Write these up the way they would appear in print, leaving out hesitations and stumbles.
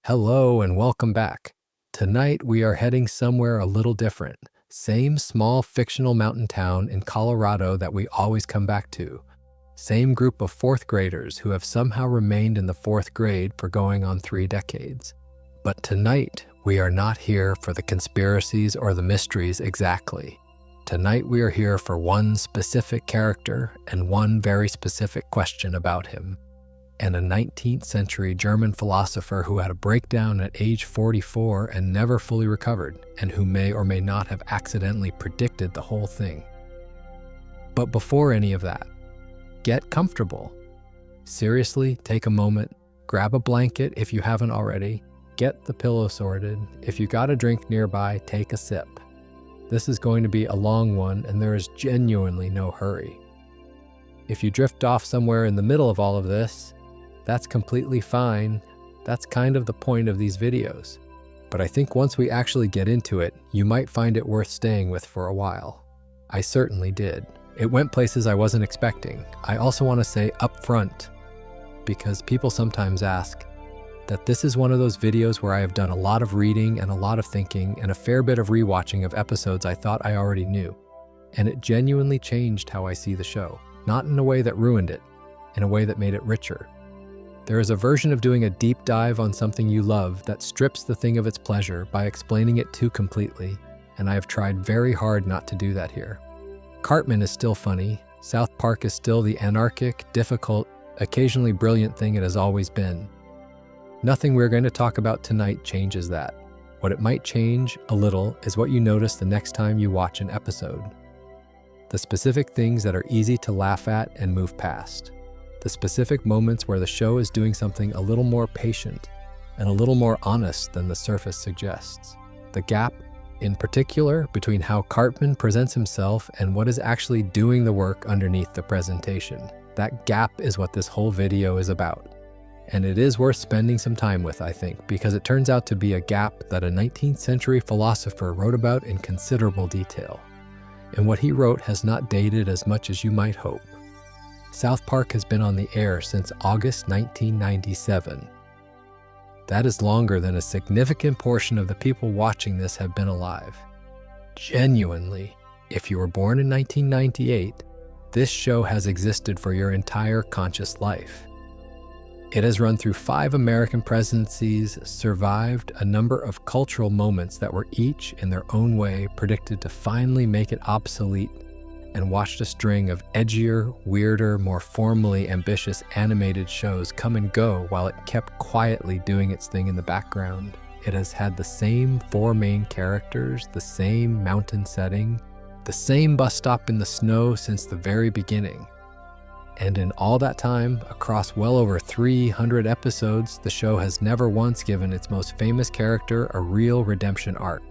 Hello and welcome back. Tonight we are heading somewhere a little different. Same small fictional mountain town in Colorado that we always come back to. Same group of fourth graders who have somehow remained in the fourth grade for going on 3 decades. But tonight we are not here for the conspiracies or the mysteries exactly. Tonight we are here for one specific character and one very specific question about him. And a 19th century German philosopher who had a breakdown at age 44 and never fully recovered, and who may or may not have accidentally predicted the whole thing. But before any of that, get comfortable. Seriously, take a moment, grab a blanket if you haven't already, get the pillow sorted. If you got a drink nearby, take a sip. This is going to be a long one, and there is genuinely no hurry. If you drift off somewhere in the middle of all of this, that's completely fine. That's kind of the point of these videos. But I think once we actually get into it, you might find it worth staying with for a while. I certainly did. It went places I wasn't expecting. I also want to say up front, because people sometimes ask, that this is one of those videos where I have done a lot of reading and a lot of thinking and a fair bit of rewatching of episodes I thought I already knew. And it genuinely changed how I see the show. Not in a way that ruined it, in a way that made it richer. There is a version of doing a deep dive on something you love that strips the thing of its pleasure by explaining it too completely, and I have tried very hard not to do that here. Cartman is still funny, South Park is still the anarchic, difficult, occasionally brilliant thing it has always been. Nothing we're going to talk about tonight changes that. What it might change a little is what you notice the next time you watch an episode. The specific things that are easy to laugh at and move past. The specific moments where the show is doing something a little more patient and a little more honest than the surface suggests. The gap, in particular, between how Cartman presents himself and what is actually doing the work underneath the presentation. That gap is what this whole video is about. And it is worth spending some time with, I think, because it turns out to be a gap that a 19th century philosopher wrote about in considerable detail. And what he wrote has not dated as much as you might hope. South Park has been on the air since August 1997. That is longer than a significant portion of the people watching this have been alive. Genuinely, if you were born in 1998, this show has existed for your entire conscious life. It has run through 5 American presidencies, survived a number of cultural moments that were each, in their own way, predicted to finally make it obsolete, and watched a string of edgier, weirder, more formally ambitious animated shows come and go while it kept quietly doing its thing in the background. It has had the same 4 main characters, the same mountain setting, the same bus stop in the snow since the very beginning. And in all that time, across well over 300 episodes, the show has never once given its most famous character a real redemption arc.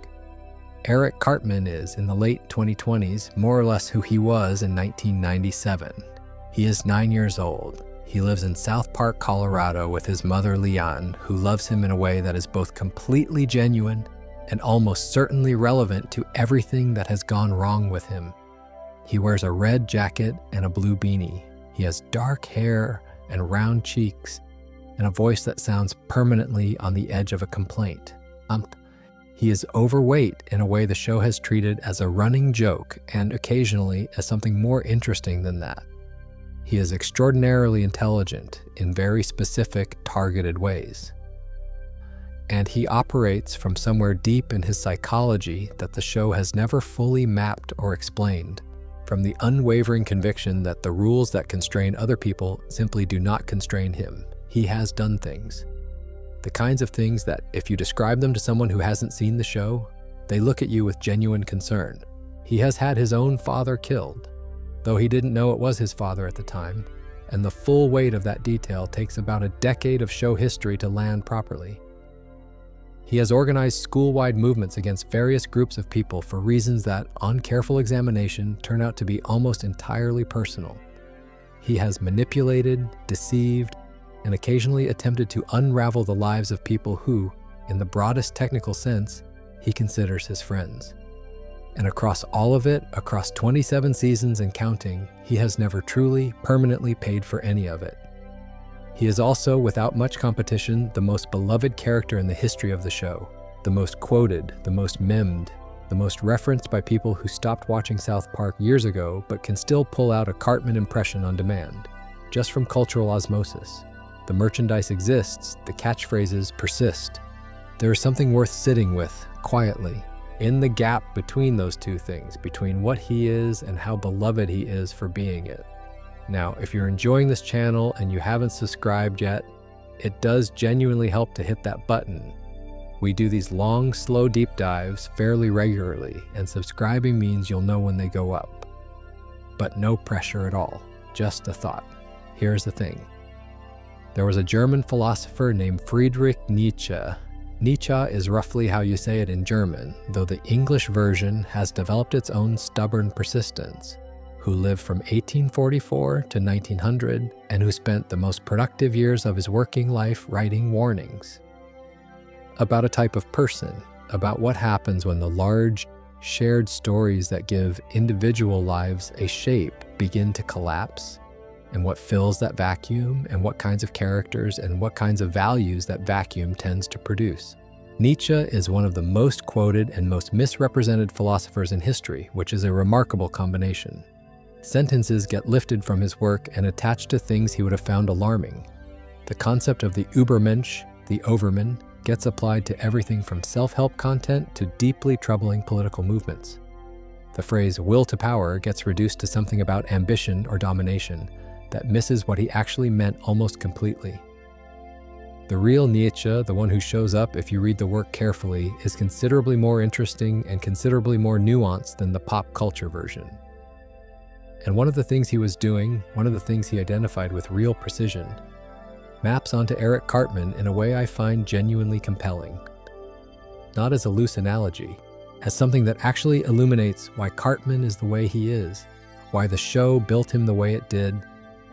Eric Cartman is, in the late 2020s, more or less who he was in 1997. He is 9 years old. He lives in South Park, Colorado with his mother Leanne, who loves him in a way that is both completely genuine and almost certainly relevant to everything that has gone wrong with him. He wears a red jacket and a blue beanie. He has dark hair and round cheeks and a voice that sounds permanently on the edge of a complaint. He is overweight in a way the show has treated as a running joke and occasionally as something more interesting than that. He is extraordinarily intelligent in very specific, targeted ways. And he operates from somewhere deep in his psychology that the show has never fully mapped or explained, from the unwavering conviction that the rules that constrain other people simply do not constrain him. He has done things. The kinds of things that, if you describe them to someone who hasn't seen the show, they look at you with genuine concern. He has had his own father killed, though he didn't know it was his father at the time, and the full weight of that detail takes about a decade of show history to land properly. He has organized school-wide movements against various groups of people for reasons that, on careful examination, turn out to be almost entirely personal. He has manipulated, deceived, and occasionally attempted to unravel the lives of people who, in the broadest technical sense, he considers his friends. And across all of it, across 27 seasons and counting, he has never truly, permanently paid for any of it. He is also, without much competition, the most beloved character in the history of the show, the most quoted, the most memed, the most referenced by people who stopped watching South Park years ago but can still pull out a Cartman impression on demand, just from cultural osmosis. The merchandise exists, the catchphrases persist. There is something worth sitting with, quietly, in the gap between those two things, between what he is and how beloved he is for being it. Now, if you're enjoying this channel and you haven't subscribed yet, it does genuinely help to hit that button. We do these long, slow deep dives fairly regularly, and subscribing means you'll know when they go up. But no pressure at all, just a thought. Here's the thing. There was a German philosopher named Friedrich Nietzsche. Nietzsche is roughly how you say it in German, though the English version has developed its own stubborn persistence, who lived from 1844 to 1900 and who spent the most productive years of his working life writing warnings about a type of person, about what happens when the large, shared stories that give individual lives a shape begin to collapse, and what fills that vacuum, and what kinds of characters and what kinds of values that vacuum tends to produce. Nietzsche is one of the most quoted and most misrepresented philosophers in history, which is a remarkable combination. Sentences get lifted from his work and attached to things he would have found alarming. The concept of the Übermensch, the Overman, gets applied to everything from self-help content to deeply troubling political movements. The phrase will to power gets reduced to something about ambition or domination that misses what he actually meant almost completely. The real Nietzsche, the one who shows up if you read the work carefully, is considerably more interesting and considerably more nuanced than the pop culture version. And one of the things he was doing, one of the things he identified with real precision, maps onto Eric Cartman in a way I find genuinely compelling. Not as a loose analogy, as something that actually illuminates why Cartman is the way he is, why the show built him the way it did,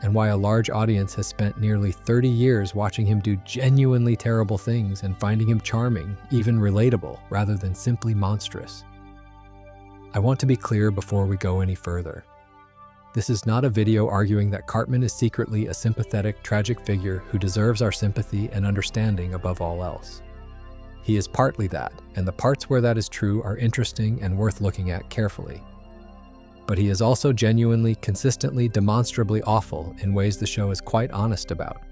and why a large audience has spent nearly 30 years watching him do genuinely terrible things and finding him charming, even relatable, rather than simply monstrous. I want to be clear before we go any further. This is not a video arguing that Cartman is secretly a sympathetic, tragic figure who deserves our sympathy and understanding above all else. He is partly that, and the parts where that is true are interesting and worth looking at carefully. But he is also genuinely, consistently, demonstrably awful in ways the show is quite honest about.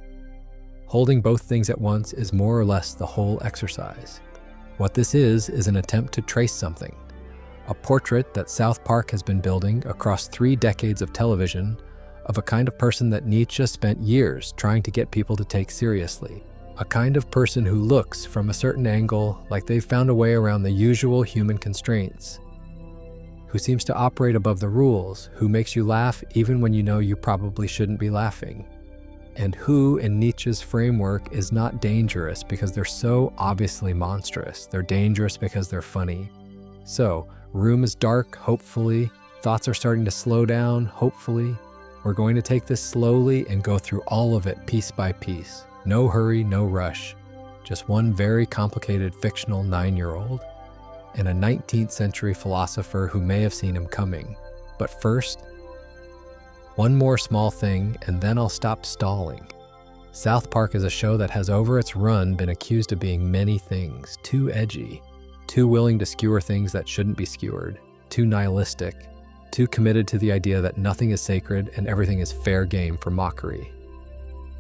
Holding both things at once is more or less the whole exercise. What this is an attempt to trace something. A portrait that South Park has been building across 3 decades of television of a kind of person that Nietzsche spent years trying to get people to take seriously. A kind of person who looks from a certain angle like they've found a way around the usual human constraints, who seems to operate above the rules, who makes you laugh even when you know you probably shouldn't be laughing, and who, in Nietzsche's framework, is not dangerous because they're so obviously monstrous. They're dangerous because they're funny. So, room is dark, hopefully. Thoughts are starting to slow down, hopefully. We're going to take this slowly and go through all of it piece by piece. No hurry, no rush. Just one very complicated fictional 9-year-old and a 19th century philosopher who may have seen him coming. But first, one more small thing and then I'll stop stalling. South Park is a show that has over its run been accused of being many things, too edgy, too willing to skewer things that shouldn't be skewered, too nihilistic, too committed to the idea that nothing is sacred and everything is fair game for mockery.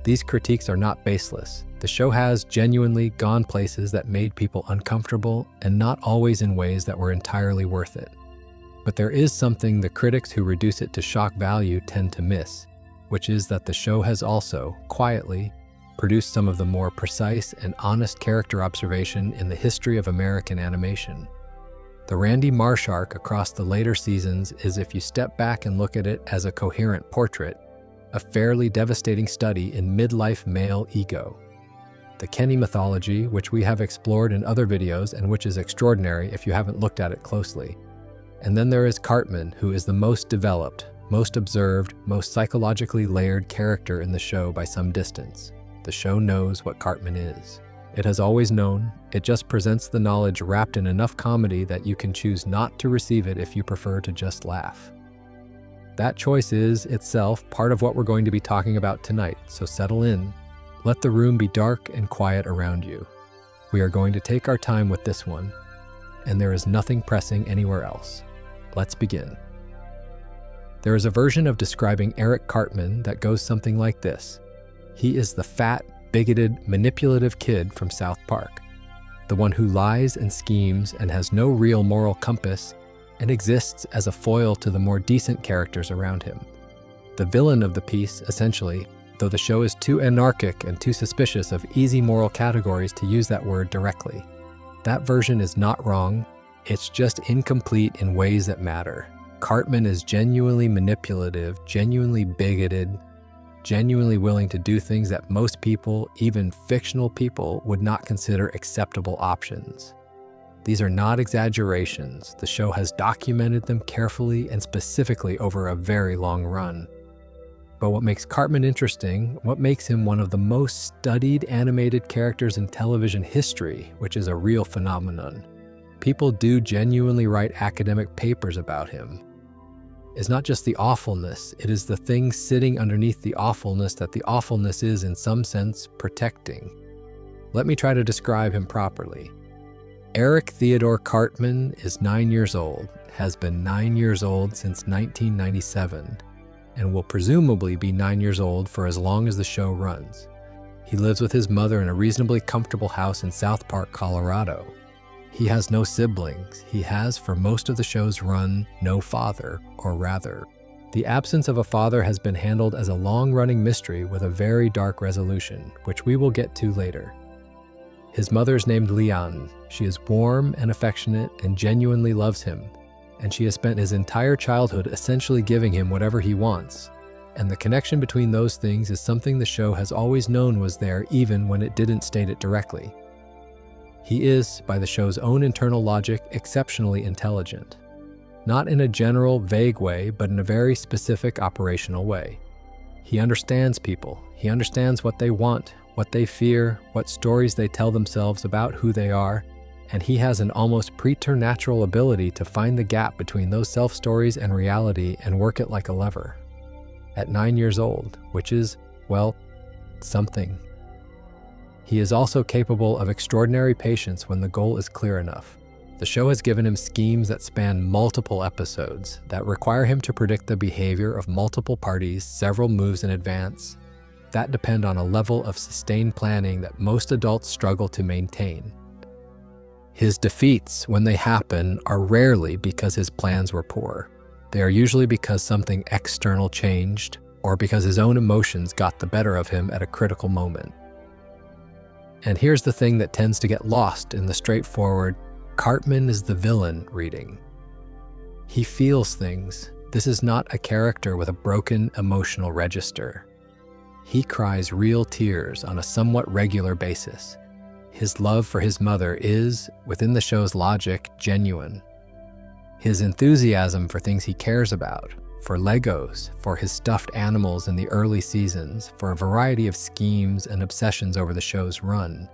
These critiques are not baseless. The show has genuinely gone places that made people uncomfortable and not always in ways that were entirely worth it. But there is something the critics who reduce it to shock value tend to miss, which is that the show has also, quietly, produced some of the more precise and honest character observation in the history of American animation. The Randy Marsh arc across the later seasons is, if you step back and look at it as a coherent portrait, a fairly devastating study in midlife male ego. The Kenny mythology, which we have explored in other videos and which is extraordinary if you haven't looked at it closely. And then there is Cartman, who is the most developed, most observed, most psychologically layered character in the show by some distance. The show knows what Cartman is. It has always known. It just presents the knowledge wrapped in enough comedy that you can choose not to receive it if you prefer to just laugh. That choice is, itself, part of what we're going to be talking about tonight, so settle in, let the room be dark and quiet around you. We are going to take our time with this one, and there is nothing pressing anywhere else. Let's begin. There is a version of describing Eric Cartman that goes something like this. He is the fat, bigoted, manipulative kid from South Park, the one who lies and schemes and has no real moral compass and exists as a foil to the more decent characters around him. The villain of the piece, essentially, though the show is too anarchic and too suspicious of easy moral categories to use that word directly. That version is not wrong, it's just incomplete in ways that matter. Cartman is genuinely manipulative, genuinely bigoted, genuinely willing to do things that most people, even fictional people, would not consider acceptable options. These are not exaggerations. The show has documented them carefully and specifically over a very long run. But what makes Cartman interesting, what makes him one of the most studied animated characters in television history, which is a real phenomenon, people do genuinely write academic papers about him, is not just the awfulness, it is the thing sitting underneath the awfulness that the awfulness is, in some sense, protecting. Let me try to describe him properly. Eric Theodore Cartman is 9 years old, has been 9 years old since 1997, and will presumably be 9 years old for as long as the show runs. He lives with his mother in a reasonably comfortable house in South Park, Colorado. He has no siblings. He has, for most of the show's run, no father, or rather, the absence of a father has been handled as a long-running mystery with a very dark resolution, which we will get to later. His mother is named Leanne. She is warm and affectionate and genuinely loves him, and she has spent his entire childhood essentially giving him whatever he wants. And the connection between those things is something the show has always known was there, even when it didn't state it directly. He is, by the show's own internal logic, exceptionally intelligent. Not in a general, vague way, but in a very specific operational way. He understands people. He understands what they want, what they fear, what stories they tell themselves about who they are, and he has an almost preternatural ability to find the gap between those self-stories and reality and work it like a lever. At 9 years old, which is, well, something. He is also capable of extraordinary patience when the goal is clear enough. The show has given him schemes that span multiple episodes, that require him to predict the behavior of multiple parties several moves in advance, that depend on a level of sustained planning that most adults struggle to maintain. His defeats, when they happen, are rarely because his plans were poor. They are usually because something external changed, or because his own emotions got the better of him at a critical moment. And here's the thing that tends to get lost in the straightforward, Cartman is the villain reading. He feels things. This is not a character with a broken emotional register. He cries real tears on a somewhat regular basis. His love for his mother is, within the show's logic, genuine. His enthusiasm for things he cares about, for Legos, for his stuffed animals in the early seasons, for a variety of schemes and obsessions over the show's run,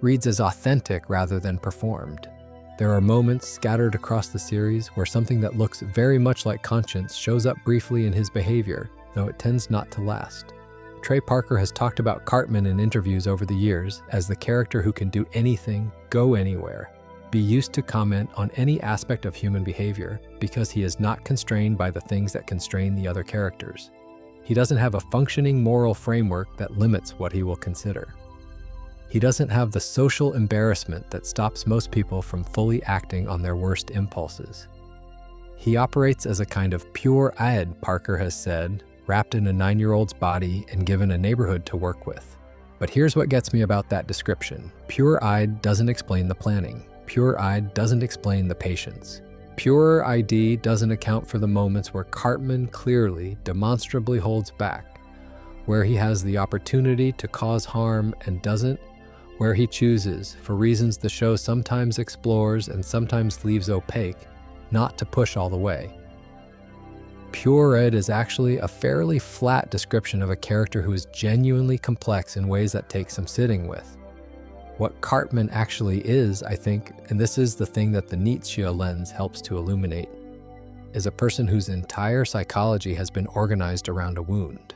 reads as authentic rather than performed. There are moments scattered across the series where something that looks very much like conscience shows up briefly in his behavior, though it tends not to last. Trey Parker has talked about Cartman in interviews over the years as the character who can do anything, go anywhere, be used to comment on any aspect of human behavior because he is not constrained by the things that constrain the other characters. He doesn't have a functioning moral framework that limits what he will consider. He doesn't have the social embarrassment that stops most people from fully acting on their worst impulses. He operates as a kind of pure id, Parker has said, wrapped in a 9-year-old's body and given a neighborhood to work with. But here's what gets me about that description. Pure-eyed doesn't explain the planning. Pure-eyed doesn't explain the patience. Pure ID doesn't account for the moments where Cartman clearly, demonstrably holds back, where he has the opportunity to cause harm and doesn't, where he chooses, for reasons the show sometimes explores and sometimes leaves opaque, not to push all the way. Pure Ed is actually a fairly flat description of a character who is genuinely complex in ways that take some sitting with. What Cartman actually is, I think, and this is the thing that the Nietzsche lens helps to illuminate, is a person whose entire psychology has been organized around a wound.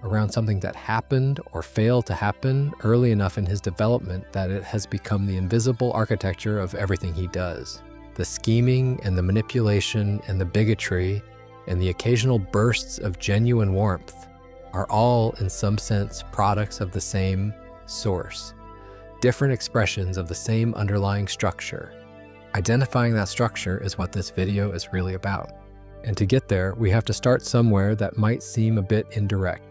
around something that happened or failed to happen early enough in his development that it has become the invisible architecture of everything he does. The scheming and the manipulation and the bigotry and the occasional bursts of genuine warmth are all, in some sense, products of the same source, different expressions of the same underlying structure. Identifying that structure is what this video is really about. And to get there, we have to start somewhere that might seem a bit indirect.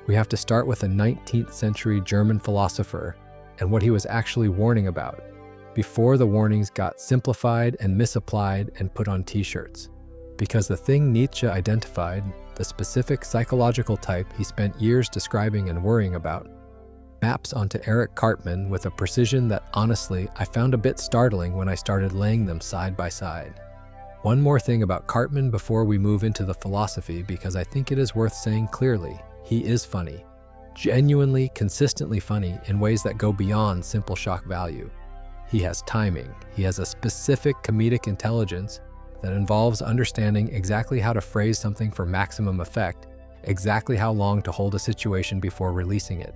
We have to start with a 19th century German philosopher and what he was actually warning about, before the warnings got simplified and misapplied and put on t-shirts. Because the thing Nietzsche identified, the specific psychological type he spent years describing and worrying about, maps onto Eric Cartman with a precision that honestly I found a bit startling when I started laying them side by side. One more thing about Cartman before we move into the philosophy, because I think it is worth saying clearly. He is funny, genuinely, consistently funny in ways that go beyond simple shock value. He has timing. He has a specific comedic intelligence that involves understanding exactly how to phrase something for maximum effect, exactly how long to hold a situation before releasing it,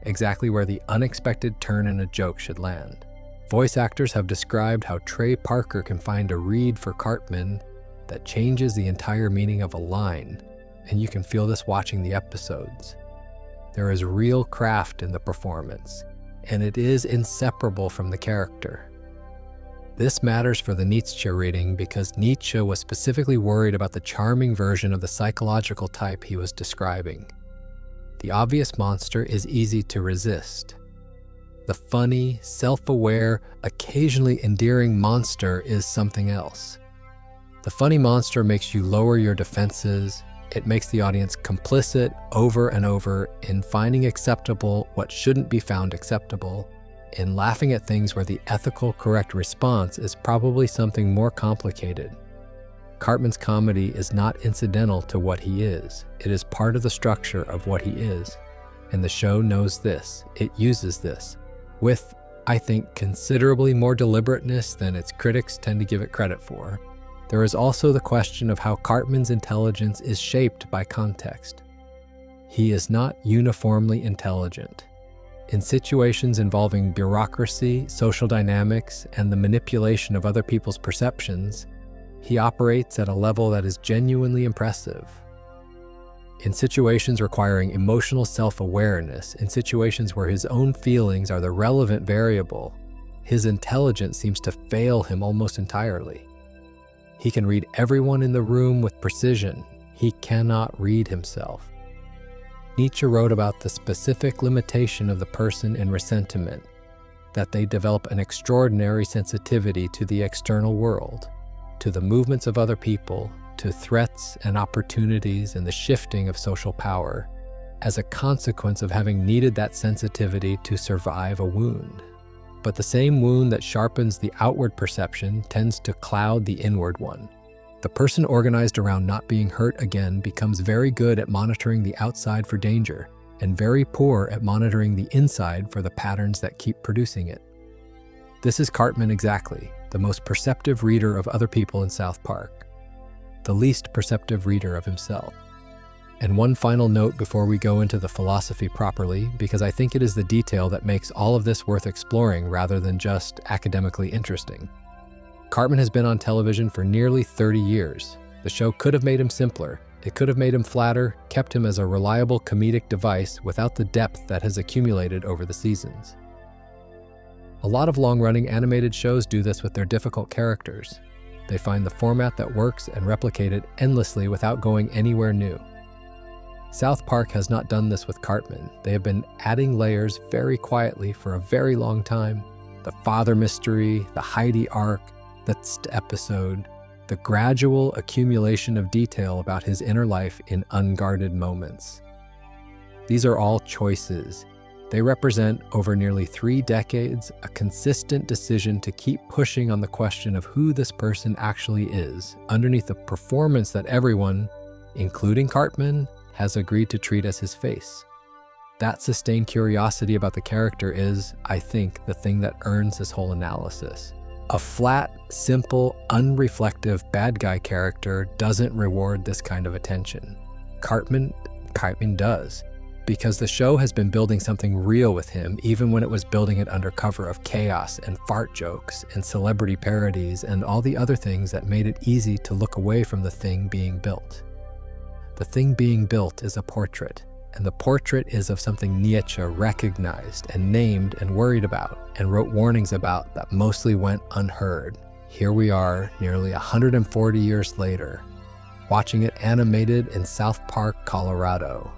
exactly where the unexpected turn in a joke should land. Voice actors have described how Trey Parker can find a read for Cartman that changes the entire meaning of a line, and you can feel this watching the episodes. There is real craft in the performance, and it is inseparable from the character. This matters for the Nietzsche reading because Nietzsche was specifically worried about the charming version of the psychological type he was describing. The obvious monster is easy to resist. The funny, self-aware, occasionally endearing monster is something else. The funny monster makes you lower your defenses. It makes the audience complicit over and over in finding acceptable what shouldn't be found acceptable, in laughing at things where the ethical correct response is probably something more complicated. Cartman's comedy is not incidental to what he is. It is part of the structure of what he is. And the show knows this. It uses this with, I think, considerably more deliberateness than its critics tend to give it credit for. There is also the question of how Cartman's intelligence is shaped by context. He is not uniformly intelligent. In situations involving bureaucracy, social dynamics, and the manipulation of other people's perceptions, he operates at a level that is genuinely impressive. In situations requiring emotional self-awareness, in situations where his own feelings are the relevant variable, his intelligence seems to fail him almost entirely. He can read everyone in the room with precision. He cannot read himself. Nietzsche wrote about the specific limitation of the person in ressentiment, that they develop an extraordinary sensitivity to the external world, to the movements of other people, to threats and opportunities and the shifting of social power, as a consequence of having needed that sensitivity to survive a wound. But the same wound that sharpens the outward perception tends to cloud the inward one. The person organized around not being hurt again becomes very good at monitoring the outside for danger, and very poor at monitoring the inside for the patterns that keep producing it. This is Cartman exactly, the most perceptive reader of other people in South Park, the least perceptive reader of himself. And one final note before we go into the philosophy properly, because I think it is the detail that makes all of this worth exploring rather than just academically interesting. Cartman has been on television for nearly 30 years. The show could have made him simpler. It could have made him flatter, kept him as a reliable comedic device without the depth that has accumulated over the seasons. A lot of long-running animated shows do this with their difficult characters. They find the format that works and replicate it endlessly without going anywhere new. South Park has not done this with Cartman. They have been adding layers very quietly for a very long time. The father mystery, the Heidi arc, the Tst episode, the gradual accumulation of detail about his inner life in unguarded moments. These are all choices. They represent, over nearly 3 decades, a consistent decision to keep pushing on the question of who this person actually is, underneath the performance that everyone, including Cartman, has agreed to treat as his face. That sustained curiosity about the character is, I think, the thing that earns this whole analysis. A flat, simple, unreflective bad guy character doesn't reward this kind of attention. Cartman does. because the show has been building something real with him even when it was building it under cover of chaos and fart jokes and celebrity parodies and all the other things that made it easy to look away from the thing being built. The thing being built is a portrait, and the portrait is of something Nietzsche recognized and named and worried about and wrote warnings about that mostly went unheard. Here we are, nearly 140 years later, watching it animated in South Park, Colorado.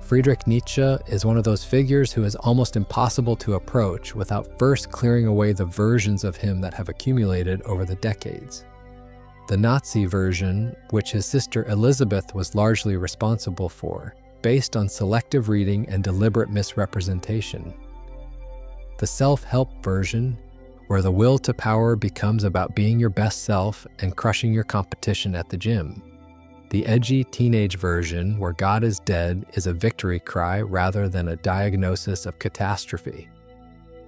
Friedrich Nietzsche is one of those figures who is almost impossible to approach without first clearing away the versions of him that have accumulated over the decades. The Nazi version, which his sister Elizabeth was largely responsible for, based on selective reading and deliberate misrepresentation. The self-help version, where the will to power becomes about being your best self and crushing your competition at the gym. The edgy teenage version, where God is dead, is a victory cry rather than a diagnosis of catastrophe.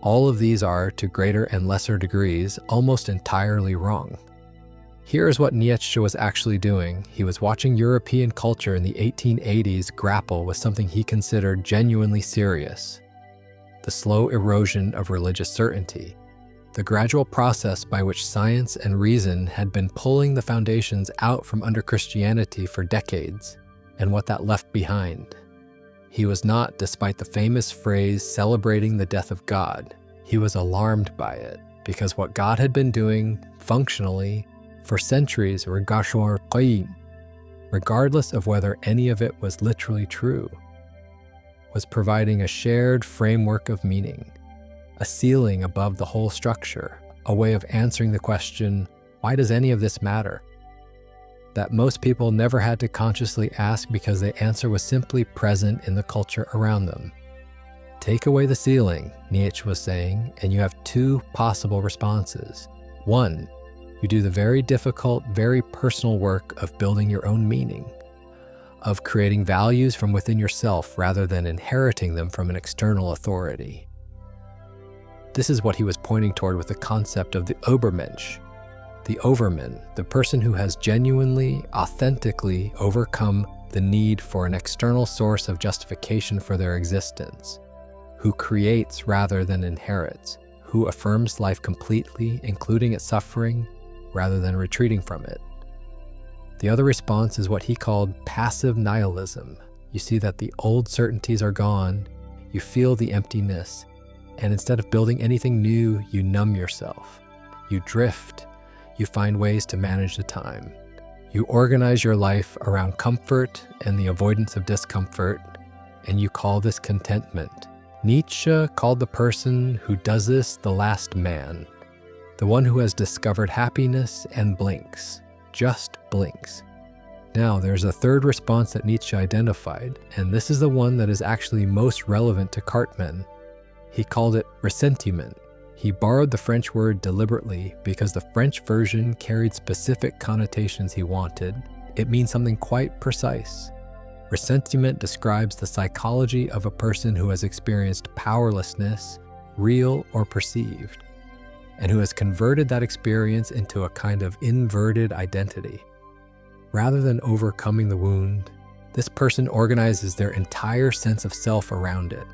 All of these are, to greater and lesser degrees, almost entirely wrong. Here is what Nietzsche was actually doing. He was watching European culture in the 1880s grapple with something he considered genuinely serious: the slow erosion of religious certainty. The gradual process by which science and reason had been pulling the foundations out from under Christianity for decades, and what that left behind. He was not, despite the famous phrase celebrating the death of God, he was alarmed by it, because what God had been doing, functionally, for centuries, regardless of whether any of it was literally true, was providing a shared framework of meaning. A ceiling above the whole structure, a way of answering the question, why does any of this matter? That most people never had to consciously ask because the answer was simply present in the culture around them. Take away the ceiling, Nietzsche was saying, and you have two possible responses. One, you do the very difficult, very personal work of building your own meaning, of creating values from within yourself rather than inheriting them from an external authority. This is what he was pointing toward with the concept of the Übermensch, the overman, the person who has genuinely, authentically overcome the need for an external source of justification for their existence, who creates rather than inherits, who affirms life completely, including its suffering, rather than retreating from it. The other response is what he called passive nihilism. You see that the old certainties are gone, you feel the emptiness, and instead of building anything new, you numb yourself. You drift. You find ways to manage the time. You organize your life around comfort and the avoidance of discomfort, and you call this contentment. Nietzsche called the person who does this the last man, the one who has discovered happiness and blinks, just blinks. Now, there's a third response that Nietzsche identified, and this is the one that is actually most relevant to Cartman. He called it ressentiment. He borrowed the French word deliberately because the French version carried specific connotations he wanted. It means something quite precise. Ressentiment describes the psychology of a person who has experienced powerlessness, real or perceived, and who has converted that experience into a kind of inverted identity. Rather than overcoming the wound, this person organizes their entire sense of self around it.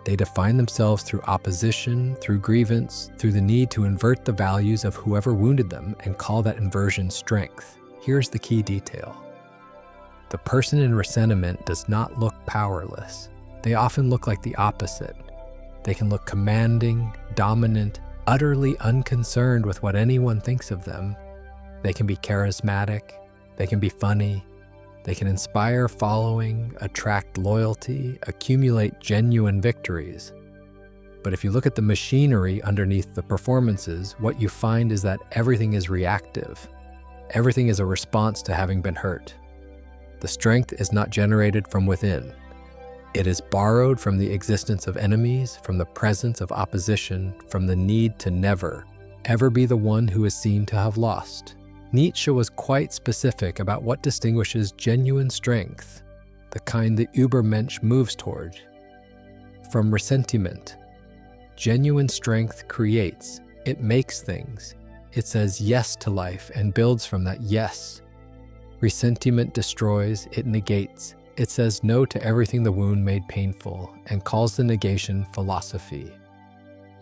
They define themselves through opposition, through grievance, through the need to invert the values of whoever wounded them and call that inversion strength. Here's the key detail. The person in ressentiment does not look powerless. They often look like the opposite. They can look commanding, dominant, utterly unconcerned with what anyone thinks of them. They can be charismatic. They can be funny. They can inspire following, attract loyalty, accumulate genuine victories. But if you look at the machinery underneath the performances, what you find is that everything is reactive. Everything is a response to having been hurt. The strength is not generated from within. It is borrowed from the existence of enemies, from the presence of opposition, from the need to never, ever be the one who is seen to have lost. Nietzsche was quite specific about what distinguishes genuine strength, the kind the Übermensch moves toward, from ressentiment. Genuine strength creates, it makes things, it says yes to life and builds from that yes. Ressentiment destroys, it negates, It says no to everything the wound made painful and calls the negation philosophy.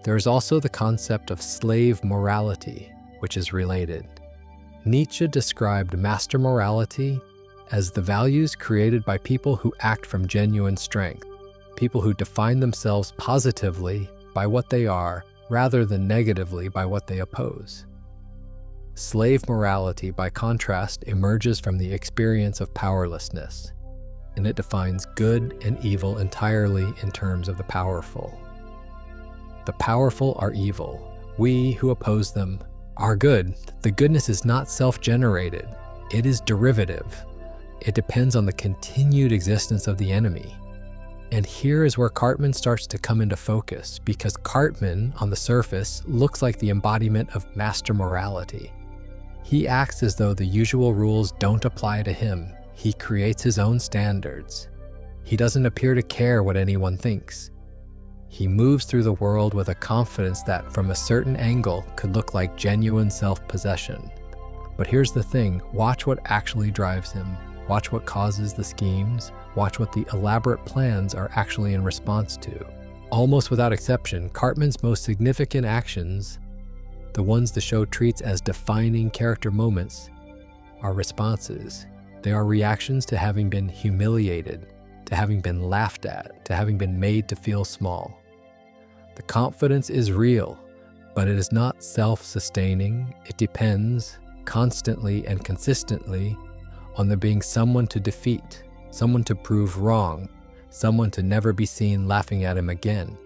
There is also the concept of slave morality, which is related. Nietzsche described master morality as the values created by people who act from genuine strength, people who define themselves positively by what they are rather than negatively by what they oppose. Slave morality, by contrast, emerges from the experience of powerlessness, and it defines good and evil entirely in terms of the powerful. The powerful are evil. We who oppose them are good. The goodness is not self-generated. It is derivative. It depends on the continued existence of the enemy. And here is where Cartman starts to come into focus, because Cartman, on the surface, looks like the embodiment of master morality. He acts as though the usual rules don't apply to him. He creates his own standards. He doesn't appear to care what anyone thinks. He moves through the world with a confidence that, from a certain angle, could look like genuine self-possession. But here's the thing, watch what actually drives him. Watch what causes the schemes. Watch what the elaborate plans are actually in response to. Almost without exception, Cartman's most significant actions, the ones the show treats as defining character moments, are responses. They are reactions to having been humiliated, to having been laughed at, to having been made to feel small. The confidence is real, but it is not self-sustaining. It depends, constantly and consistently, on there being someone to defeat, someone to prove wrong, someone to never be seen laughing at him again.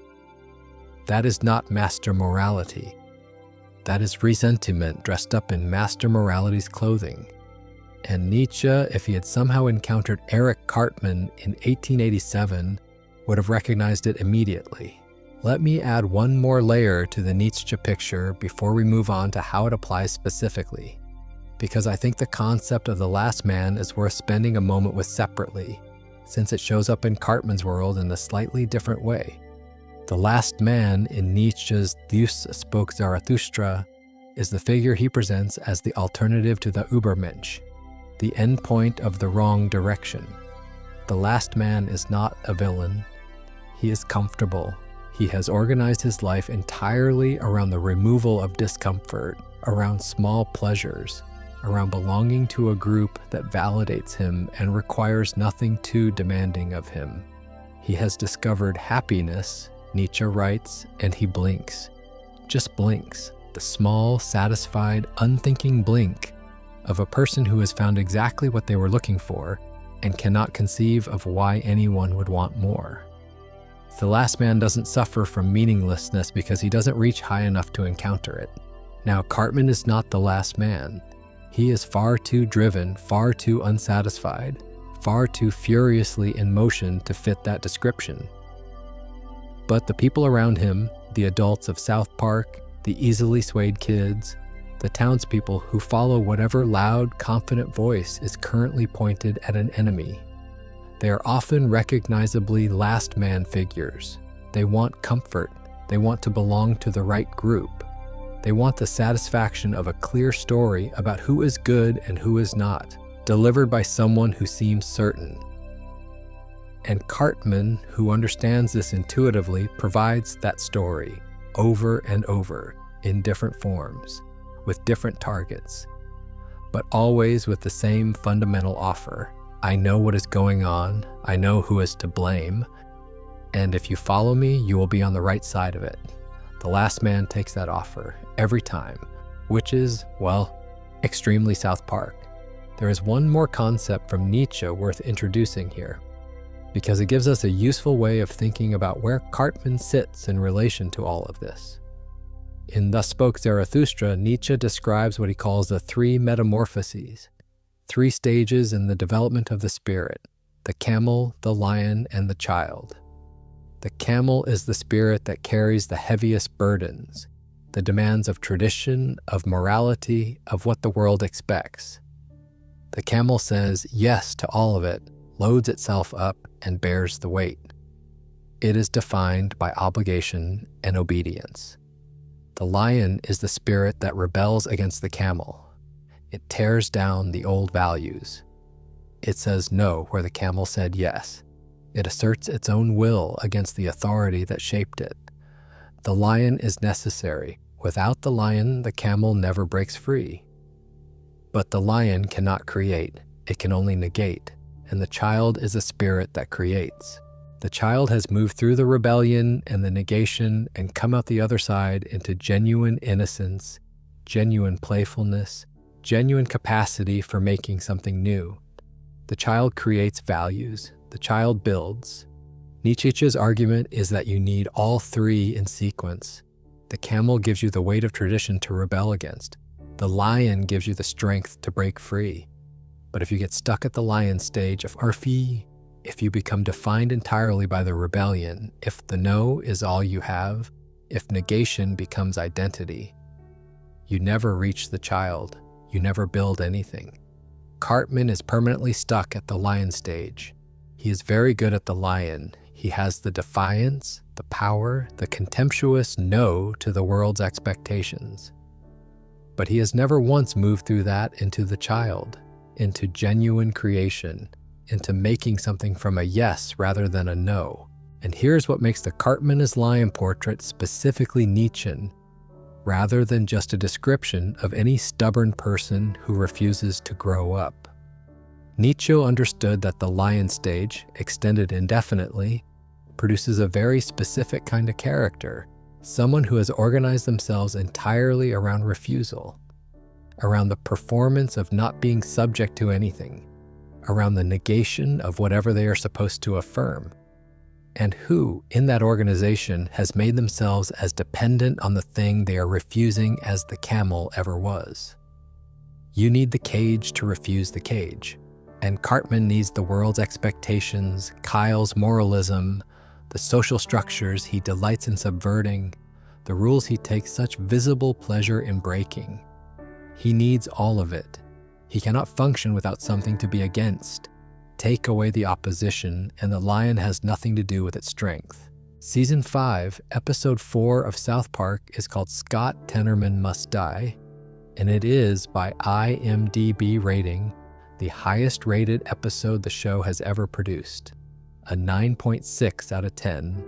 That is not master morality. That is resentment dressed up in master morality's clothing. And Nietzsche, if he had somehow encountered Eric Cartman in 1887, would have recognized it immediately. Let me add one more layer to the Nietzsche picture before we move on to how it applies specifically, because I think the concept of the last man is worth spending a moment with separately, since it shows up in Cartman's world in a slightly different way. The last man in Nietzsche's Thus spoke Zarathustra is the figure he presents as the alternative to the Übermensch, the endpoint of the wrong direction. The last man is not a villain. He is comfortable. He has organized his life entirely around the removal of discomfort, around small pleasures, around belonging to a group that validates him and requires nothing too demanding of him. He has discovered happiness, Nietzsche writes, and he blinks. Just blinks. The small, satisfied, unthinking blink of a person who has found exactly what they were looking for and cannot conceive of why anyone would want more. The last man doesn't suffer from meaninglessness because he doesn't reach high enough to encounter it. Now, Cartman is not the last man. He is far too driven, far too unsatisfied, far too furiously in motion to fit that description. But the people around him, the adults of South Park, the easily swayed kids, the townspeople who follow whatever loud, confident voice is currently pointed at an enemy. They are often recognizably last man figures. They want comfort. They want to belong to the right group. They want the satisfaction of a clear story about who is good and who is not, delivered by someone who seems certain. And Cartman, who understands this intuitively, provides that story over and over in different forms, with different targets, but always with the same fundamental offer. I know what is going on, I know who is to blame, and if you follow me, you will be on the right side of it. The last man takes that offer every time, which is, well, extremely South Park. There is one more concept from Nietzsche worth introducing here, because it gives us a useful way of thinking about where Cartman sits in relation to all of this. In Thus Spoke Zarathustra, Nietzsche describes what he calls the three metamorphoses, 3 stages in the development of the spirit: the camel, the lion, and the child. The camel is the spirit that carries the heaviest burdens, the demands of tradition, of morality, of what the world expects. The camel says yes to all of it, loads itself up, and bears the weight. It is defined by obligation and obedience. The lion is the spirit that rebels against the camel. It tears down the old values. It says no where the camel said yes. It asserts its own will against the authority that shaped it. The lion is necessary. Without the lion, the camel never breaks free. But the lion cannot create. It can only negate. And the child is a spirit that creates. The child has moved through the rebellion and the negation and come out the other side into genuine innocence, genuine playfulness, genuine capacity for making something new. The child creates values. The child builds. Nietzsche's argument is that you need all three in sequence. The camel gives you the weight of tradition to rebel against. The lion gives you the strength to break free. But if you get stuck at the lion stage of arfi, if you become defined entirely by the rebellion, if the no is all you have, if negation becomes identity, you never reach the child. You never build anything. Cartman is permanently stuck at the lion stage. He is very good at the lion. He has the defiance, the power, the contemptuous no to the world's expectations. But he has never once moved through that into the child, into genuine creation, into making something from a yes rather than a no. And here's what makes the Cartman as lion portrait specifically Nietzschean, rather than just a description of any stubborn person who refuses to grow up. Nietzsche understood that the lion stage, extended indefinitely, produces a very specific kind of character, someone who has organized themselves entirely around refusal, around the performance of not being subject to anything, around the negation of whatever they are supposed to affirm, and who, in that organization, has made themselves as dependent on the thing they are refusing as the camel ever was. You need the cage to refuse the cage, and Cartman needs the world's expectations, Kyle's moralism, the social structures he delights in subverting, the rules he takes such visible pleasure in breaking. He needs all of it. He cannot function without something to be against. Take away the opposition, and the lion has nothing to do with its strength. Season 5, Episode 4 of South Park is called Scott Tenorman Must Die, and it is, by IMDb rating, the highest rated episode the show has ever produced, a 9.6 out of 10,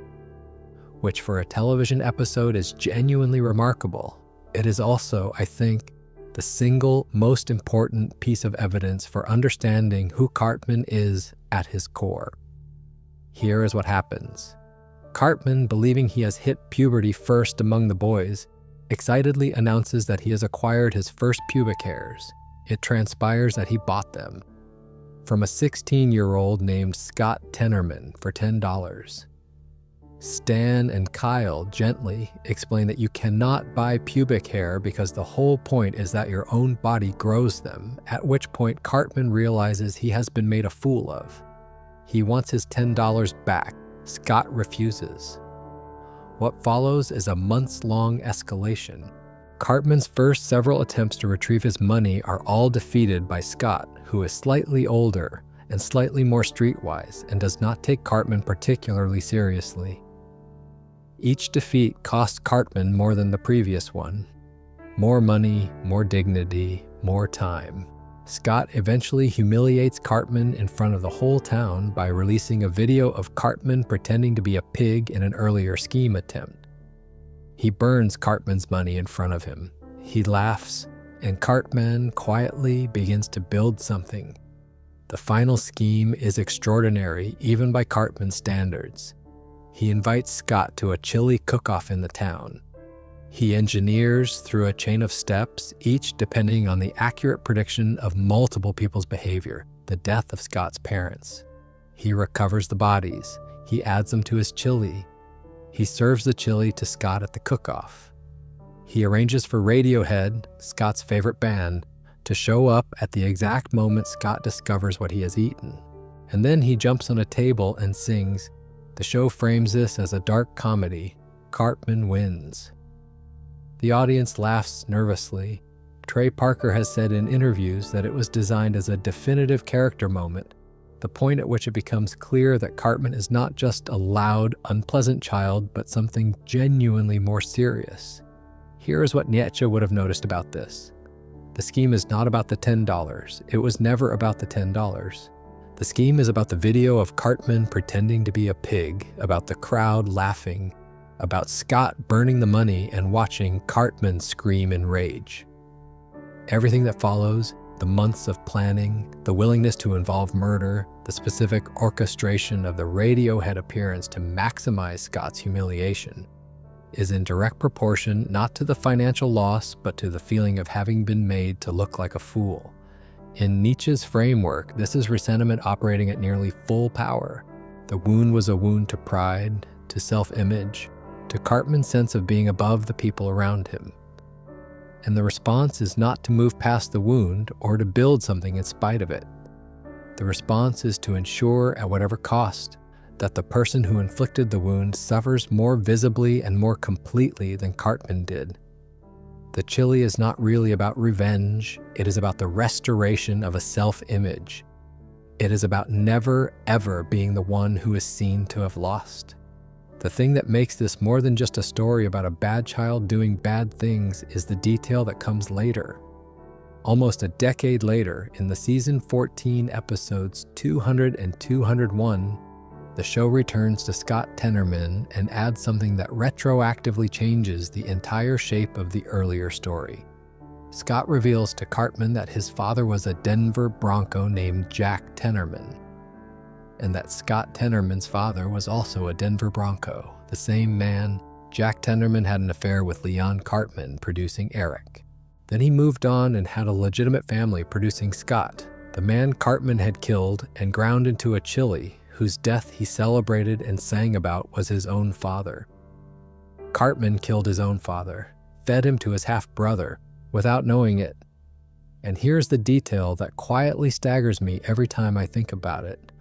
which for a television episode is genuinely remarkable. It is also, I think, the single most important piece of evidence for understanding who Cartman is at his core. Here is what happens. Cartman, believing he has hit puberty first among the boys, excitedly announces that he has acquired his first pubic hairs. It transpires that he bought them from a 16-year-old named Scott Tenorman for $10. Stan and Kyle gently explain that you cannot buy pubic hair because the whole point is that your own body grows them, at which point Cartman realizes he has been made a fool of. He wants his $10 back. Scott refuses. What follows is a months-long escalation. Cartman's first several attempts to retrieve his money are all defeated by Scott, who is slightly older and slightly more streetwise and does not take Cartman particularly seriously. Each defeat costs Cartman more than the previous one. More money, more dignity, more time. Scott eventually humiliates Cartman in front of the whole town by releasing a video of Cartman pretending to be a pig in an earlier scheme attempt. He burns Cartman's money in front of him. He laughs, and Cartman quietly begins to build something. The final scheme is extraordinary, even by Cartman's standards. He invites Scott to a chili cook-off in the town. He engineers through a chain of steps, each depending on the accurate prediction of multiple people's behavior, the death of Scott's parents. He recovers the bodies. He adds them to his chili. He serves the chili to Scott at the cook-off. He arranges for Radiohead, Scott's favorite band, to show up at the exact moment Scott discovers what he has eaten. And then he jumps on a table and sings. The show frames this as a dark comedy. Cartman wins. The audience laughs nervously. Trey Parker has said in interviews that it was designed as a definitive character moment, the point at which it becomes clear that Cartman is not just a loud, unpleasant child, but something genuinely more serious. Here is what Nietzsche would have noticed about this. The scheme is not about the $10. It was never about the $10. The scheme is about the video of Cartman pretending to be a pig, about the crowd laughing, about Scott burning the money and watching Cartman scream in rage. Everything that follows, the months of planning, the willingness to involve murder, the specific orchestration of the Radiohead appearance to maximize Scott's humiliation, is in direct proportion not to the financial loss, but to the feeling of having been made to look like a fool. In Nietzsche's framework, this is resentment operating at nearly full power. The wound was a wound to pride, to self-image, to Cartman's sense of being above the people around him. And the response is not to move past the wound or to build something in spite of it. The response is to ensure, at whatever cost, that the person who inflicted the wound suffers more visibly and more completely than Cartman did. The chili is not really about revenge, it is about the restoration of a self-image. It is about never, ever being the one who is seen to have lost. The thing that makes this more than just a story about a bad child doing bad things is the detail that comes later. Almost a decade later, in the season 14 episodes 200 and 201, the show returns to Scott Tenorman and adds something that retroactively changes the entire shape of the earlier story. Scott reveals to Cartman that his father was a Denver Bronco named Jack Tenorman, and that Scott Tenorman's father was also a Denver Bronco, the same man. Jack Tenorman had an affair with Leon Cartman, producing Eric. Then he moved on and had a legitimate family, producing Scott, the man Cartman had killed and ground into a chili, whose death he celebrated and sang about was his own father. Cartman killed his own father, fed him to his half-brother, without knowing it. And here's the detail that quietly staggers me every time I think about it.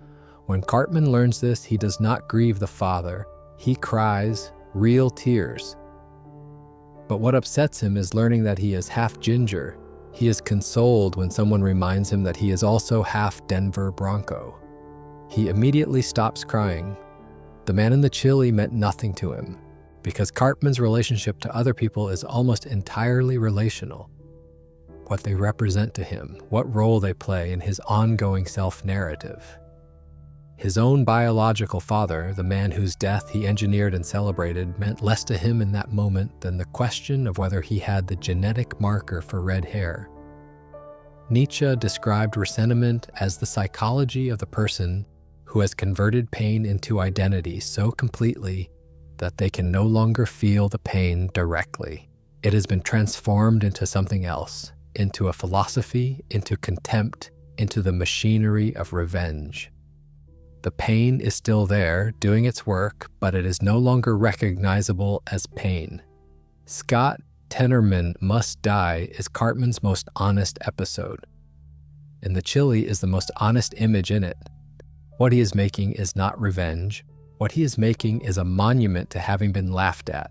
When Cartman learns this, he does not grieve the father. He cries real tears. But what upsets him is learning that he is half ginger. He is consoled when someone reminds him that he is also half Denver Bronco. He immediately stops crying. The man in the chili meant nothing to him, because Cartman's relationship to other people is almost entirely relational. What they represent to him, what role they play in his ongoing self-narrative. His own biological father, the man whose death he engineered and celebrated, meant less to him in that moment than the question of whether he had the genetic marker for red hair. Nietzsche described resentment as the psychology of the person who has converted pain into identity so completely that they can no longer feel the pain directly. It has been transformed into something else, into a philosophy, into contempt, into the machinery of revenge. The pain is still there, doing its work, but it is no longer recognizable as pain. Scott Tenorman Must Die is Cartman's most honest episode, and the chili is the most honest image in it. What he is making is not revenge. What he is making is a monument to having been laughed at.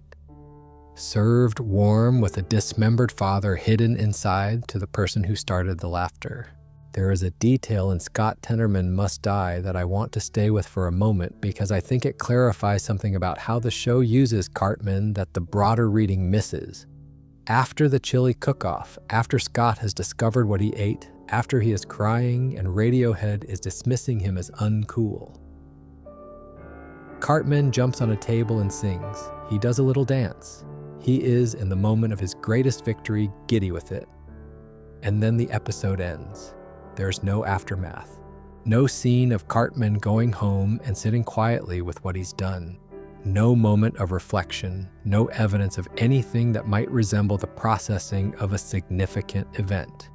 Served warm with a dismembered father hidden inside to the person who started the laughter. There is a detail in Scott Tenorman Must Die that I want to stay with for a moment because I think it clarifies something about how the show uses Cartman that the broader reading misses. After the chili cook-off, after Scott has discovered what he ate, after he is crying and Radiohead is dismissing him as uncool, Cartman jumps on a table and sings. He does a little dance. He is, in the moment of his greatest victory, giddy with it. And then the episode ends. There's no aftermath. No scene of Cartman going home and sitting quietly with what he's done. No moment of reflection, no evidence of anything that might resemble the processing of a significant event.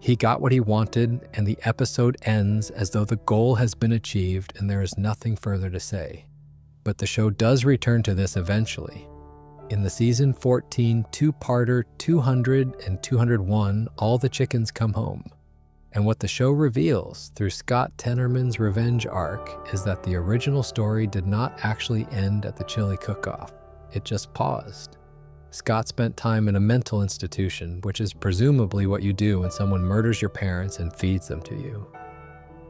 He got what he wanted, and the episode ends as though the goal has been achieved and there is nothing further to say. But the show does return to this eventually. In the season 14 two-parter 200 and 201, all the chickens come home. And what the show reveals through Scott Tenorman's revenge arc is that the original story did not actually end at the chili cook-off. It just paused. Scott spent time in a mental institution, which is presumably what you do when someone murders your parents and feeds them to you.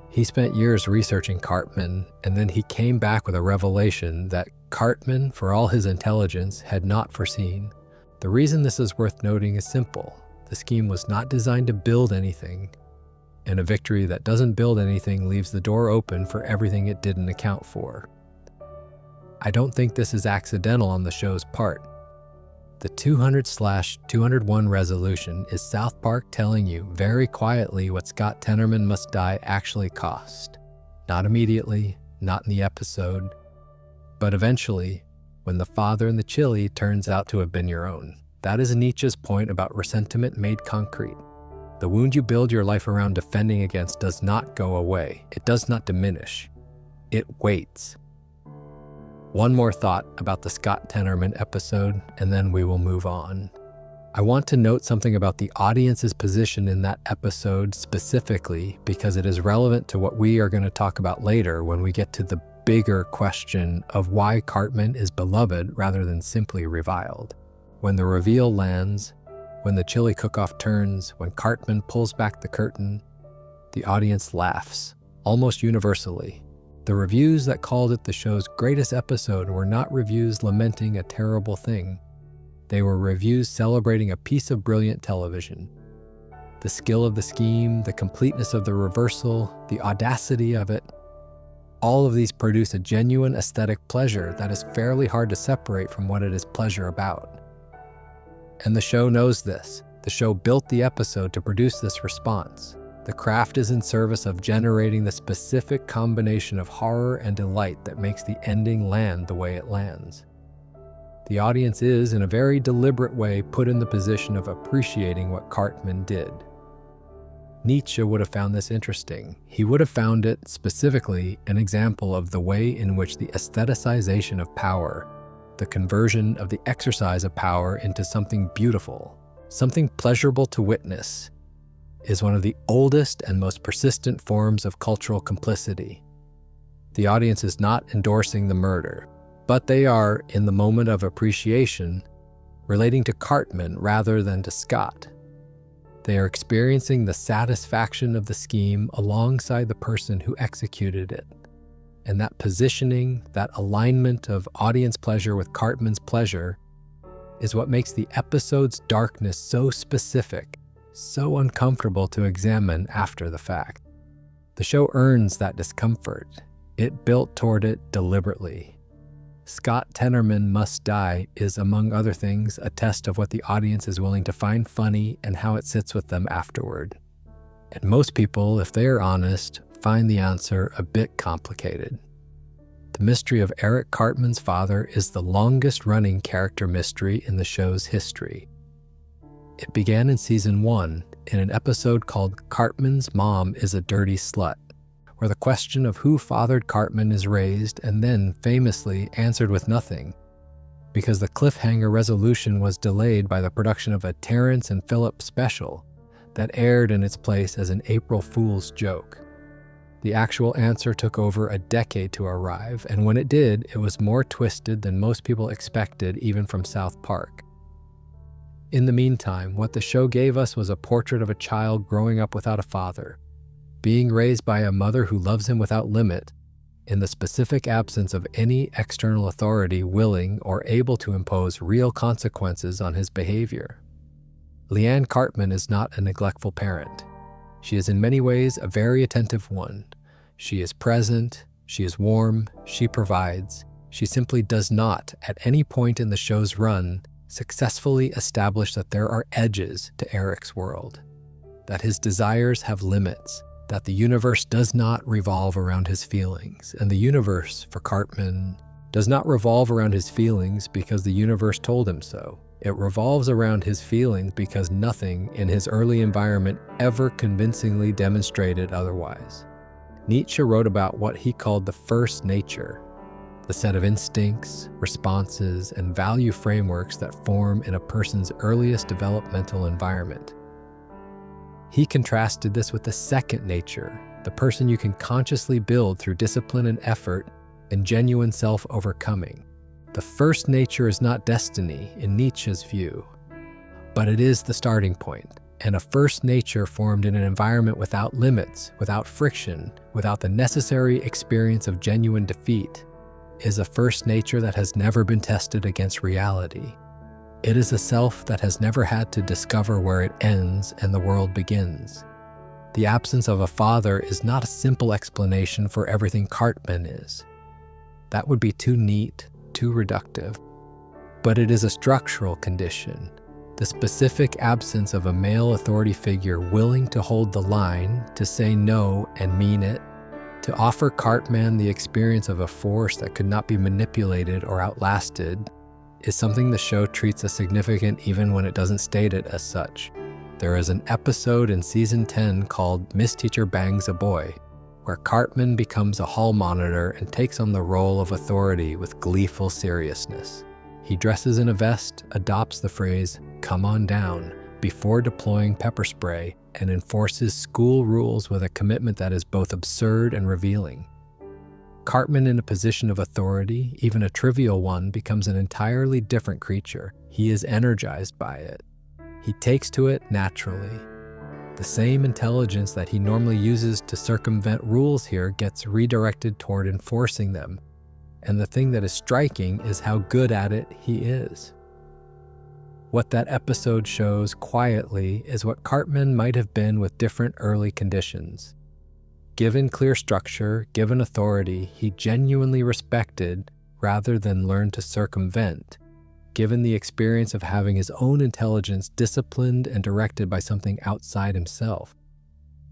He spent years researching Cartman, and then he came back with a revelation that Cartman, for all his intelligence, had not foreseen. The reason this is worth noting is simple. The scheme was not designed to build anything. and a victory that doesn't build anything leaves the door open for everything it didn't account for. I don't think this is accidental on the show's part. The 200/201 resolution is South Park telling you very quietly what Scott Tenorman Must Die actually cost. Not immediately, not in the episode, but eventually, when the father and the chili turns out to have been your own. That is Nietzsche's point about resentment made concrete. The wound you build your life around defending against does not go away. It does not diminish. It waits. One more thought about the Scott Tenorman episode, and then we will move on. I want to note something about the audience's position in that episode specifically because it is relevant to what we are going to talk about later when we get to the bigger question of why Cartman is beloved rather than simply reviled. When the reveal lands, when the chili cook-off turns, when Cartman pulls back the curtain, the audience laughs, almost universally. The reviews that called it the show's greatest episode were not reviews lamenting a terrible thing. They were reviews celebrating a piece of brilliant television. The skill of the scheme, the completeness of the reversal, the audacity of it, all of these produce a genuine aesthetic pleasure that is fairly hard to separate from what it is pleasure about. And the show knows this. The show built the episode to produce this response. The craft is in service of generating the specific combination of horror and delight that makes the ending land the way it lands. The audience is, in a very deliberate way, put in the position of appreciating what Cartman did. Nietzsche would have found this interesting. He would have found it, specifically, an example of the way in which the aestheticization of power, the conversion of the exercise of power into something beautiful, something pleasurable to witness, is one of the oldest and most persistent forms of cultural complicity. The audience is not endorsing the murder, but they are, in the moment of appreciation, relating to Cartman rather than to Scott. They are experiencing the satisfaction of the scheme alongside the person who executed it. And that positioning, that alignment of audience pleasure with Cartman's pleasure, is what makes the episode's darkness so specific, so uncomfortable to examine after the fact. The show earns that discomfort. It built toward it deliberately. Scott Tenorman Must Die is, among other things, a test of what the audience is willing to find funny and how it sits with them afterward. And most people, if they are honest, find the answer a bit complicated. The mystery of Eric Cartman's father is the longest-running character mystery in the show's history. It began in season 1 in an episode called Cartman's Mom is a Dirty Slut, where the question of who fathered Cartman is raised and then famously answered with nothing, because the cliffhanger resolution was delayed by the production of a Terrence and Phillip special that aired in its place as an April Fool's joke. The actual answer took over a decade to arrive, and when it did, it was more twisted than most people expected, even from South Park. In the meantime, what the show gave us was a portrait of a child growing up without a father, being raised by a mother who loves him without limit, in the specific absence of any external authority willing or able to impose real consequences on his behavior. Leanne Cartman is not a neglectful parent. She is in many ways a very attentive one. She is present, she is warm, she provides. She simply does not, at any point in the show's run, successfully establish that there are edges to Eric's world, that his desires have limits, that the universe does not revolve around his feelings. And the universe, for Cartman, does not revolve around his feelings because the universe told him so. It revolves around his feelings because nothing in his early environment ever convincingly demonstrated otherwise. Nietzsche wrote about what he called the first nature, the set of instincts, responses, and value frameworks that form in a person's earliest developmental environment. He contrasted this with the second nature, the person you can consciously build through discipline and effort and genuine self-overcoming. The first nature is not destiny in Nietzsche's view, but it is the starting point. And a first nature formed in an environment without limits, without friction, without the necessary experience of genuine defeat, is a first nature that has never been tested against reality. It is a self that has never had to discover where it ends and the world begins. The absence of a father is not a simple explanation for everything Cartman is. That would be too neat, too reductive. But it is a structural condition, the specific absence of a male authority figure willing to hold the line, to say no and mean it, to offer Cartman the experience of a force that could not be manipulated or outlasted, is something the show treats as significant even when it doesn't state it as such. There is an episode in season 10 called Miss Teacher Bangs a Boy, where Cartman becomes a hall monitor and takes on the role of authority with gleeful seriousness. He dresses in a vest, adopts the phrase, "come on down," before deploying pepper spray, and enforces school rules with a commitment that is both absurd and revealing. Cartman in a position of authority, even a trivial one, becomes an entirely different creature. He is energized by it. He takes to it naturally. The same intelligence that he normally uses to circumvent rules here gets redirected toward enforcing them. And the thing that is striking is how good at it he is. What that episode shows quietly is what Cartman might have been with different early conditions. Given clear structure, given authority, he genuinely respected rather than learned to circumvent, given the experience of having his own intelligence disciplined and directed by something outside himself.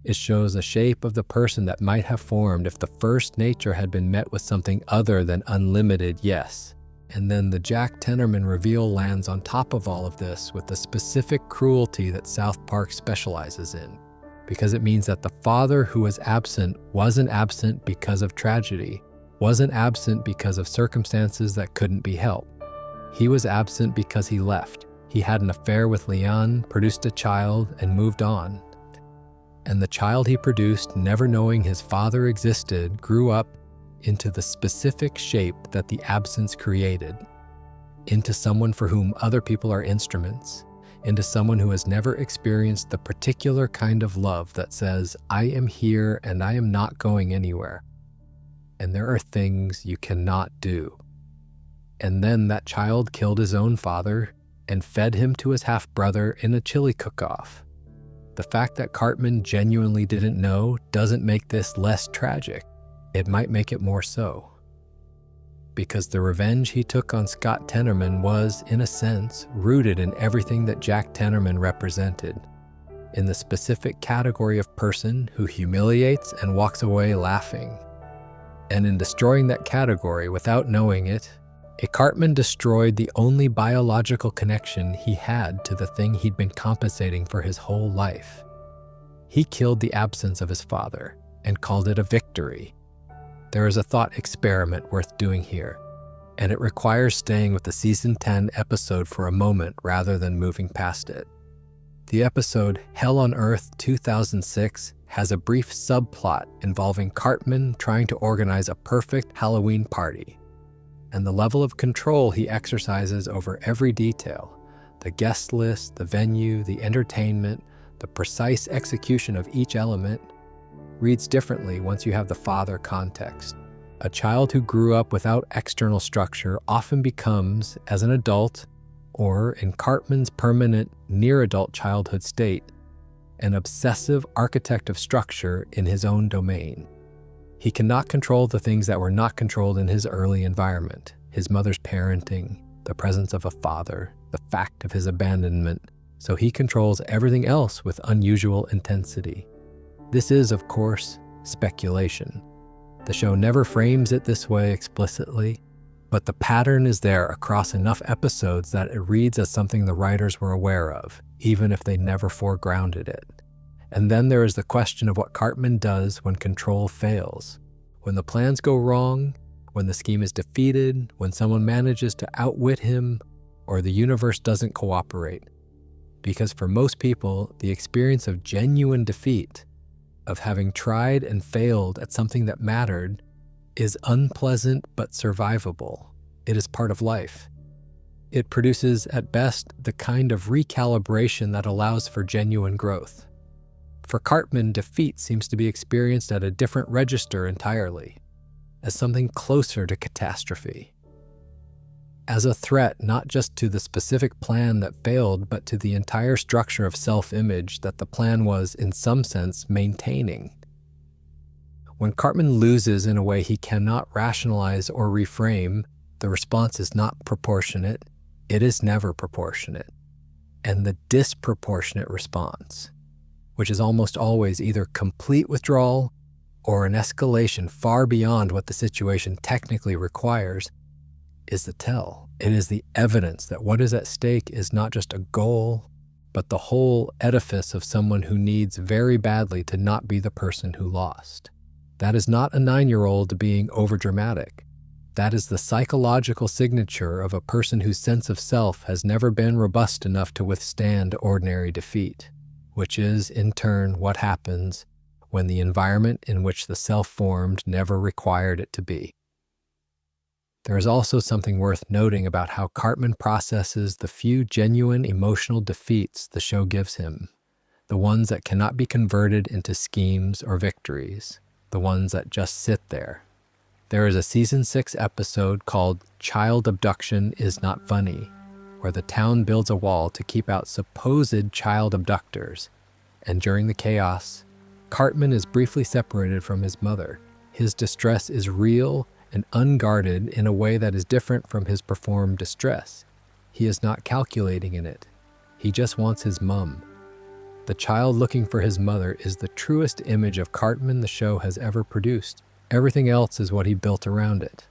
It shows a shape of the person that might have formed if the first nature had been met with something other than unlimited yes. And then the Jack Tenorman reveal lands on top of all of this with the specific cruelty that South Park specializes in, because it means that the father who was absent wasn't absent because of tragedy, wasn't absent because of circumstances that couldn't be helped. He was absent because he left. He had an affair with Leon, produced a child, and moved on. And the child he produced, never knowing his father existed, grew up into the specific shape that the absence created, into someone for whom other people are instruments, into someone who has never experienced the particular kind of love that says, "I am here and I am not going anywhere, and there are things you cannot do." And then that child killed his own father and fed him to his half-brother in a chili cook-off. The fact that Cartman genuinely didn't know doesn't make this less tragic. It might make it more so. Because the revenge he took on Scott Tenorman was, in a sense, rooted in everything that Jack Tenorman represented, in the specific category of person who humiliates and walks away laughing. And in destroying that category without knowing it, Cartman destroyed the only biological connection he had to the thing he'd been compensating for his whole life. He killed the absence of his father and called it a victory. There is a thought experiment worth doing here, and it requires staying with the season 10 episode for a moment rather than moving past it. The episode Hell on Earth 2006 has a brief subplot involving Cartman trying to organize a perfect Halloween party, and the level of control he exercises over every detail, the guest list, the venue, the entertainment, the precise execution of each element, reads differently once you have the father context. A child who grew up without external structure often becomes, as an adult, or in Cartman's permanent near-adult childhood state, an obsessive architect of structure in his own domain. He cannot control the things that were not controlled in his early environment, his mother's parenting, the presence of a father, the fact of his abandonment, so he controls everything else with unusual intensity. This is, of course, speculation. The show never frames it this way explicitly, but the pattern is there across enough episodes that it reads as something the writers were aware of, even if they never foregrounded it. And then there is the question of what Cartman does when control fails. When the plans go wrong, when the scheme is defeated, when someone manages to outwit him, or the universe doesn't cooperate. Because for most people, the experience of genuine defeat, of having tried and failed at something that mattered, is unpleasant but survivable. It is part of life. It produces, at best, the kind of recalibration that allows for genuine growth. For Cartman, defeat seems to be experienced at a different register entirely, as something closer to catastrophe. as a threat not just to the specific plan that failed, but to the entire structure of self-image that the plan was, in some sense, maintaining. When Cartman loses in a way he cannot rationalize or reframe, the response is not proportionate, it is never proportionate. And the disproportionate response, which is almost always either complete withdrawal or an escalation far beyond what the situation technically requires, is the tell. It is the evidence that what is at stake is not just a goal, but the whole edifice of someone who needs very badly to not be the person who lost. That is not a 9-year-old being overdramatic. That is the psychological signature of a person whose sense of self has never been robust enough to withstand ordinary defeat, which is, in turn, what happens when the environment in which the self formed never required it to be. There is also something worth noting about how Cartman processes the few genuine emotional defeats the show gives him, the ones that cannot be converted into schemes or victories, the ones that just sit there. There is a season 6 episode called Child Abduction is Not Funny, where the town builds a wall to keep out supposed child abductors, and during the chaos, Cartman is briefly separated from his mother. His distress is real and unguarded in a way that is different from his performed distress. He is not calculating in it. He just wants his mum. The child looking for his mother is the truest image of Cartman the show has ever produced. Everything else is what he built around it.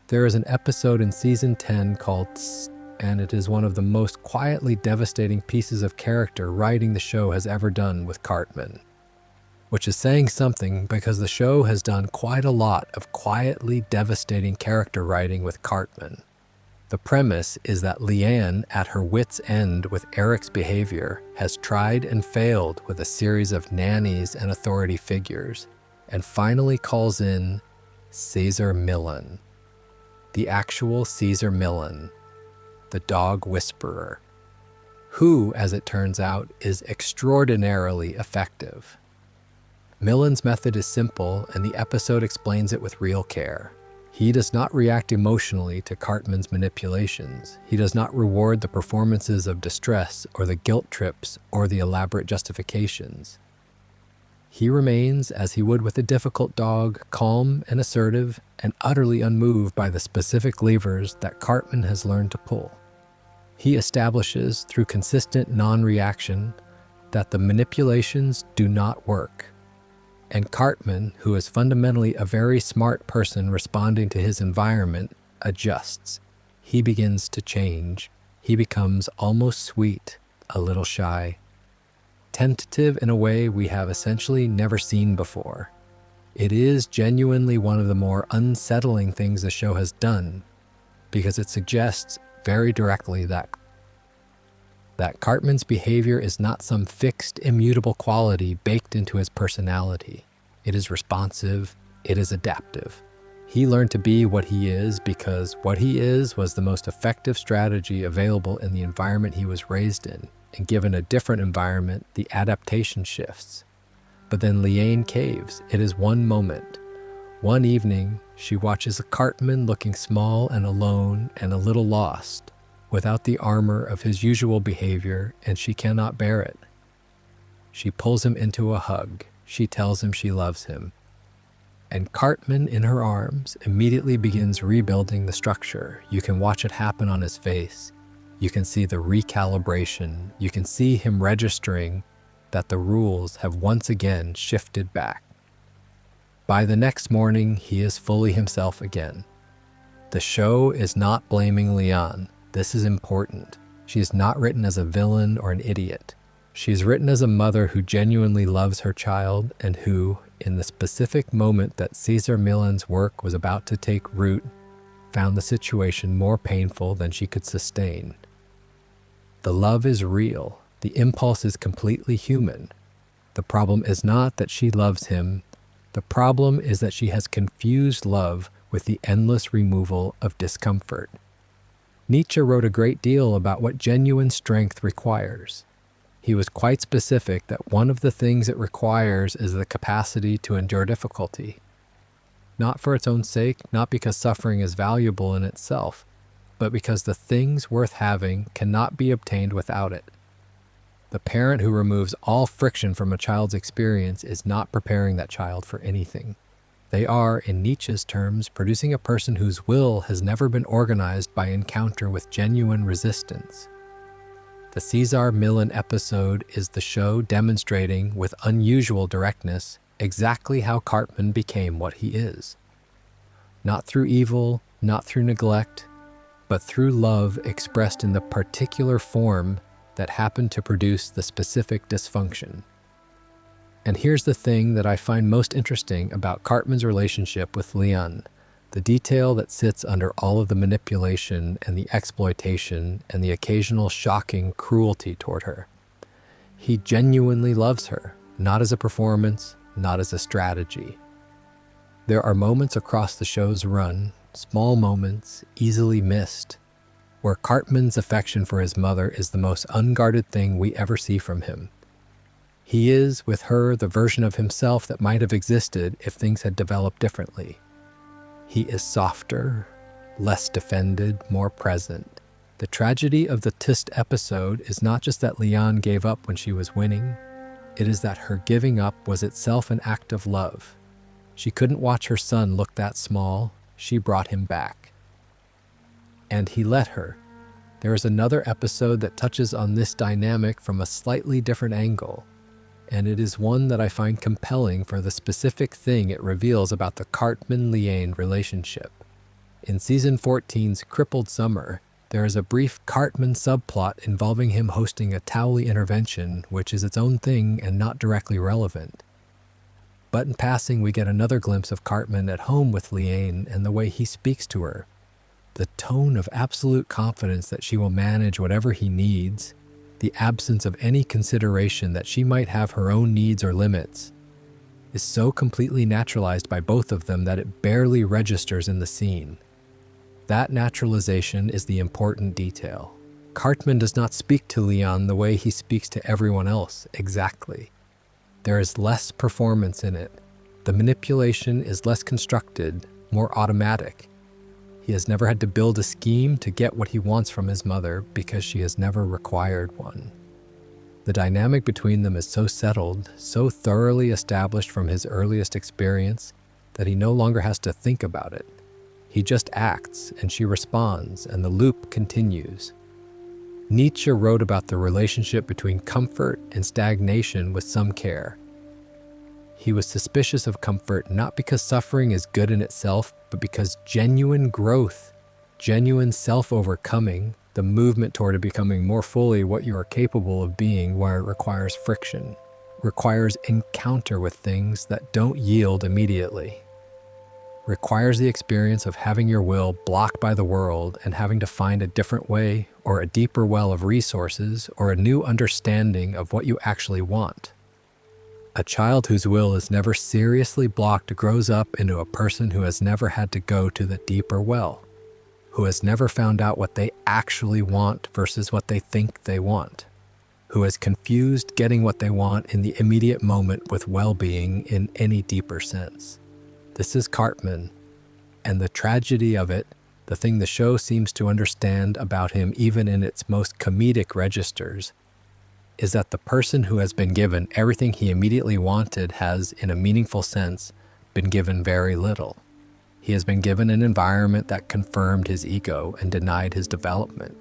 There is an episode in season 10 called Tss, and it is one of the most quietly devastating pieces of character writing the show has ever done with Cartman, which is saying something because the show has done quite a lot of quietly devastating character writing with Cartman. The premise is that Leanne, at her wit's end with Eric's behavior, has tried and failed with a series of nannies and authority figures, and finally calls in Caesar Millan, the actual Caesar Millan, the dog whisperer, who, as it turns out, is extraordinarily effective. Millan's method is simple, and the episode explains it with real care. He does not react emotionally to Cartman's manipulations. He does not reward the performances of distress or the guilt trips or the elaborate justifications. He remains, as he would with a difficult dog, calm and assertive and utterly unmoved by the specific levers that Cartman has learned to pull. He establishes, through consistent non-reaction, that the manipulations do not work. And Cartman, who is fundamentally a very smart person responding to his environment, adjusts. He begins to change. He becomes almost sweet, a little shy, tentative in a way we have essentially never seen before. It is genuinely one of the more unsettling things the show has done, because it suggests very directly that Cartman's behavior is not some fixed, immutable quality baked into his personality. It is responsive, it is adaptive. He learned to be what he is because what he is was the most effective strategy available in the environment he was raised in, and given a different environment, the adaptation shifts. But then Leanne caves. It is one moment. One evening, she watches a Cartman looking small and alone and a little lost, without the armor of his usual behavior, and she cannot bear it. She pulls him into a hug. She tells him she loves him. And Cartman, in her arms, immediately begins rebuilding the structure. You can watch it happen on his face. You can see the recalibration. You can see him registering that the rules have once again shifted back. By the next morning, he is fully himself again. The show is not blaming Leanne. This is important. She is not written as a villain or an idiot. She is written as a mother who genuinely loves her child and who, in the specific moment that Caesar Millan's work was about to take root, found the situation more painful than she could sustain. The love is real. The impulse is completely human. The problem is not that she loves him. The problem is that she has confused love with the endless removal of discomfort. Nietzsche wrote a great deal about what genuine strength requires. He was quite specific that one of the things it requires is the capacity to endure difficulty. Not for its own sake, not because suffering is valuable in itself, but because the things worth having cannot be obtained without it. The parent who removes all friction from a child's experience is not preparing that child for anything. They are, in Nietzsche's terms, producing a person whose will has never been organized by encounter with genuine resistance. The Cesar Millan episode is the show demonstrating, with unusual directness, exactly how Cartman became what he is. Not through evil, not through neglect, but through love expressed in the particular form that happened to produce the specific dysfunction. And here's the thing that I find most interesting about Cartman's relationship with Leon, the detail that sits under all of the manipulation and the exploitation and the occasional shocking cruelty toward her. He genuinely loves her, not as a performance, not as a strategy. There are moments across the show's run, small moments, easily missed, where Cartman's affection for his mother is the most unguarded thing we ever see from him. He is, with her, the version of himself that might have existed if things had developed differently. He is softer, less defended, more present. The tragedy of the Tist episode is not just that Leon gave up when she was winning, it is that her giving up was itself an act of love. She couldn't watch her son look that small, she brought him back. And he let her. There is another episode that touches on this dynamic from a slightly different angle, and it is one that I find compelling for the specific thing it reveals about the Cartman-Liane relationship. In season 14's Crippled Summer, there is a brief Cartman subplot involving him hosting a Towley intervention, which is its own thing and not directly relevant. But in passing, we get another glimpse of Cartman at home with Liane and the way he speaks to her. The tone of absolute confidence that she will manage whatever he needs, the absence of any consideration that she might have her own needs or limits, is so completely naturalized by both of them that it barely registers in the scene. That naturalization is the important detail. Cartman does not speak to Leon the way he speaks to everyone else, exactly. There is less performance in it. The manipulation is less constructed, more automatic. He has never had to build a scheme to get what he wants from his mother because she has never required one. The dynamic between them is so settled, so thoroughly established from his earliest experience, that he no longer has to think about it. He just acts, and she responds, and the loop continues. Nietzsche wrote about the relationship between comfort and stagnation with some care. He was suspicious of comfort not because suffering is good in itself, but because genuine growth, genuine self-overcoming, the movement toward becoming more fully what you are capable of being, where it requires friction, requires encounter with things that don't yield immediately, requires the experience of having your will blocked by the world and having to find a different way or a deeper well of resources or a new understanding of what you actually want. A child whose will is never seriously blocked grows up into a person who has never had to go to the deeper well, who has never found out what they actually want versus what they think they want, who has confused getting what they want in the immediate moment with well-being in any deeper sense. This is Cartman, and the tragedy of it, the thing the show seems to understand about him even in its most comedic registers, is that the person who has been given everything he immediately wanted has, in a meaningful sense, been given very little. He has been given an environment that confirmed his ego and denied his development.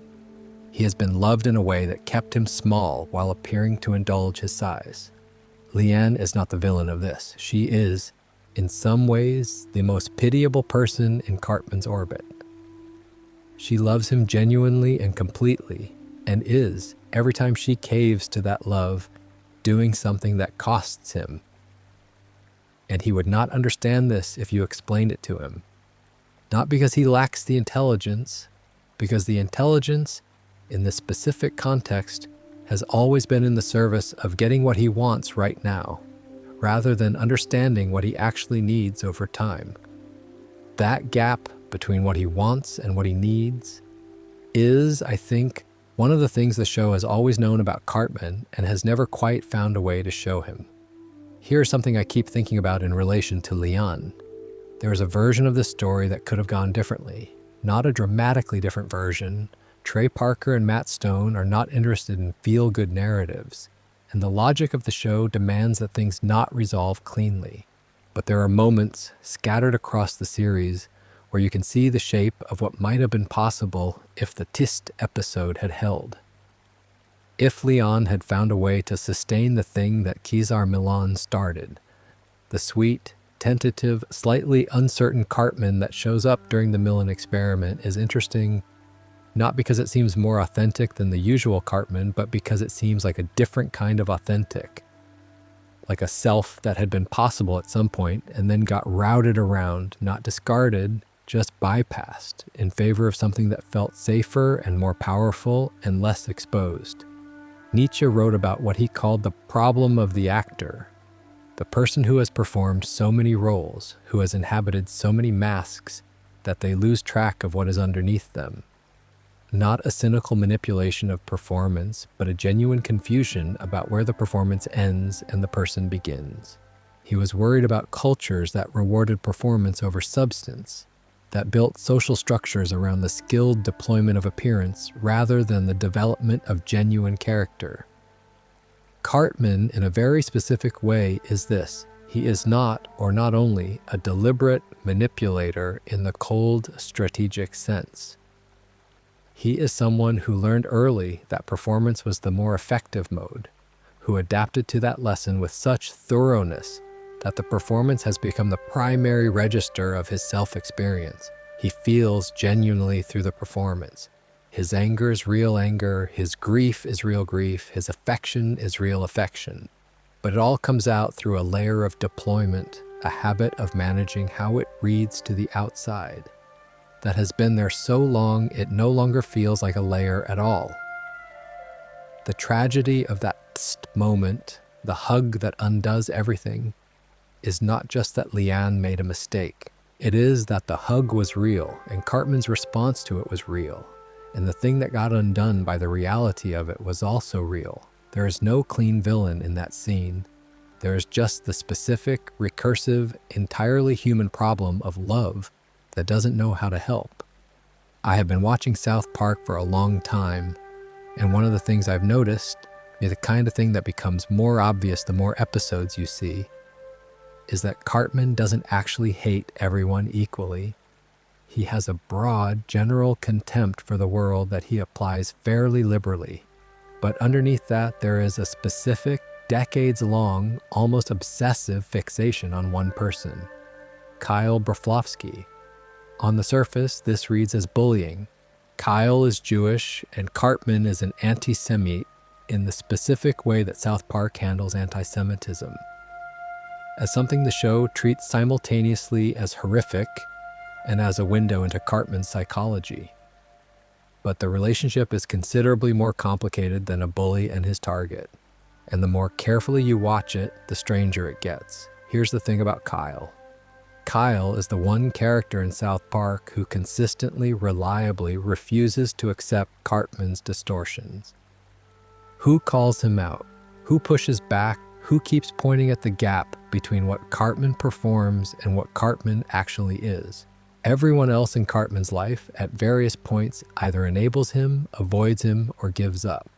He has been loved in a way that kept him small while appearing to indulge his size. Leanne is not the villain of this. She is, in some ways, the most pitiable person in Cartman's orbit. She loves him genuinely and completely, and is, every time she caves to that love, doing something that costs him. And he would not understand this if you explained it to him. Not because he lacks the intelligence, because the intelligence, in this specific context, has always been in the service of getting what he wants right now, rather than understanding what he actually needs over time. That gap between what he wants and what he needs is, I think, one of the things the show has always known about Cartman and has never quite found a way to show him. Here's something I keep thinking about in relation to Leon. There is a version of this story that could have gone differently. not a dramatically different version. Trey Parker and Matt Stone are not interested in feel-good narratives, and the logic of the show demands that things not resolve cleanly. But there are moments scattered across the series where you can see the shape of what might have been possible if the Tist episode had held. If Leon had found a way to sustain the thing that Kezar Milan started, the sweet, tentative, slightly uncertain Cartman that shows up during the Millen experiment is interesting, not because it seems more authentic than the usual Cartman, but because it seems like a different kind of authentic. Like a self that had been possible at some point and then got routed around, not discarded, just bypassed in favor of something that felt safer and more powerful and less exposed. Nietzsche wrote about what he called the problem of the actor, the person who has performed so many roles, who has inhabited so many masks that they lose track of what is underneath them. Not a cynical manipulation of performance, but a genuine confusion about where the performance ends and the person begins. He was worried about cultures that rewarded performance over substance, that built social structures around the skilled deployment of appearance rather than the development of genuine character. Cartman, in a very specific way, is this. He is not, or not only, a deliberate manipulator in the cold, strategic sense. He is someone who learned early that performance was the more effective mode, who adapted to that lesson with such thoroughness that the performance has become the primary register of his self-experience. He feels genuinely through the performance. His anger is real anger, his grief is real grief, his affection is real affection. But it all comes out through a layer of deployment, a habit of managing how it reads to the outside, that has been there so long it no longer feels like a layer at all. The tragedy of that moment, the hug that undoes everything, is not just that Leanne made a mistake. It is that the hug was real, and Cartman's response to it was real, and the thing that got undone by the reality of it was also real. There is no clean villain in that scene. There is just the specific, recursive, entirely human problem of love that doesn't know how to help. I have been watching South Park for a long time, and one of the things I've noticed, the kind of thing that becomes more obvious the more episodes you see, is that Cartman doesn't actually hate everyone equally. He has a broad, general contempt for the world that he applies fairly liberally. But underneath that, there is a specific, decades-long, almost obsessive fixation on one person, Kyle Broflovsky. On the surface, this reads as bullying. Kyle is Jewish, and Cartman is an anti-Semite in the specific way that South Park handles anti-Semitism, as something the show treats simultaneously as horrific and as a window into Cartman's psychology. But the relationship is considerably more complicated than a bully and his target, and the more carefully you watch it, the stranger it gets. Here's the thing about Kyle. Kyle is the one character in South Park who consistently, reliably refuses to accept Cartman's distortions. Who calls him out? Who pushes back? Who keeps pointing at the gap between what Cartman performs and what Cartman actually is? Everyone else in Cartman's life, at various points, either enables him, avoids him, or gives up.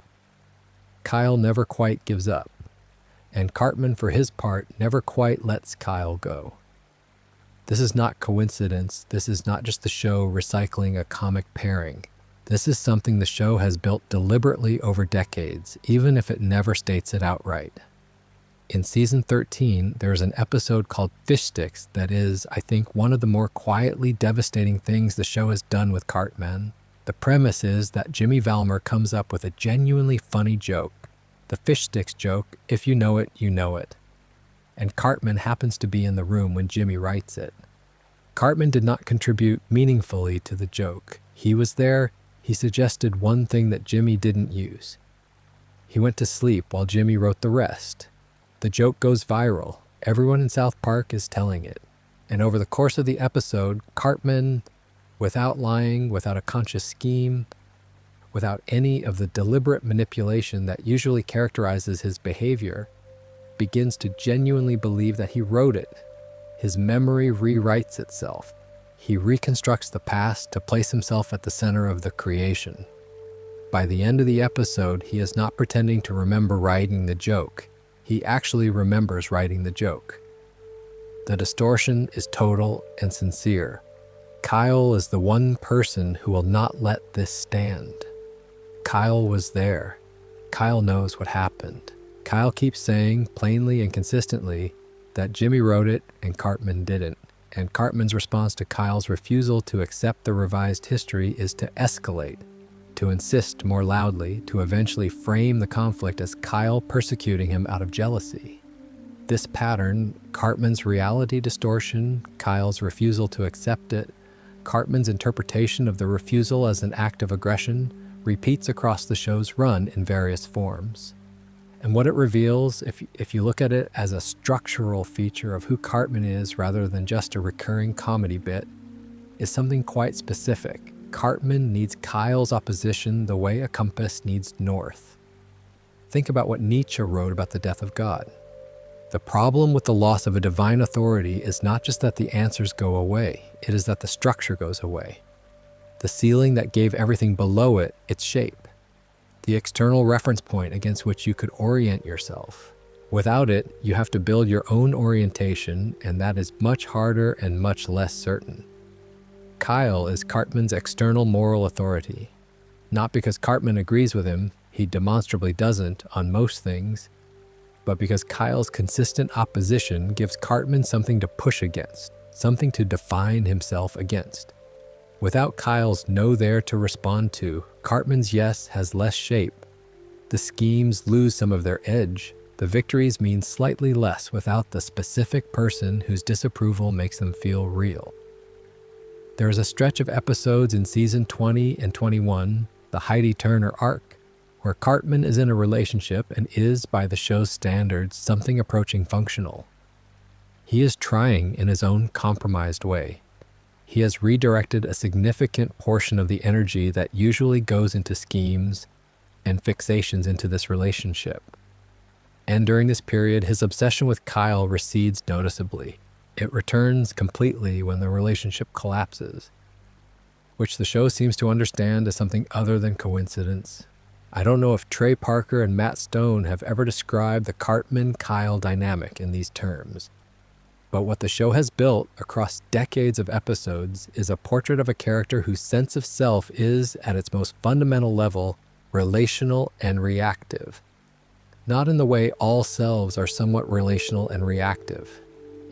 Kyle never quite gives up, and Cartman, for his part, never quite lets Kyle go. This is not coincidence. This is not just the show recycling a comic pairing. This is something the show has built deliberately over decades, even if it never states it outright. In season 13, there is an episode called Fish Sticks that is, I think, one of the more quietly devastating things the show has done with Cartman. The premise is that Jimmy Valmer comes up with a genuinely funny joke, the fish sticks joke, if you know it, you know it. And Cartman happens to be in the room when Jimmy writes it. Cartman did not contribute meaningfully to the joke. He was there. He suggested one thing that Jimmy didn't use. He went to sleep while Jimmy wrote the rest. The joke goes viral. Everyone in South Park is telling it. And over the course of the episode, Cartman, without lying, without a conscious scheme, without any of the deliberate manipulation that usually characterizes his behavior, begins to genuinely believe that he wrote it. His memory rewrites itself. He reconstructs the past to place himself at the center of the creation. By the end of the episode, he is not pretending to remember writing the joke. He actually remembers writing the joke. The distortion is total and sincere. Kyle is the one person who will not let this stand. Kyle was there. Kyle knows what happened. Kyle keeps saying, plainly and consistently, that Jimmy wrote it and Cartman didn't. And Cartman's response to Kyle's refusal to accept the revised history is to escalate, to insist more loudly, to eventually frame the conflict as Kyle persecuting him out of jealousy. This pattern, Cartman's reality distortion, Kyle's refusal to accept it, Cartman's interpretation of the refusal as an act of aggression, repeats across the show's run in various forms. And what it reveals, if you look at it as a structural feature of who Cartman is rather than just a recurring comedy bit, is something quite specific. Cartman needs Kyle's opposition the way a compass needs north. Think about what Nietzsche wrote about the death of God. The problem with the loss of a divine authority is not just that the answers go away, it is that the structure goes away. The ceiling that gave everything below it its shape. The external reference point against which you could orient yourself. Without it, you have to build your own orientation, and that is much harder and much less certain. Kyle is Cartman's external moral authority. Not because Cartman agrees with him, he demonstrably doesn't on most things, but because Kyle's consistent opposition gives Cartman something to push against, something to define himself against. Without Kyle's no there to respond to, Cartman's yes has less shape. The schemes lose some of their edge. The victories mean slightly less without the specific person whose disapproval makes them feel real. There is a stretch of episodes in season 20 and 21, the Heidi Turner arc, where Cartman is in a relationship and is, by the show's standards, something approaching functional. He is trying in his own compromised way. He has redirected a significant portion of the energy that usually goes into schemes and fixations into this relationship. And during this period, his obsession with Kyle recedes noticeably. It returns completely when the relationship collapses, which the show seems to understand as something other than coincidence. I don't know if Trey Parker and Matt Stone have ever described the Cartman-Kyle dynamic in these terms. But what the show has built across decades of episodes is a portrait of a character whose sense of self is, at its most fundamental level, relational and reactive. Not in the way all selves are somewhat relational and reactive,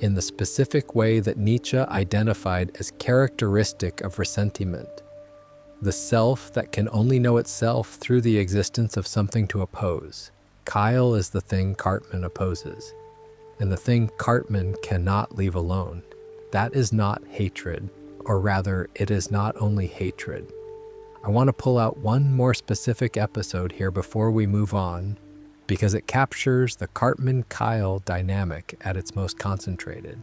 in the specific way that Nietzsche identified as characteristic of ressentiment. The self that can only know itself through the existence of something to oppose. Kyle is the thing Cartman opposes, and the thing Cartman cannot leave alone. That is not hatred, or rather, it is not only hatred. I want to pull out one more specific episode here before we move on, because it captures the Cartman-Kyle dynamic at its most concentrated.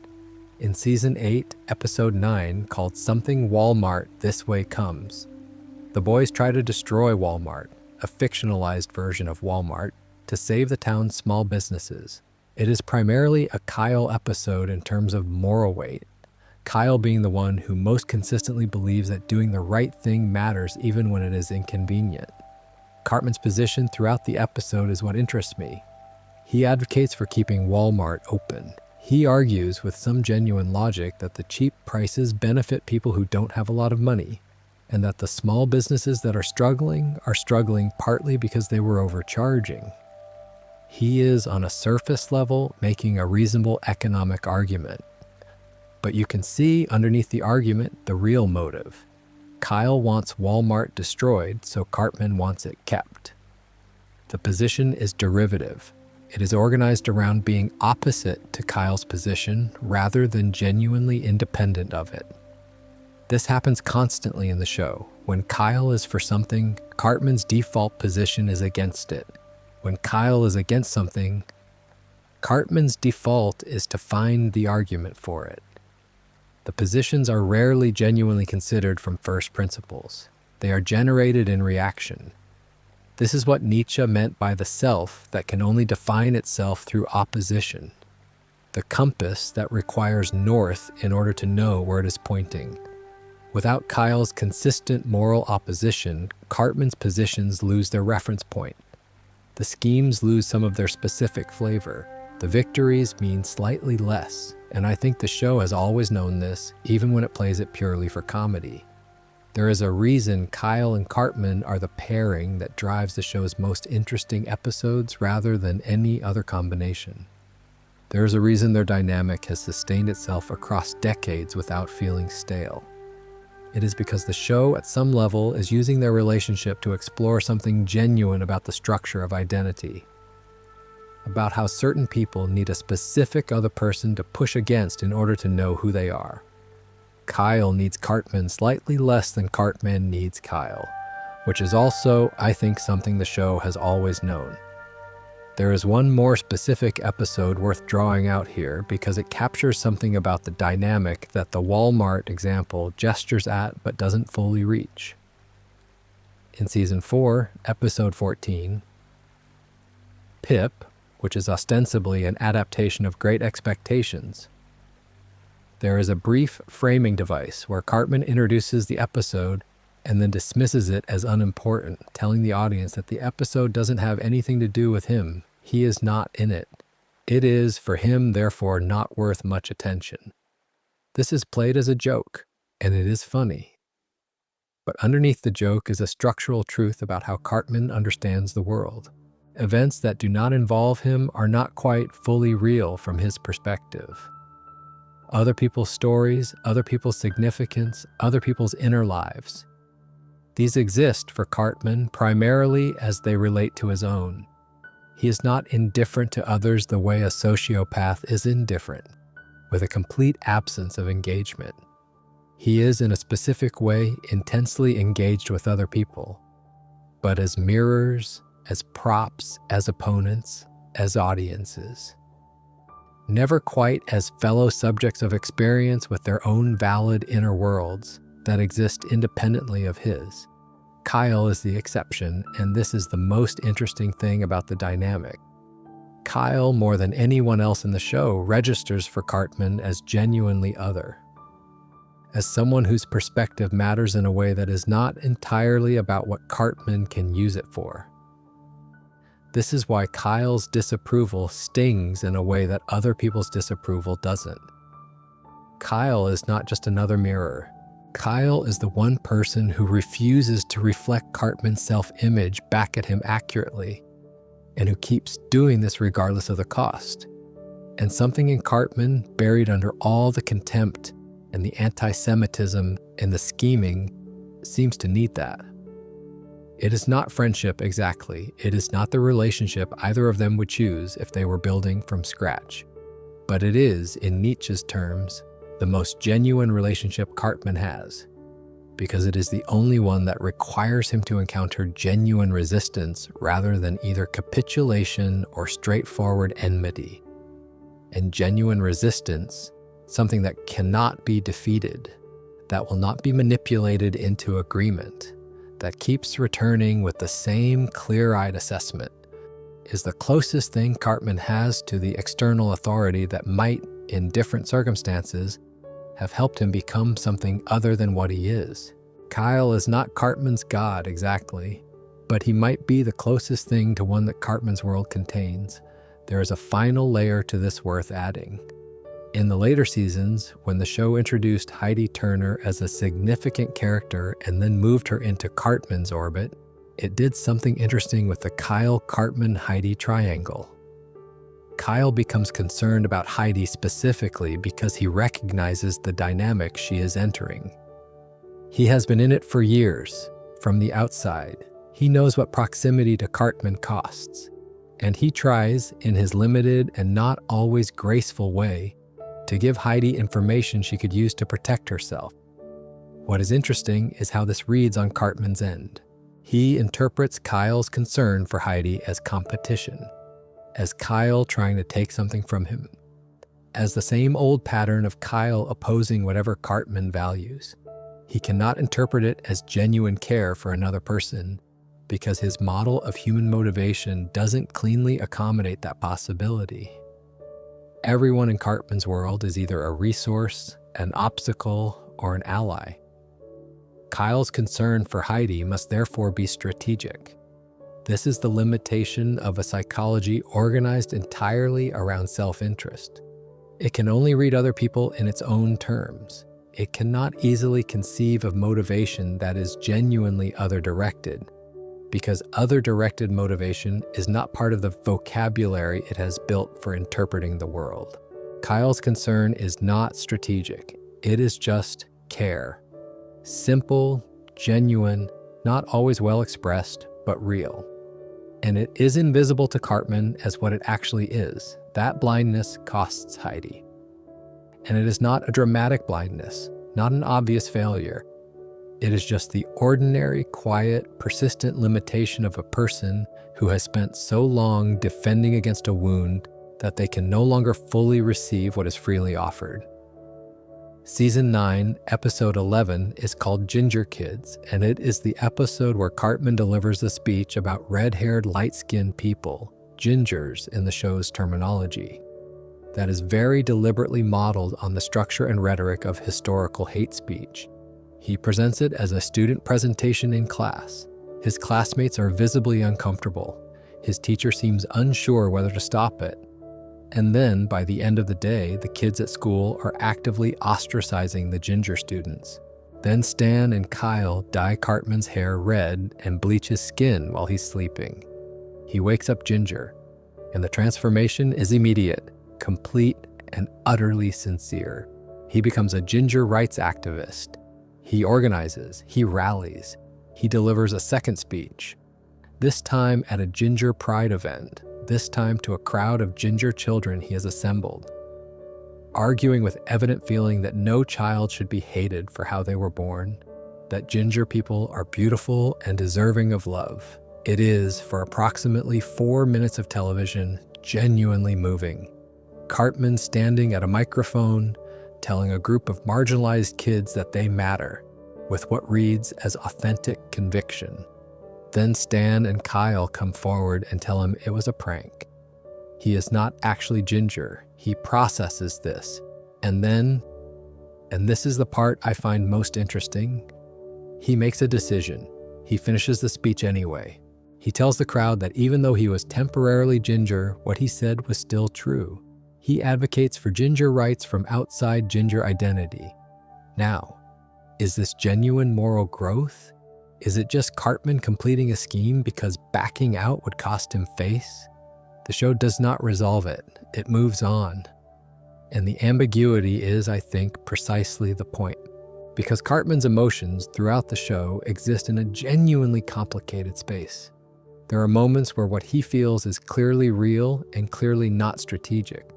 In Season 8, Episode 9, called Something Walmart This Way Comes, the boys try to destroy Walmart, a fictionalized version of Walmart, to save the town's small businesses. It is primarily a Kyle episode in terms of moral weight, Kyle being the one who most consistently believes that doing the right thing matters even when it is inconvenient. Cartman's position throughout the episode is what interests me. He advocates for keeping Walmart open. He argues with some genuine logic that the cheap prices benefit people who don't have a lot of money, and that the small businesses that are struggling partly because they were overcharging. He is, on a surface level, making a reasonable economic argument. But you can see underneath the argument the real motive. Kyle wants Walmart destroyed, so Cartman wants it kept. The position is derivative. It is organized around being opposite to Kyle's position rather than genuinely independent of it. This happens constantly in the show. When Kyle is for something, Cartman's default position is against it. When Kyle is against something, Cartman's default is to find the argument for it. The positions are rarely genuinely considered from first principles. They are generated in reaction. This is what Nietzsche meant by the self that can only define itself through opposition. The compass that requires north in order to know where it is pointing. Without Kyle's consistent moral opposition, Cartman's positions lose their reference point. The schemes lose some of their specific flavor. The victories mean slightly less, and I think the show has always known this, even when it plays it purely for comedy. There is a reason Kyle and Cartman are the pairing that drives the show's most interesting episodes rather than any other combination. There is a reason their dynamic has sustained itself across decades without feeling stale. It is because the show, at some level, is using their relationship to explore something genuine about the structure of identity, about how certain people need a specific other person to push against in order to know who they are. Kyle needs Cartman slightly less than Cartman needs Kyle, which is also, I think, something the show has always known. There is one more specific episode worth drawing out here because it captures something about the dynamic that the Walmart example gestures at but doesn't fully reach. In Season 4, Episode 14, Pip, which is ostensibly an adaptation of Great Expectations, there is a brief framing device where Cartman introduces the episode and then dismisses it as unimportant, telling the audience that the episode doesn't have anything to do with him. He is not in it. It is, for him, therefore, not worth much attention. This is played as a joke, and it is funny. But underneath the joke is a structural truth about how Cartman understands the world. Events that do not involve him are not quite fully real from his perspective. Other people's stories, other people's significance, other people's inner lives. These exist for Cartman primarily as they relate to his own. He is not indifferent to others the way a sociopath is indifferent, with a complete absence of engagement. He is, in a specific way, intensely engaged with other people, but as mirrors, as props, as opponents, as audiences. Never quite as fellow subjects of experience with their own valid inner worlds that exist independently of his. Kyle is the exception, and this is the most interesting thing about the dynamic. Kyle, more than anyone else in the show, registers for Cartman as genuinely other, as someone whose perspective matters in a way that is not entirely about what Cartman can use it for. This is why Kyle's disapproval stings in a way that other people's disapproval doesn't. Kyle is not just another mirror. Kyle is the one person who refuses to reflect Cartman's self-image back at him accurately, and who keeps doing this regardless of the cost. And something in Cartman, buried under all the contempt and the anti-Semitism and the scheming, seems to need that. It is not friendship exactly. It is not the relationship either of them would choose if they were building from scratch. But it is, in Nietzsche's terms, the most genuine relationship Cartman has, because it is the only one that requires him to encounter genuine resistance rather than either capitulation or straightforward enmity. And genuine resistance, something that cannot be defeated, that will not be manipulated into agreement, that keeps returning with the same clear-eyed assessment, is the closest thing Cartman has to the external authority that might, in different circumstances, have helped him become something other than what he is. Kyle is not Cartman's god exactly, but he might be the closest thing to one that Cartman's world contains. There is a final layer to this worth adding. In the later seasons, when the show introduced Heidi Turner as a significant character and then moved her into Cartman's orbit, it did something interesting with the Kyle-Cartman-Heidi triangle. Kyle becomes concerned about Heidi specifically because he recognizes the dynamic she is entering. He has been in it for years, from the outside. He knows what proximity to Cartman costs, and he tries, in his limited and not always graceful way, to give Heidi information she could use to protect herself. What is interesting is how this reads on Cartman's end. He interprets Kyle's concern for Heidi as competition, as Kyle trying to take something from him, as the same old pattern of Kyle opposing whatever Cartman values. He cannot interpret it as genuine care for another person because his model of human motivation doesn't cleanly accommodate that possibility. Everyone in Cartman's world is either a resource, an obstacle, or an ally. Kyle's concern for Heidi must therefore be strategic. This is the limitation of a psychology organized entirely around self-interest. It can only read other people in its own terms. It cannot easily conceive of motivation that is genuinely other-directed, because other-directed motivation is not part of the vocabulary it has built for interpreting the world. Kyle's concern is not strategic. It is just care. Simple, genuine, not always well expressed, but real. And it is invisible to Cartman as what it actually is. That blindness costs Heidi. And it is not a dramatic blindness, not an obvious failure. It is just the ordinary, quiet, persistent limitation of a person who has spent so long defending against a wound that they can no longer fully receive what is freely offered. Season 9, Episode 11 is called Ginger Kids, and it is the episode where Cartman delivers a speech about red-haired, light-skinned people, gingers in the show's terminology, that is very deliberately modeled on the structure and rhetoric of historical hate speech. He presents it as a student presentation in class. His classmates are visibly uncomfortable. His teacher seems unsure whether to stop it. And then, by the end of the day, the kids at school are actively ostracizing the ginger students. Then Stan and Kyle dye Cartman's hair red and bleach his skin while he's sleeping. He wakes up ginger, and the transformation is immediate, complete, and utterly sincere. He becomes a ginger rights activist. He organizes, he rallies, he delivers a second speech, this time at a ginger pride event, this time to a crowd of ginger children he has assembled, arguing with evident feeling that no child should be hated for how they were born, that ginger people are beautiful and deserving of love. It is, for approximately 4 minutes of television, genuinely moving. Cartman standing at a microphone, telling a group of marginalized kids that they matter, with what reads as authentic conviction. Then Stan and Kyle come forward and tell him it was a prank. He is not actually ginger. He processes this. And then, and this is the part I find most interesting, he makes a decision. He finishes the speech anyway. He tells the crowd that even though he was temporarily ginger, what he said was still true. He advocates for ginger rights from outside ginger identity. Now, is this genuine moral growth? Is it just Cartman completing a scheme because backing out would cost him face? The show does not resolve it. It moves on. And the ambiguity is, I think, precisely the point. Because Cartman's emotions throughout the show exist in a genuinely complicated space. There are moments where what he feels is clearly real and clearly not strategic.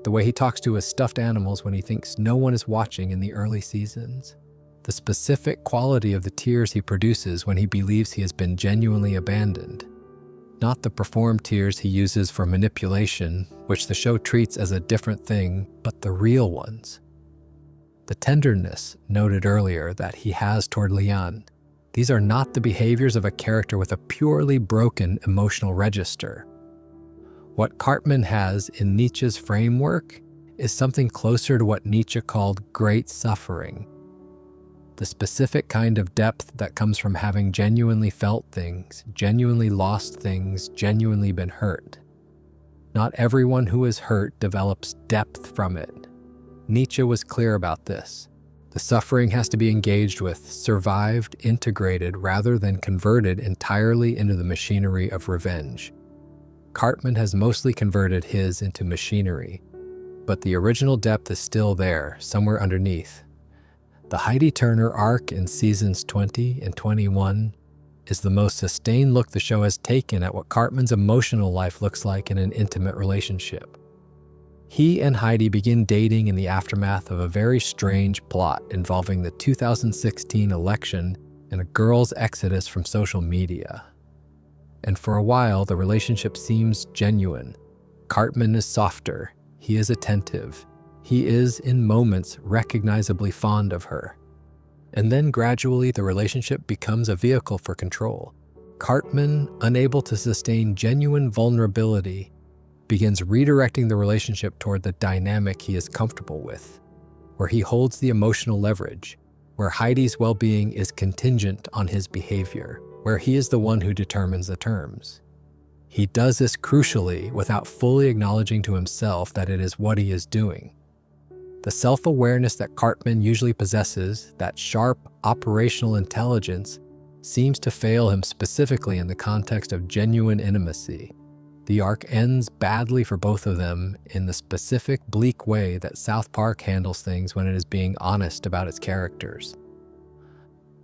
The way he talks to his stuffed animals when he thinks no one is watching in the early seasons. The specific quality of the tears he produces when he believes he has been genuinely abandoned. Not the performed tears he uses for manipulation, which the show treats as a different thing, but the real ones. The tenderness noted earlier that he has toward Leon. These are not the behaviors of a character with a purely broken emotional register. What Cartman has in Nietzsche's framework is something closer to what Nietzsche called great suffering. The specific kind of depth that comes from having genuinely felt things, genuinely lost things, genuinely been hurt. Not everyone who is hurt develops depth from it. Nietzsche was clear about this. The suffering has to be engaged with, survived, integrated, rather than converted entirely into the machinery of revenge. Cartman has mostly converted his into machinery, but the original depth is still there, somewhere underneath. The Heidi Turner arc in seasons 20 and 21 is the most sustained look the show has taken at what Cartman's emotional life looks like in an intimate relationship. He and Heidi begin dating in the aftermath of a very strange plot involving the 2016 election and a girl's exodus from social media. And for a while, the relationship seems genuine. Cartman is softer. He is attentive. He is, in moments, recognizably fond of her. And then gradually the relationship becomes a vehicle for control. Cartman, unable to sustain genuine vulnerability, begins redirecting the relationship toward the dynamic he is comfortable with, where he holds the emotional leverage, where Heidi's well-being is contingent on his behavior, where he is the one who determines the terms. He does this crucially without fully acknowledging to himself that it is what he is doing. The self-awareness that Cartman usually possesses, that sharp operational intelligence, seems to fail him specifically in the context of genuine intimacy. The arc ends badly for both of them in the specific, bleak way that South Park handles things when it is being honest about its characters.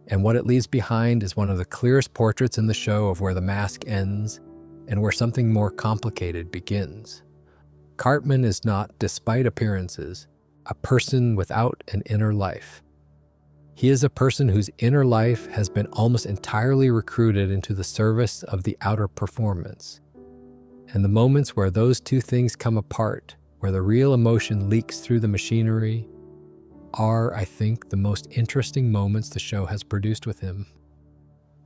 And what it leaves behind is one of the clearest portraits in the show of where the mask ends and where something more complicated begins. Cartman is not, despite appearances, a person without an inner life. He is a person whose inner life has been almost entirely recruited into the service of the outer performance. And the moments where those two things come apart, where the real emotion leaks through the machinery, are, I think, the most interesting moments the show has produced with him.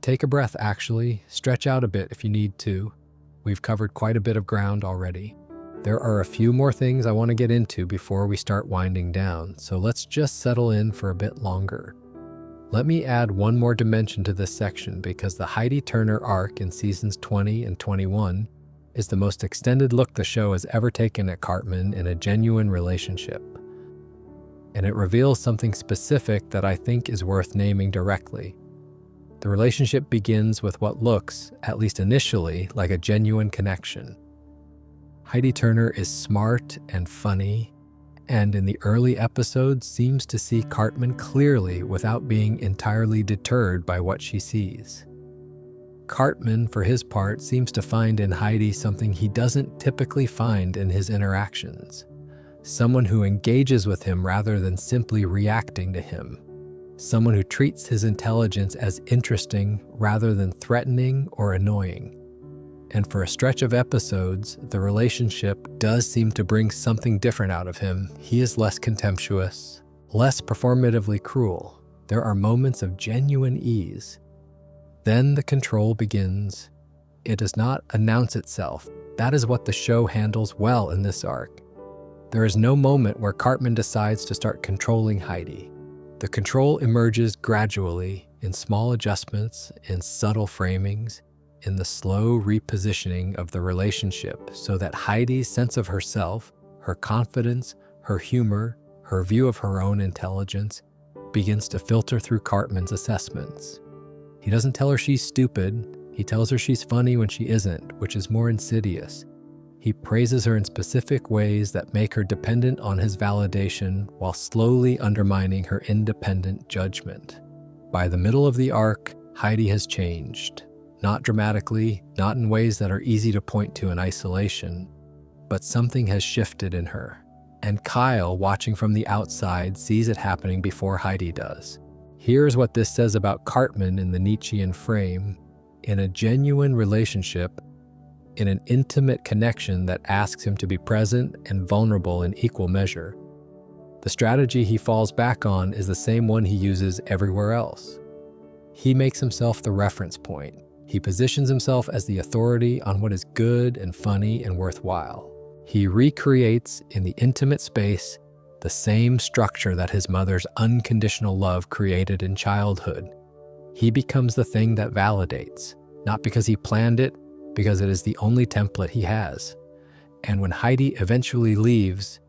Take a breath, actually. Stretch out a bit if you need to. We've covered quite a bit of ground already. There are a few more things I want to get into before we start winding down, so let's just settle in for a bit longer. Let me add one more dimension to this section because the Heidi Turner arc in seasons 20 and 21 is the most extended look the show has ever taken at Cartman in a genuine relationship. And it reveals something specific that I think is worth naming directly. The relationship begins with what looks, at least initially, like a genuine connection. Heidi Turner is smart and funny, and in the early episodes seems to see Cartman clearly without being entirely deterred by what she sees. Cartman, for his part, seems to find in Heidi something he doesn't typically find in his interactions. Someone who engages with him rather than simply reacting to him. Someone who treats his intelligence as interesting rather than threatening or annoying. And for a stretch of episodes, the relationship does seem to bring something different out of him. He is less contemptuous, less performatively cruel. There are moments of genuine ease. Then the control begins. It does not announce itself. That is what the show handles well in this arc. There is no moment where Cartman decides to start controlling Heidi. The control emerges gradually, in small adjustments, in subtle framings, in the slow repositioning of the relationship so that Heidi's sense of herself, her confidence, her humor, her view of her own intelligence begins to filter through Cartman's assessments. He doesn't tell her she's stupid, he tells her she's funny when she isn't, which is more insidious. He praises her in specific ways that make her dependent on his validation while slowly undermining her independent judgment. By the middle of the arc, Heidi has changed. Not dramatically, not in ways that are easy to point to in isolation, but something has shifted in her. And Kyle, watching from the outside, sees it happening before Heidi does. Here's what this says about Cartman in the Nietzschean frame. In a genuine relationship, in an intimate connection that asks him to be present and vulnerable in equal measure, the strategy he falls back on is the same one he uses everywhere else. He makes himself the reference point. He positions himself as the authority on what is good and funny and worthwhile. He recreates in the intimate space the same structure that his mother's unconditional love created in childhood. He becomes the thing that validates, not because he planned it, because it is the only template he has. And when Heidi eventually leaves,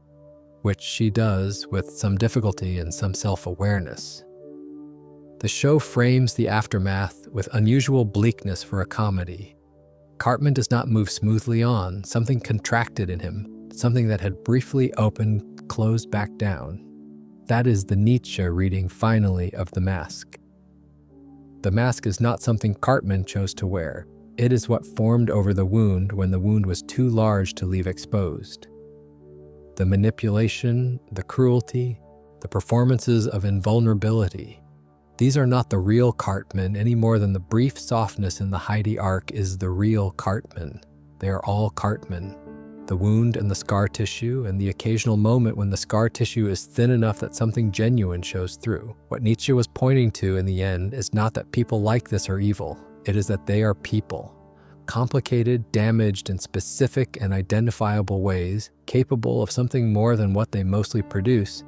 which she does with some difficulty and some self-awareness, the show frames the aftermath with unusual bleakness for a comedy. Cartman does not move smoothly on. Something contracted in him, something that had briefly opened, closed back down. That is the Nietzsche reading, finally, of the mask. The mask is not something Cartman chose to wear. It is what formed over the wound when the wound was too large to leave exposed. The manipulation, the cruelty, the performances of invulnerability, these are not the real Cartman any more than the brief softness in the Heidi arc is the real Cartman. They are all Cartman. The wound and the scar tissue, and the occasional moment when the scar tissue is thin enough that something genuine shows through. What Nietzsche was pointing to in the end is not that people like this are evil. It is that they are people. Complicated, damaged in specific and identifiable ways, capable of something more than what they mostly produce,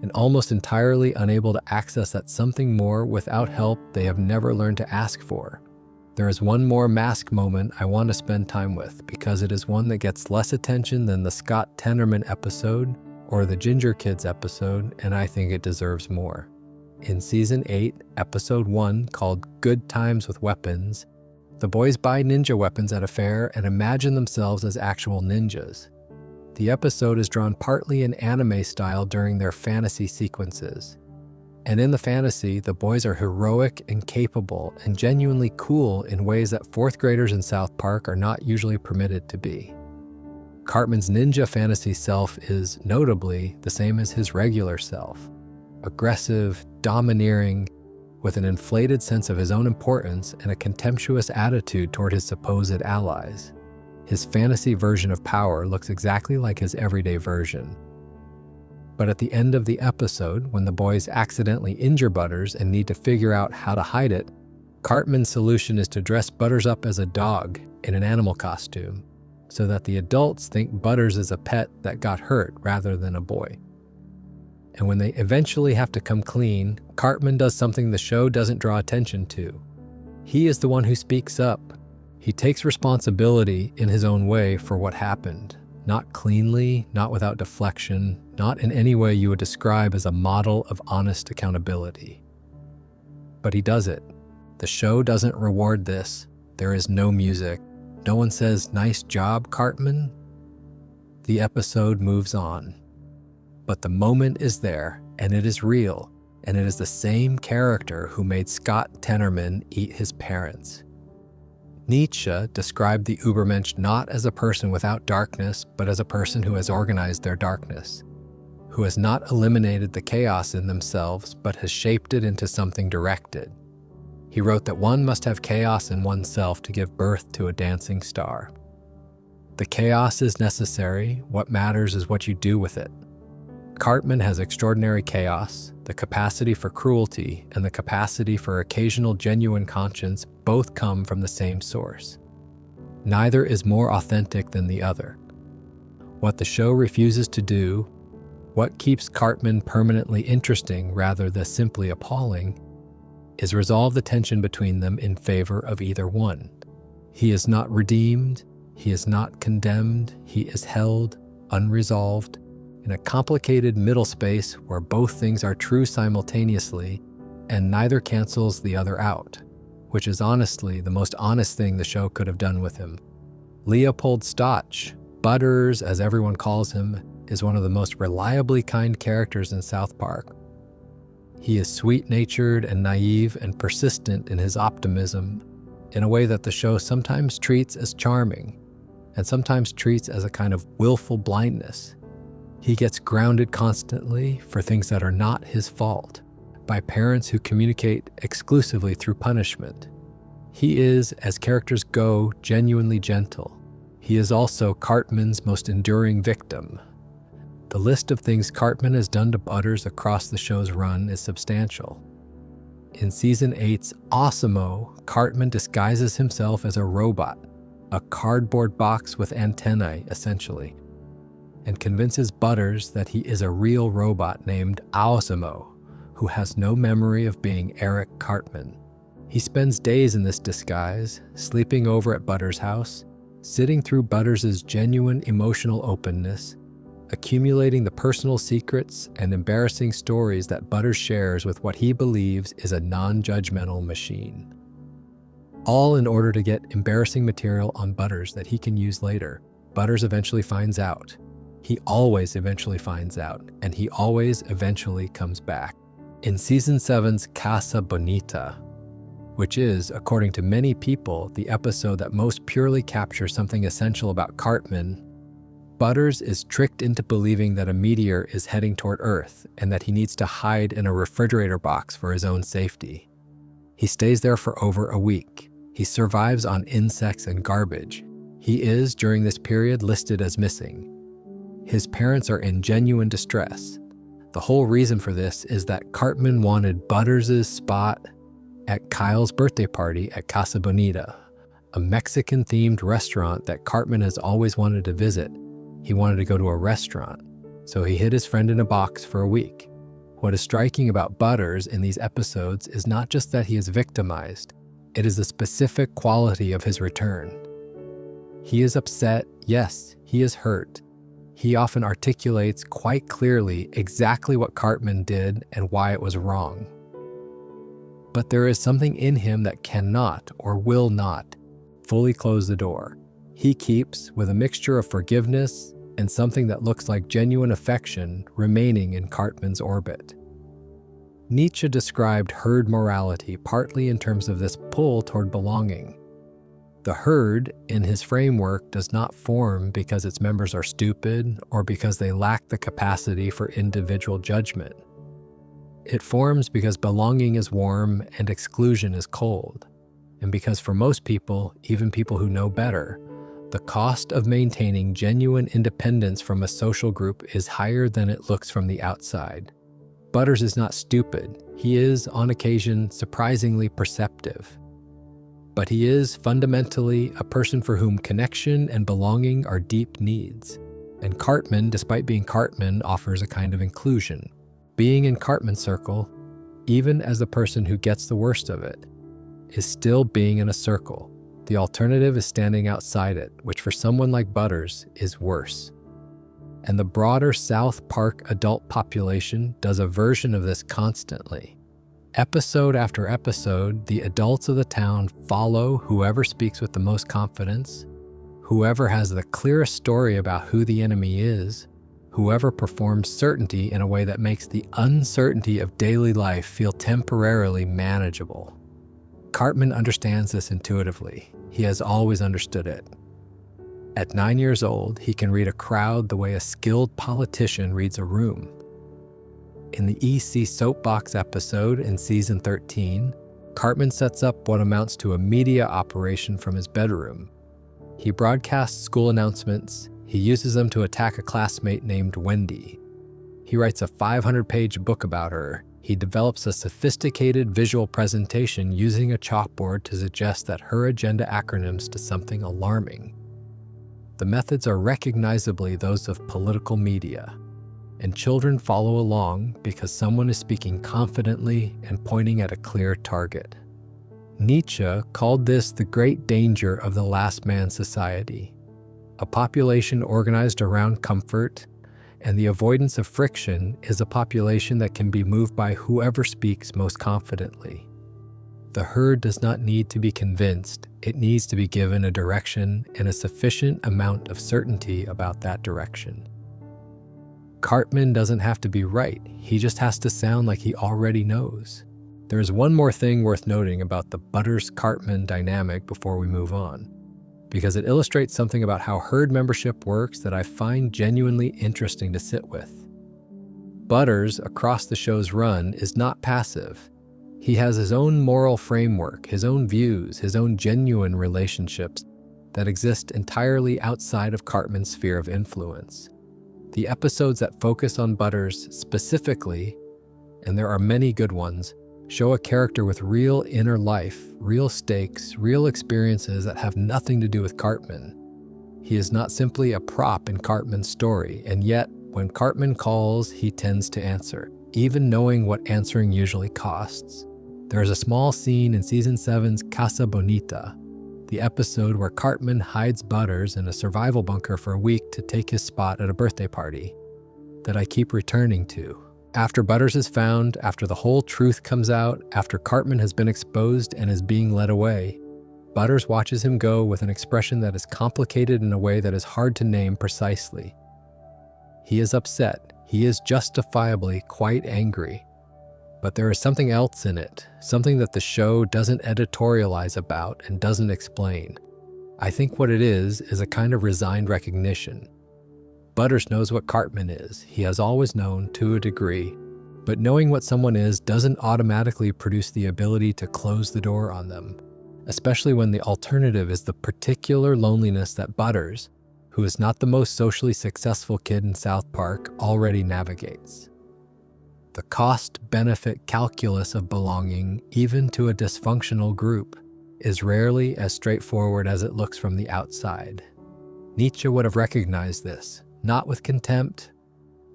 and almost entirely unable to access that something more without help they have never learned to ask for. There is one more mask moment I want to spend time with because it is one that gets less attention than the Scott Tenorman episode or the Ginger Kids episode, and I think it deserves more. In Season 8, Episode 1, called Good Times with Weapons, the boys buy ninja weapons at a fair and imagine themselves as actual ninjas. The episode is drawn partly in anime style during their fantasy sequences. And in the fantasy, the boys are heroic and capable and genuinely cool in ways that fourth graders in South Park are not usually permitted to be. Cartman's ninja fantasy self is, notably, the same as his regular self. Aggressive, domineering, with an inflated sense of his own importance and a contemptuous attitude toward his supposed allies. His fantasy version of power looks exactly like his everyday version. But at the end of the episode, when the boys accidentally injure Butters and need to figure out how to hide it, Cartman's solution is to dress Butters up as a dog in an animal costume, so that the adults think Butters is a pet that got hurt rather than a boy. And when they eventually have to come clean, Cartman does something the show doesn't draw attention to. He is the one who speaks up. He takes responsibility in his own way for what happened. Not cleanly, not without deflection, not in any way you would describe as a model of honest accountability. But he does it. The show doesn't reward this. There is no music. No one says, "Nice job, Cartman." The episode moves on. But the moment is there, and it is real, and it is the same character who made Scott Tenorman eat his parents. Nietzsche described the Übermensch not as a person without darkness, but as a person who has organized their darkness, who has not eliminated the chaos in themselves, but has shaped it into something directed. He wrote that one must have chaos in oneself to give birth to a dancing star. The chaos is necessary, what matters is what you do with it. Cartman has extraordinary chaos, the capacity for cruelty, and the capacity for occasional genuine conscience both come from the same source. Neither is more authentic than the other. What the show refuses to do, what keeps Cartman permanently interesting rather than simply appalling, is resolve the tension between them in favor of either one. He is not redeemed, he is not condemned, he is held, unresolved, in a complicated middle space where both things are true simultaneously and neither cancels the other out, which is honestly the most honest thing the show could have done with him. Leopold Stotch, Butters as everyone calls him, is one of the most reliably kind characters in South Park. He is sweet-natured and naive and persistent in his optimism in a way that the show sometimes treats as charming and sometimes treats as a kind of willful blindness. He gets grounded constantly for things that are not his fault by parents who communicate exclusively through punishment. He is, as characters go, genuinely gentle. He is also Cartman's most enduring victim. The list of things Cartman has done to Butters across the show's run is substantial. In Season 8's Awesome-O, Cartman disguises himself as a robot, a cardboard box with antennae, essentially, and convinces Butters that he is a real robot named Awesome-O, who has no memory of being Eric Cartman. He spends days in this disguise, sleeping over at Butters' house, sitting through Butters' genuine emotional openness, accumulating the personal secrets and embarrassing stories that Butters shares with what he believes is a non-judgmental machine. All in order to get embarrassing material on Butters that he can use later. Butters eventually finds out. He always eventually finds out, and he always eventually comes back. In Season 7's Casa Bonita, which is, according to many people, the episode that most purely captures something essential about Cartman, Butters is tricked into believing that a meteor is heading toward Earth and that he needs to hide in a refrigerator box for his own safety. He stays there for over a week. He survives on insects and garbage. He is, during this period, listed as missing. His parents are in genuine distress. The whole reason for this is that Cartman wanted Butters' spot at Kyle's birthday party at Casa Bonita, a Mexican-themed restaurant that Cartman has always wanted to visit. He wanted to go to a restaurant, so he hid his friend in a box for a week. What is striking about Butters in these episodes is not just that he is victimized, it is the specific quality of his return. He is upset, yes, he is hurt. He often articulates quite clearly exactly what Cartman did and why it was wrong. But there is something in him that cannot or will not fully close the door. He keeps, with a mixture of forgiveness and something that looks like genuine affection, remaining in Cartman's orbit. Nietzsche described herd morality partly in terms of this pull toward belonging. The herd, in his framework, does not form because its members are stupid or because they lack the capacity for individual judgment. It forms because belonging is warm and exclusion is cold, and because for most people, even people who know better, the cost of maintaining genuine independence from a social group is higher than it looks from the outside. Butters is not stupid. He is, on occasion, surprisingly perceptive. But he is fundamentally a person for whom connection and belonging are deep needs. And Cartman, despite being Cartman, offers a kind of inclusion. Being in Cartman's circle, even as the person who gets the worst of it, is still being in a circle. The alternative is standing outside it, which for someone like Butters is worse. And the broader South Park adult population does a version of this constantly. Episode after episode, the adults of the town follow whoever speaks with the most confidence, whoever has the clearest story about who the enemy is, whoever performs certainty in a way that makes the uncertainty of daily life feel temporarily manageable. Cartman understands this intuitively. He has always understood it. At 9 years old, he can read a crowd the way a skilled politician reads a room. In the EC Soapbox episode in season 13, Cartman sets up what amounts to a media operation from his bedroom. He broadcasts school announcements. He uses them to attack a classmate named Wendy. He writes a 500-page book about her. He develops a sophisticated visual presentation using a chalkboard to suggest that her agenda acronyms to something alarming. The methods are recognizably those of political media, and children follow along because someone is speaking confidently and pointing at a clear target. Nietzsche called this the great danger of the last man society, a population organized around comfort, and the avoidance of friction is a population that can be moved by whoever speaks most confidently. The herd does not need to be convinced, it needs to be given a direction and a sufficient amount of certainty about that direction. Cartman doesn't have to be right, he just has to sound like he already knows. There is one more thing worth noting about the Butters-Cartman dynamic before we move on, because it illustrates something about how herd membership works that I find genuinely interesting to sit with. Butters, across the show's run, is not passive. He has his own moral framework, his own views, his own genuine relationships that exist entirely outside of Cartman's sphere of influence. The episodes that focus on Butters specifically, and there are many good ones, show a character with real inner life, real stakes, real experiences that have nothing to do with Cartman. He is not simply a prop in Cartman's story, and yet, when Cartman calls, he tends to answer, even knowing what answering usually costs. There is a small scene in Season 7's Casa Bonita, the episode where Cartman hides Butters in a survival bunker for a week to take his spot at a birthday party, that I keep returning to. After Butters is found, after the whole truth comes out, after Cartman has been exposed and is being led away, Butters watches him go with an expression that is complicated in a way that is hard to name precisely. He is upset. He is justifiably quite angry. But there is something else in it, something that the show doesn't editorialize about and doesn't explain. I think what it is a kind of resigned recognition. Butters knows what Cartman is. He has always known to a degree. But knowing what someone is doesn't automatically produce the ability to close the door on them, especially when the alternative is the particular loneliness that Butters, who is not the most socially successful kid in South Park, already navigates. The cost-benefit calculus of belonging, even to a dysfunctional group, is rarely as straightforward as it looks from the outside. Nietzsche would have recognized this, not with contempt,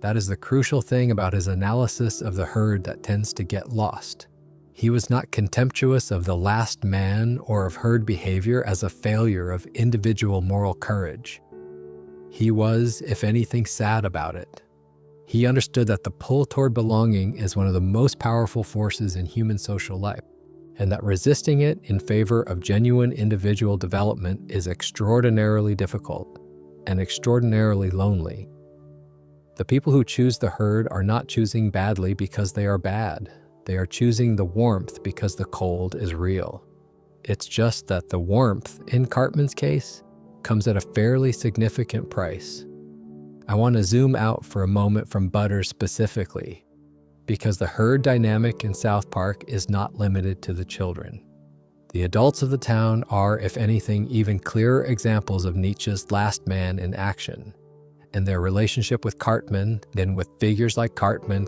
That is the crucial thing about his analysis of the herd that tends to get lost. He was not contemptuous of the last man or of herd behavior as a failure of individual moral courage. He was, if anything, sad about it. He understood that the pull toward belonging is one of the most powerful forces in human social life, and that resisting it in favor of genuine individual development is extraordinarily difficult and extraordinarily lonely. The people who choose the herd are not choosing badly because they are bad. They are choosing the warmth because the cold is real. It's just that the warmth, in Cartman's case, comes at a fairly significant price. I want to zoom out for a moment from Butters specifically, because the herd dynamic in South Park is not limited to the children. The adults of the town are, if anything, even clearer examples of Nietzsche's last man in action, and their relationship with Cartman than with figures like Cartman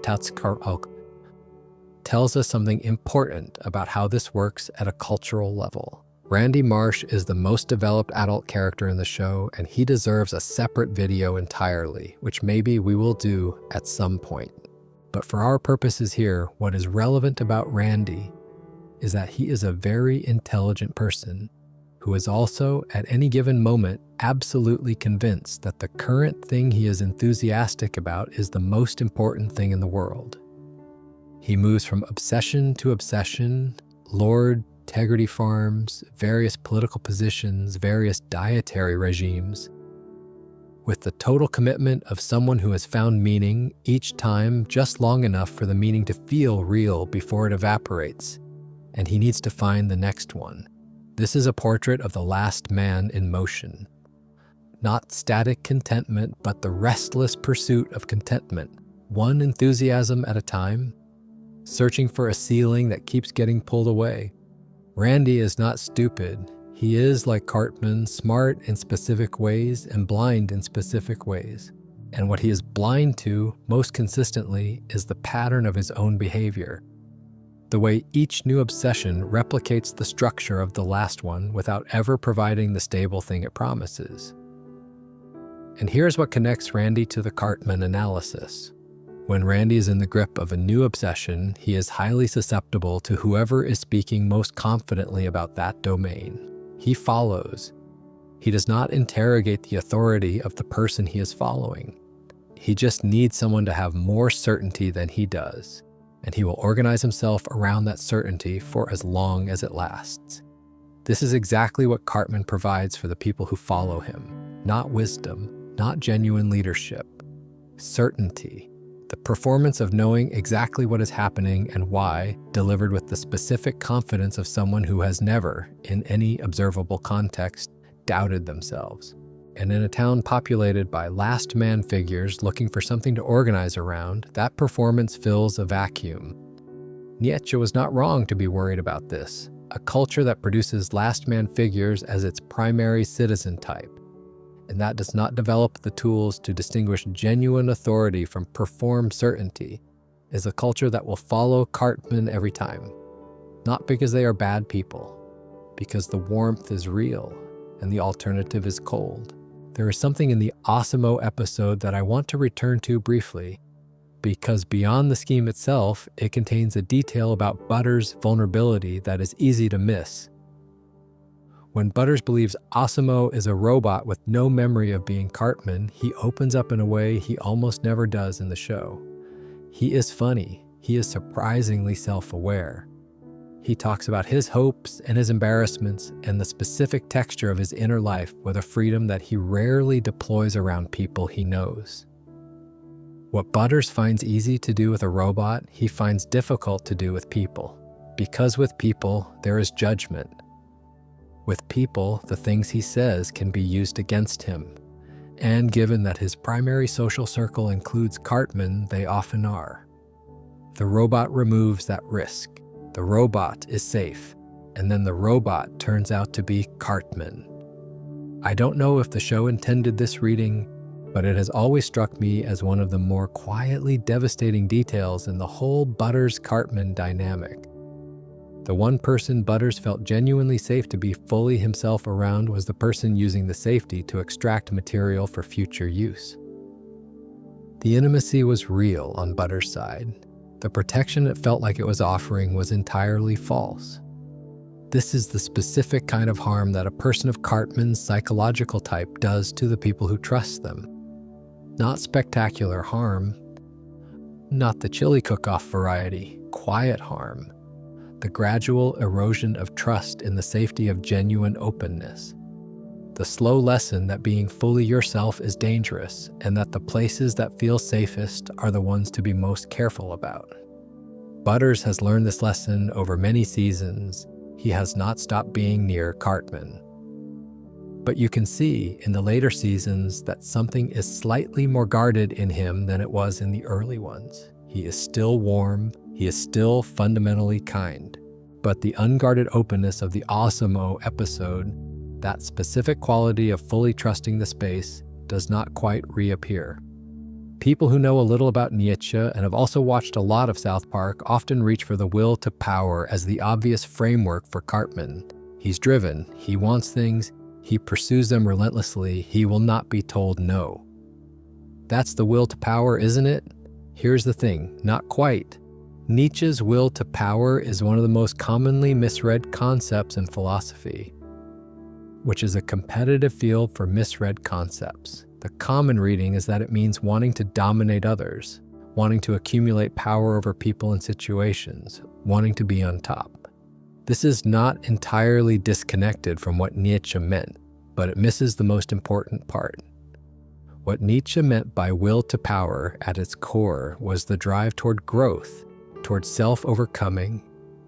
tells us something important about how this works at a cultural level. Randy Marsh is the most developed adult character in the show, and he deserves a separate video entirely, which maybe we will do at some point. But for our purposes here, what is relevant about Randy is that he is a very intelligent person who is also, at any given moment, absolutely convinced that the current thing he is enthusiastic about is the most important thing in the world. He moves from obsession to obsession, Lord, Integrity Farms, various political positions, various dietary regimes, with the total commitment of someone who has found meaning each time just long enough for the meaning to feel real before it evaporates, and he needs to find the next one. This is a portrait of the last man in motion. Not static contentment, but the restless pursuit of contentment, one enthusiasm at a time, searching for a ceiling that keeps getting pulled away. Randy is not stupid. He is, like Cartman, smart in specific ways and blind in specific ways. And what he is blind to, most consistently, is the pattern of his own behavior. The way each new obsession replicates the structure of the last one without ever providing the stable thing it promises. And here's what connects Randy to the Cartman analysis. When Randy is in the grip of a new obsession, he is highly susceptible to whoever is speaking most confidently about that domain. He follows. He does not interrogate the authority of the person he is following. He just needs someone to have more certainty than he does, and he will organize himself around that certainty for as long as it lasts. This is exactly what Cartman provides for the people who follow him. Not wisdom, not genuine leadership. Certainty. The performance of knowing exactly what is happening and why, delivered with the specific confidence of someone who has never, in any observable context, doubted themselves. And in a town populated by last man figures looking for something to organize around, that performance fills a vacuum. Nietzsche was not wrong to be worried about this, a culture that produces last man figures as its primary citizen type, and that does not develop the tools to distinguish genuine authority from performed certainty, is a culture that will follow Cartman every time. Not because they are bad people, because the warmth is real and the alternative is cold. There is something in the Osimo episode that I want to return to briefly, because beyond the scheme itself, it contains a detail about Butters' vulnerability that is easy to miss. When Butters believes Osimo is a robot with no memory of being Cartman, he opens up in a way he almost never does in the show. He is funny. He is surprisingly self-aware. He talks about his hopes and his embarrassments and the specific texture of his inner life with a freedom that he rarely deploys around people he knows. What Butters finds easy to do with a robot, he finds difficult to do with people. Because with people, there is judgment. With people, the things he says can be used against him. And given that his primary social circle includes Cartman, they often are. The robot removes that risk. The robot is safe, and then the robot turns out to be Cartman. I don't know if the show intended this reading, but it has always struck me as one of the more quietly devastating details in the whole Butters-Cartman dynamic. The one person Butters felt genuinely safe to be fully himself around was the person using the safety to extract material for future use. The intimacy was real on Butter's side. The protection it felt like it was offering was entirely false. This is the specific kind of harm that a person of Cartman's psychological type does to the people who trust them. Not spectacular harm, not the chili cook-off variety, quiet harm. The gradual erosion of trust in the safety of genuine openness. The slow lesson that being fully yourself is dangerous and that the places that feel safest are the ones to be most careful about. Butters has learned this lesson over many seasons. He has not stopped being near Cartman. But you can see in the later seasons that something is slightly more guarded in him than it was in the early ones. He is still warm, he is still fundamentally kind. But the unguarded openness of the Awesome-O episode, that specific quality of fully trusting the space, does not quite reappear. People who know a little about Nietzsche and have also watched a lot of South Park often reach for the will to power as the obvious framework for Cartman. He's driven, he wants things, he pursues them relentlessly, he will not be told no. That's the will to power, isn't it? Here's the thing, not quite. Nietzsche's will to power is one of the most commonly misread concepts in philosophy, which is a competitive field for misread concepts. The common reading is that it means wanting to dominate others, wanting to accumulate power over people and situations, wanting to be on top. This is not entirely disconnected from what Nietzsche meant, but it misses the most important part. What Nietzsche meant by will to power at its core was the drive toward growth, toward self-overcoming,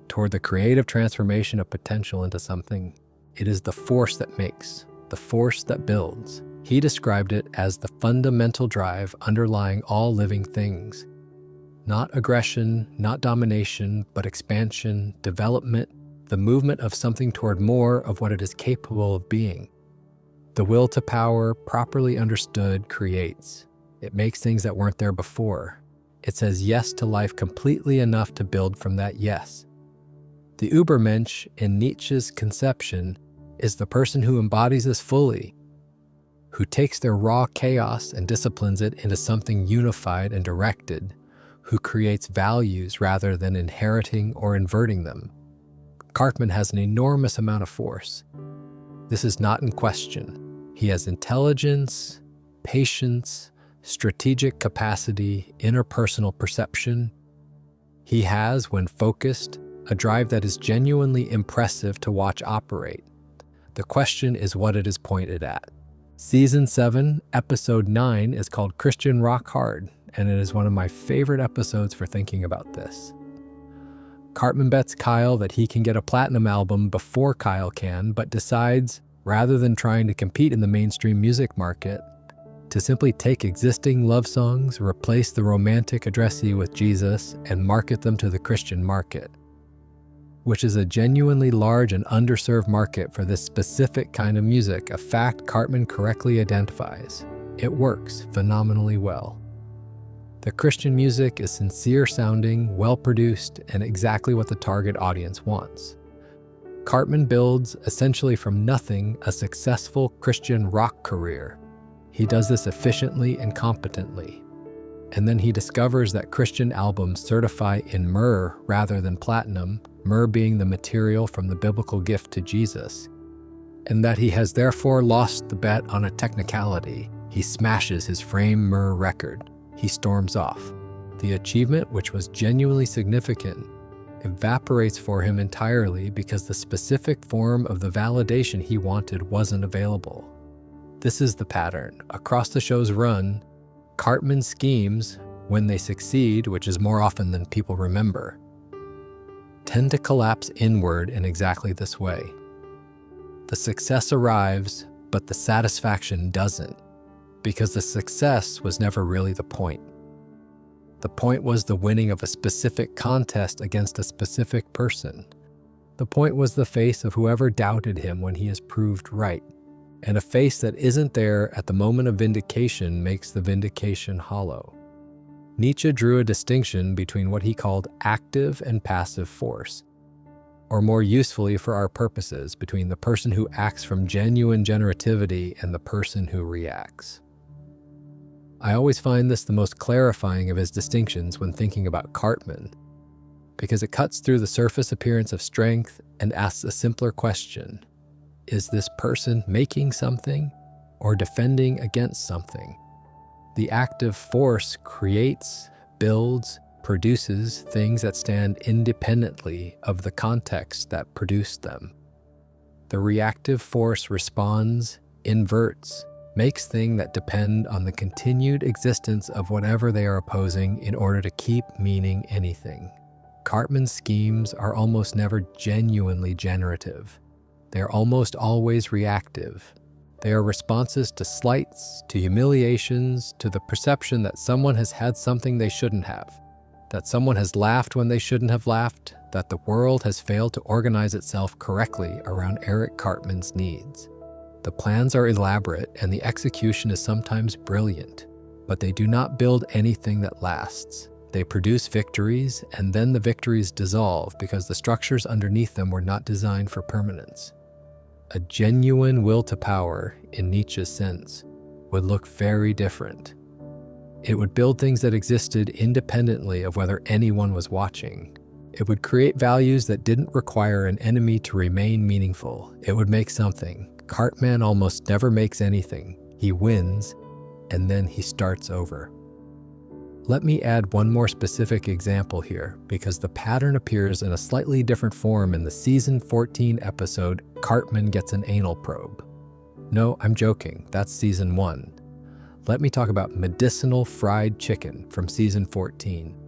toward the creative transformation of potential into something. It is the force that makes, the force that builds. He described it as the fundamental drive underlying all living things. Not aggression, not domination, but expansion, development, the movement of something toward more of what it is capable of being. The will to power, properly understood, creates. It makes things that weren't there before. It says yes to life completely enough to build from that yes. The Übermensch, in Nietzsche's conception, is the person who embodies this fully, who takes their raw chaos and disciplines it into something unified and directed, who creates values rather than inheriting or inverting them. Cartman has an enormous amount of force. This is not in question. He has intelligence, patience, strategic capacity, interpersonal perception. He has, when focused, a drive that is genuinely impressive to watch operate. The question is what it is pointed at. Season 7, Episode 9 is called Christian Rock Hard, and it is one of my favorite episodes for thinking about this. Cartman bets Kyle that he can get a platinum album before Kyle can, but decides, rather than trying to compete in the mainstream music market, to simply take existing love songs, replace the romantic addressee with Jesus, and market them to the Christian market, which is a genuinely large and underserved market for this specific kind of music, a fact Cartman correctly identifies. It works phenomenally well. The Christian music is sincere-sounding, well-produced, and exactly what the target audience wants. Cartman builds, essentially from nothing, a successful Christian rock career. He does this efficiently and competently. And then he discovers that Christian albums certify in myrrh rather than platinum, myrrh being the material from the biblical gift to Jesus, and that he has therefore lost the bet on a technicality. He smashes his frame myrrh record. He storms off. The achievement, which was genuinely significant, evaporates for him entirely because the specific form of the validation he wanted wasn't available. This is the pattern. Across the show's run, Cartman's schemes, when they succeed, which is more often than people remember, tend to collapse inward in exactly this way. The success arrives, but the satisfaction doesn't, because the success was never really the point. The point was the winning of a specific contest against a specific person. The point was the face of whoever doubted him when he is proved right. And a face that isn't there at the moment of vindication makes the vindication hollow. Nietzsche drew a distinction between what he called active and passive force, or more usefully for our purposes, between the person who acts from genuine generativity and the person who reacts. I always find this the most clarifying of his distinctions when thinking about Cartman, because it cuts through the surface appearance of strength and asks a simpler question. Is this person making something or defending against something? The active force creates, builds, produces things that stand independently of the context that produced them. The reactive force responds, inverts, makes things that depend on the continued existence of whatever they are opposing in order to keep meaning anything. Cartman's schemes are almost never genuinely generative. They are almost always reactive. They are responses to slights, to humiliations, to the perception that someone has had something they shouldn't have, that someone has laughed when they shouldn't have laughed, that the world has failed to organize itself correctly around Eric Cartman's needs. The plans are elaborate and the execution is sometimes brilliant, but they do not build anything that lasts. They produce victories, and then the victories dissolve because the structures underneath them were not designed for permanence. A genuine will to power, in Nietzsche's sense, would look very different. It would build things that existed independently of whether anyone was watching. It would create values that didn't require an enemy to remain meaningful. It would make something. Cartman almost never makes anything. He wins, and then he starts over. Let me add one more specific example here, because the pattern appears in a slightly different form in the season 14 episode, Cartman Gets an Anal Probe. No, I'm joking, that's season 1. Let me talk about medicinal fried chicken from season 14.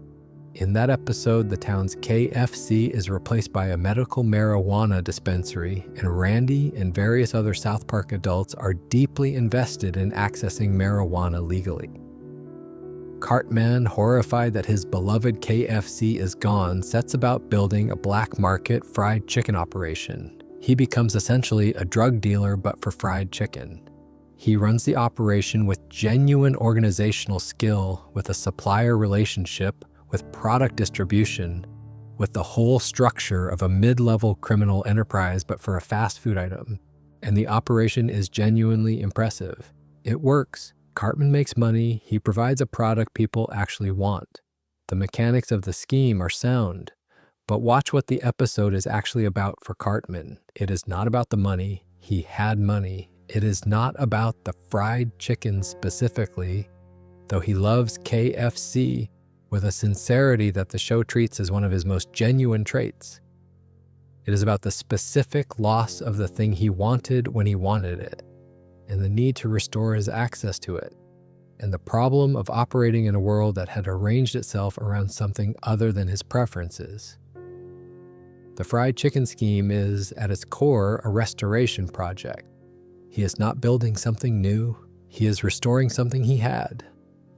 In that episode, the town's KFC is replaced by a medical marijuana dispensary, and Randy and various other South Park adults are deeply invested in accessing marijuana legally. Cartman, horrified that his beloved KFC is gone, sets about building a black market fried chicken operation. He becomes essentially a drug dealer but for fried chicken. He runs the operation with genuine organizational skill, with a supplier relationship, with product distribution, with the whole structure of a mid-level criminal enterprise but for a fast food item. And the operation is genuinely impressive. It works. Cartman makes money. He provides a product people actually want. The mechanics of the scheme are sound. But watch what the episode is actually about for Cartman. It is not about the money. He had money. It is not about the fried chicken specifically, though he loves KFC with a sincerity that the show treats as one of his most genuine traits. It is about the specific loss of the thing he wanted when he wanted it, and the need to restore his access to it, and the problem of operating in a world that had arranged itself around something other than his preferences. The fried chicken scheme is, at its core, a restoration project. He is not building something new, he is restoring something he had.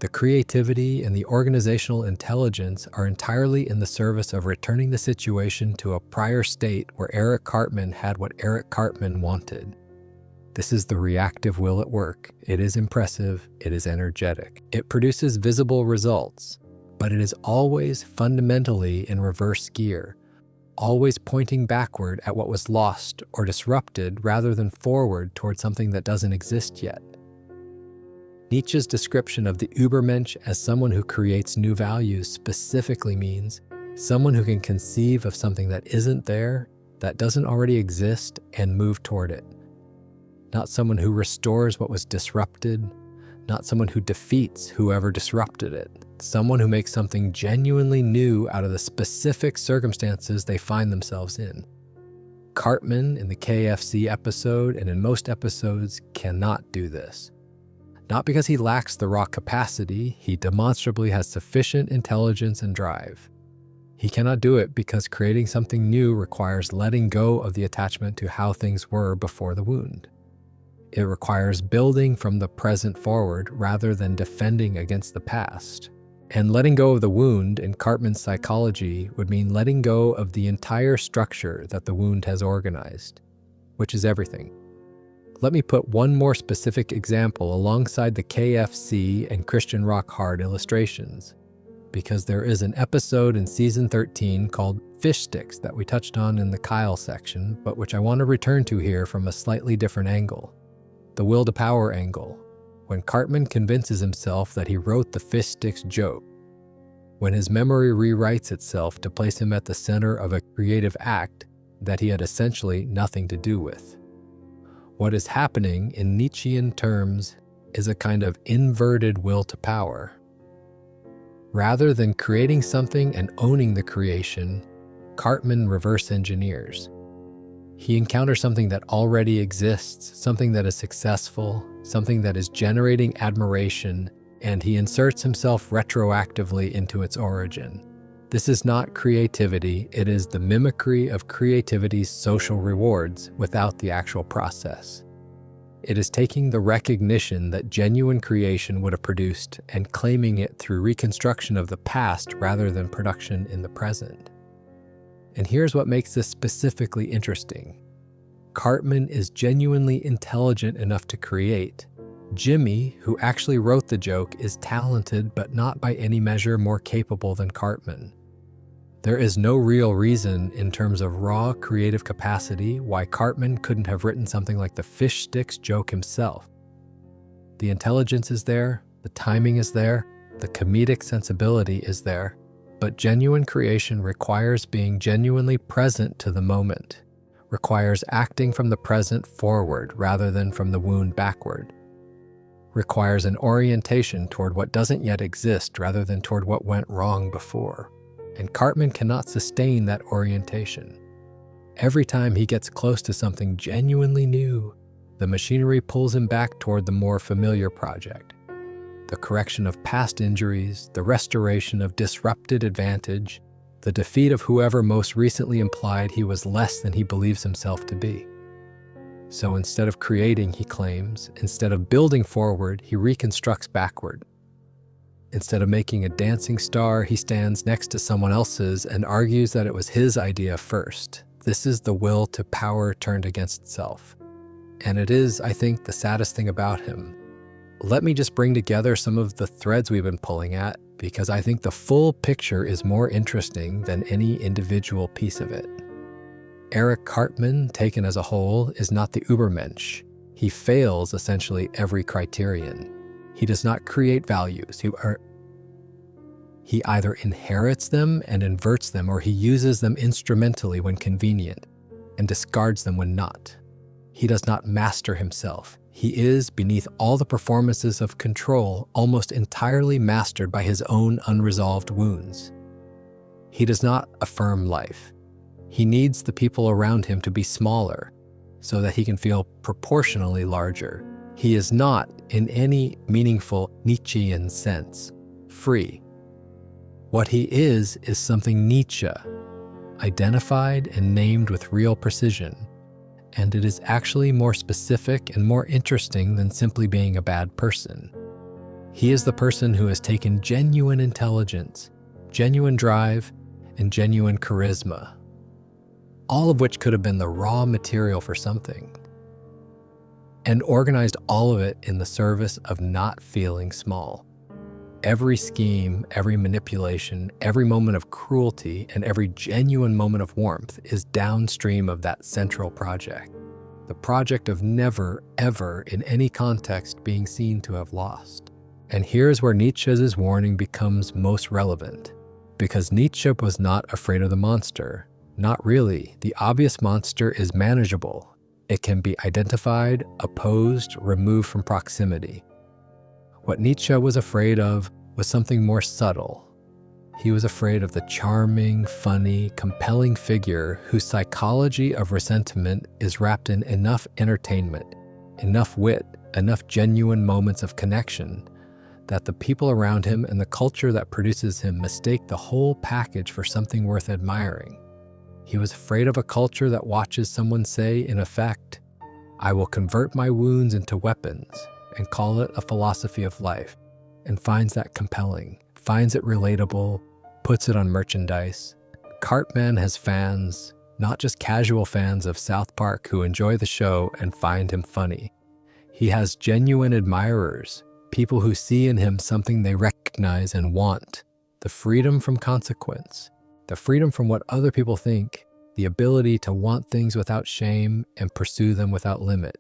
The creativity and the organizational intelligence are entirely in the service of returning the situation to a prior state where Eric Cartman had what Eric Cartman wanted. This is the reactive will at work. It is impressive, it is energetic. It produces visible results, but it is always fundamentally in reverse gear, always pointing backward at what was lost or disrupted rather than forward toward something that doesn't exist yet. Nietzsche's description of the Übermensch as someone who creates new values specifically means someone who can conceive of something that isn't there, that doesn't already exist, and move toward it. Not someone who restores what was disrupted, not someone who defeats whoever disrupted it. Someone who makes something genuinely new out of the specific circumstances they find themselves in. Cartman in the KFC episode and in most episodes cannot do this. Not because he lacks the raw capacity, he demonstrably has sufficient intelligence and drive. He cannot do it because creating something new requires letting go of the attachment to how things were before the wound. It requires building from the present forward rather than defending against the past. And letting go of the wound in Cartman's psychology would mean letting go of the entire structure that the wound has organized, which is everything. Let me put one more specific example alongside the KFC and Christian rock hard illustrations, because there is an episode in season 13 called Fish Sticks that we touched on in the Kyle section, but which I want to return to here from a slightly different angle, the will to power angle, when Cartman convinces himself that he wrote the fish sticks joke, when his memory rewrites itself to place him at the center of a creative act that he had essentially nothing to do with. What is happening in Nietzschean terms is a kind of inverted will to power. Rather than creating something and owning the creation, Cartman reverse engineers. He encounters something that already exists, something that is successful, something that is generating admiration, and he inserts himself retroactively into its origin. This is not creativity, it is the mimicry of creativity's social rewards without the actual process. It is taking the recognition that genuine creation would have produced and claiming it through reconstruction of the past rather than production in the present. And here's what makes this specifically interesting. Cartman is genuinely intelligent enough to create. Jimmy, who actually wrote the joke, is talented but not by any measure more capable than Cartman. There is no real reason in terms of raw creative capacity why Cartman couldn't have written something like the fish sticks joke himself. The intelligence is there, the timing is there, the comedic sensibility is there, but genuine creation requires being genuinely present to the moment, requires acting from the present forward rather than from the wound backward, requires an orientation toward what doesn't yet exist rather than toward what went wrong before. And Cartman cannot sustain that orientation. Every time he gets close to something genuinely new, the machinery pulls him back toward the more familiar project. The correction of past injuries, the restoration of disrupted advantage, the defeat of whoever most recently implied he was less than he believes himself to be. So instead of creating, he claims, instead of building forward, he reconstructs backward. Instead of making a dancing star, he stands next to someone else's and argues that it was his idea first. This is the will to power turned against itself. And it is, I think, the saddest thing about him. Let me just bring together some of the threads we've been pulling at, because I think the full picture is more interesting than any individual piece of it. Eric Cartman, taken as a whole, is not the Übermensch. He fails essentially every criterion. He does not create values. He either inherits them and inverts them, or he uses them instrumentally when convenient and discards them when not. He does not master himself. He is, beneath all the performances of control, almost entirely mastered by his own unresolved wounds. He does not affirm life. He needs the people around him to be smaller so that he can feel proportionally larger. He is not, in any meaningful Nietzschean sense, free. What he is something Nietzsche, identified and named with real precision, and it is actually more specific and more interesting than simply being a bad person. He is the person who has taken genuine intelligence, genuine drive, and genuine charisma, all of which could have been the raw material for something, and organized all of it in the service of not feeling small. Every scheme, every manipulation, every moment of cruelty, and every genuine moment of warmth is downstream of that central project. The project of never, ever, in any context, being seen to have lost. And here's where Nietzsche's warning becomes most relevant. Because Nietzsche was not afraid of the monster. Not really. The obvious monster is manageable. It can be identified, opposed, removed from proximity. What Nietzsche was afraid of was something more subtle. He was afraid of the charming, funny, compelling figure whose psychology of resentment is wrapped in enough entertainment, enough wit, enough genuine moments of connection that the people around him and the culture that produces him mistake the whole package for something worth admiring. He was afraid of a culture that watches someone say, in effect, "I will convert my wounds into weapons," and call it a philosophy of life, and finds that compelling, finds it relatable, puts it on merchandise. Cartman has fans, not just casual fans of South Park who enjoy the show and find him funny. He has genuine admirers, people who see in him something they recognize and want, the freedom from consequence, the freedom from what other people think, the ability to want things without shame and pursue them without limit.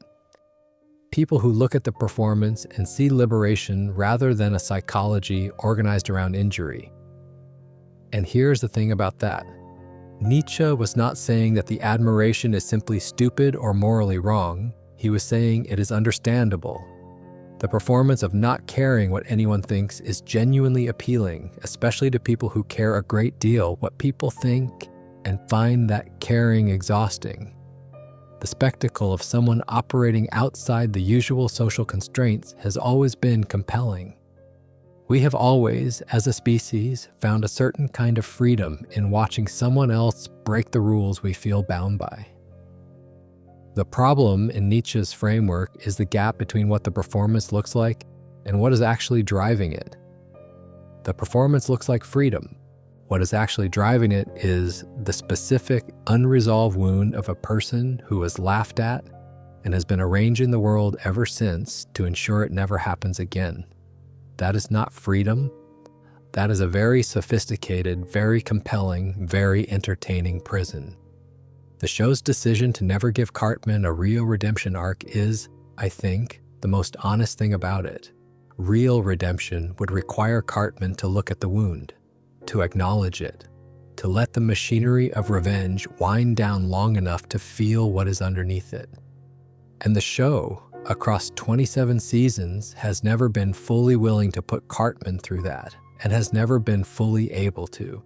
People who look at the performance and see liberation rather than a psychology organized around injury. And here's the thing about that. Nietzsche was not saying that the admiration is simply stupid or morally wrong. He was saying it is understandable. The performance of not caring what anyone thinks is genuinely appealing, especially to people who care a great deal what people think and find that caring exhausting. The spectacle of someone operating outside the usual social constraints has always been compelling. We have always, as a species, found a certain kind of freedom in watching someone else break the rules we feel bound by. The problem in Nietzsche's framework is the gap between what the performance looks like and what is actually driving it. The performance looks like freedom. What is actually driving it is the specific, unresolved wound of a person who was laughed at and has been arranging the world ever since to ensure it never happens again. That is not freedom. That is a very sophisticated, very compelling, very entertaining prison. The show's decision to never give Cartman a real redemption arc is, I think, the most honest thing about it. Real redemption would require Cartman to look at the wound, to acknowledge it, to let the machinery of revenge wind down long enough to feel what is underneath it. And the show, across 27 seasons, has never been fully willing to put Cartman through that, and has never been fully able to.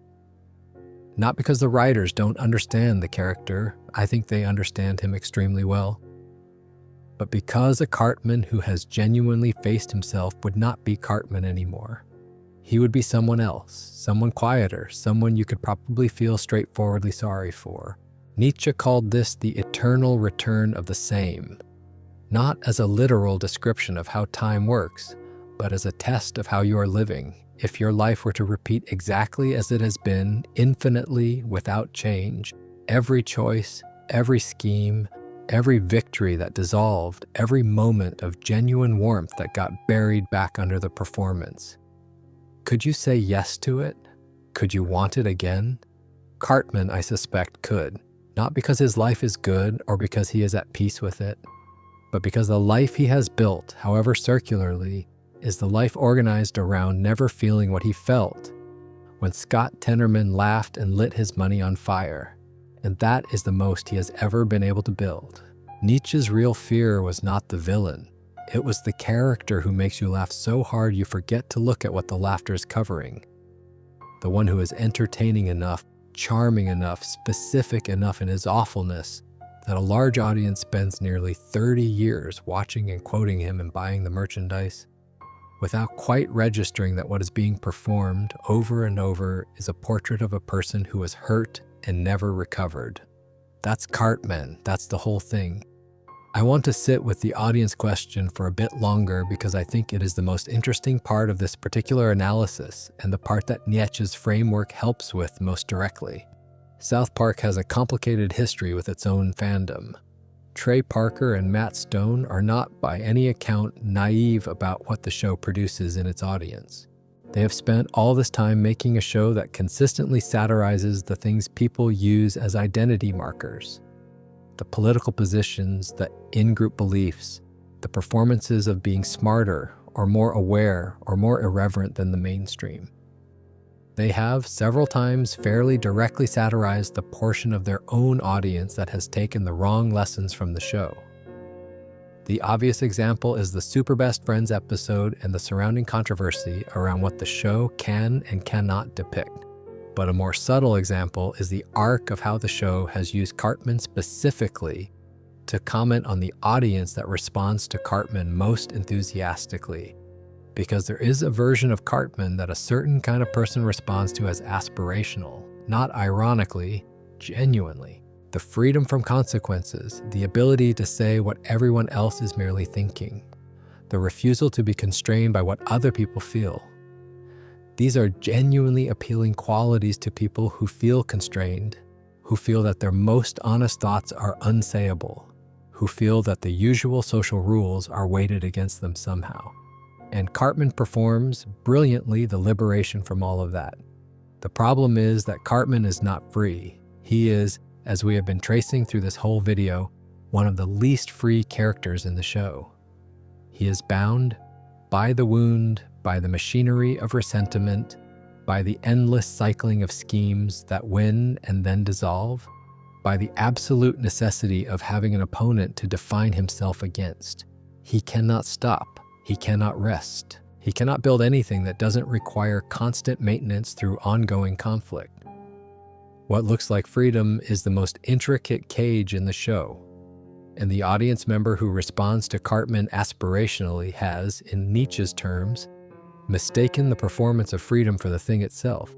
Not because the writers don't understand the character, I think they understand him extremely well, but because a Cartman who has genuinely faced himself would not be Cartman anymore. He would be someone else, someone quieter, someone you could probably feel straightforwardly sorry for. Nietzsche called this the eternal return of the same, not as a literal description of how time works, but as a test of how you are living. If your life were to repeat exactly as it has been, infinitely, without change, every choice, every scheme, every victory that dissolved, every moment of genuine warmth that got buried back under the performance. Could you say yes to it? Could you want it again? Cartman, I suspect, could. Not because his life is good or because he is at peace with it, but because the life he has built, however circularly, is the life organized around never feeling what he felt when Scott Tenorman laughed and lit his money on fire. And that is the most he has ever been able to build. Nietzsche's real fear was not the villain. It was the character who makes you laugh so hard you forget to look at what the laughter is covering. The one who is entertaining enough, charming enough, specific enough in his awfulness that a large audience spends nearly 30 years watching and quoting him and buying the merchandise, without quite registering that what is being performed over and over is a portrait of a person who was hurt and never recovered. That's Cartman, that's the whole thing. I want to sit with the audience question for a bit longer because I think it is the most interesting part of this particular analysis and the part that Nietzsche's framework helps with most directly. South Park has a complicated history with its own fandom. Trey Parker and Matt Stone are not, by any account, naive about what the show produces in its audience. They have spent all this time making a show that consistently satirizes the things people use as identity markers. The political positions, the in-group beliefs, the performances of being smarter or more aware or more irreverent than the mainstream. They have several times fairly directly satirized the portion of their own audience that has taken the wrong lessons from the show. The obvious example is the Super Best Friends episode and the surrounding controversy around what the show can and cannot depict. But a more subtle example is the arc of how the show has used Cartman specifically to comment on the audience that responds to Cartman most enthusiastically. Because there is a version of Cartman that a certain kind of person responds to as aspirational, not ironically, genuinely. The freedom from consequences, the ability to say what everyone else is merely thinking, the refusal to be constrained by what other people feel. These are genuinely appealing qualities to people who feel constrained, who feel that their most honest thoughts are unsayable, who feel that the usual social rules are weighted against them somehow. And Cartman performs brilliantly the liberation from all of that. The problem is that Cartman is not free. He is, as we have been tracing through this whole video, one of the least free characters in the show. He is bound by the wound, by the machinery of resentment, by the endless cycling of schemes that win and then dissolve, by the absolute necessity of having an opponent to define himself against. He cannot stop. He cannot rest. He cannot build anything that doesn't require constant maintenance through ongoing conflict. What looks like freedom is the most intricate cage in the show, and the audience member who responds to Cartman aspirationally has, in Nietzsche's terms, mistaken the performance of freedom for the thing itself,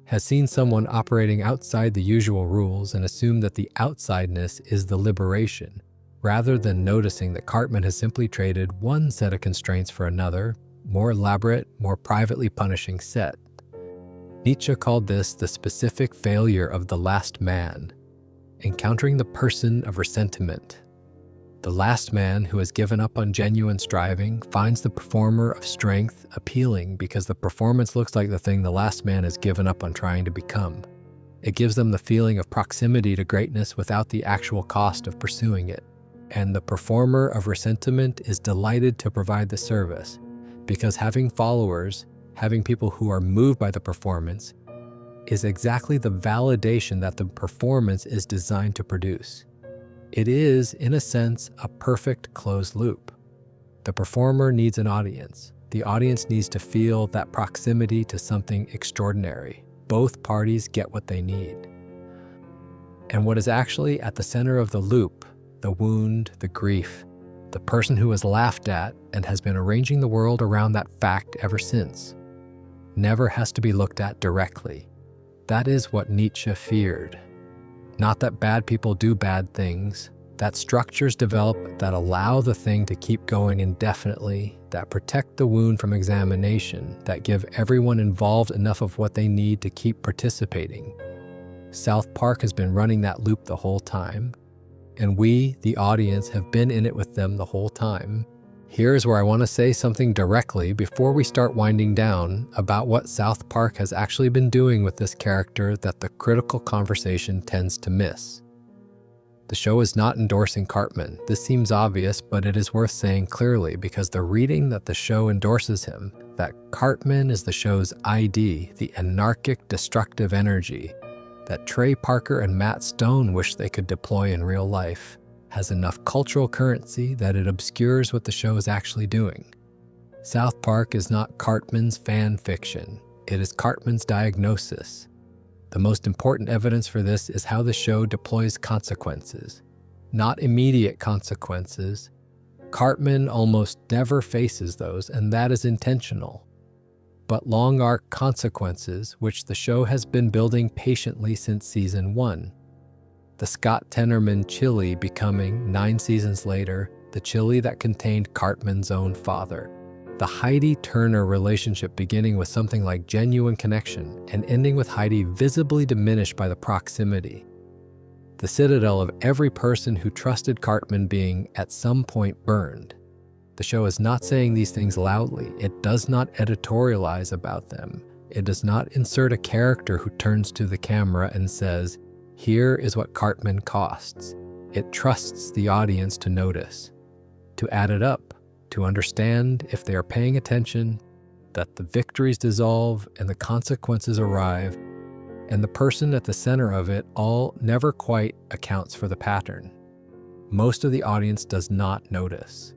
has seen someone operating outside the usual rules and assumed that the outsideness is the liberation, rather than noticing that Cartman has simply traded one set of constraints for another, more elaborate, more privately punishing set. Nietzsche called this the specific failure of the last man, encountering the person of resentment. The last man who has given up on genuine striving finds the performer of strength appealing because the performance looks like the thing the last man has given up on trying to become. It gives them the feeling of proximity to greatness without the actual cost of pursuing it. And the performer of resentment is delighted to provide the service because having followers, having people who are moved by the performance, is exactly the validation that the performance is designed to produce. It is, in a sense, a perfect closed loop. The performer needs an audience. The audience needs to feel that proximity to something extraordinary. Both parties get what they need. And what is actually at the center of the loop, the wound, the grief, the person who is laughed at and has been arranging the world around that fact ever since, never has to be looked at directly. That is what Nietzsche feared. Not that bad people do bad things, that structures develop that allow the thing to keep going indefinitely, that protect the wound from examination, that give everyone involved enough of what they need to keep participating. South Park has been running that loop the whole time, and we, the audience, have been in it with them the whole time. Here's where I want to say something directly before we start winding down about what South Park has actually been doing with this character that the critical conversation tends to miss. The show is not endorsing Cartman. This seems obvious, but it is worth saying clearly because the reading that the show endorses him, that Cartman is the show's ID, the anarchic, destructive energy that Trey Parker and Matt Stone wish they could deploy in real life, has enough cultural currency that it obscures what the show is actually doing. South Park is not Cartman's fan fiction. It is Cartman's diagnosis. The most important evidence for this is how the show deploys consequences. Not immediate consequences. Cartman almost never faces those, and that is intentional. But long arc consequences, which the show has been building patiently since season 1. The Scott Tenorman chili becoming, 9 seasons later, the chili that contained Cartman's own father. The Heidi-Turner relationship beginning with something like genuine connection and ending with Heidi visibly diminished by the proximity. The citadel of every person who trusted Cartman being, at some point, burned. The show is not saying these things loudly. It does not editorialize about them. It does not insert a character who turns to the camera and says, "Here is what Cartman costs." It trusts the audience to notice, to add it up, to understand, if they are paying attention, that the victories dissolve and the consequences arrive, and the person at the center of it all never quite accounts for the pattern. Most of the audience does not notice.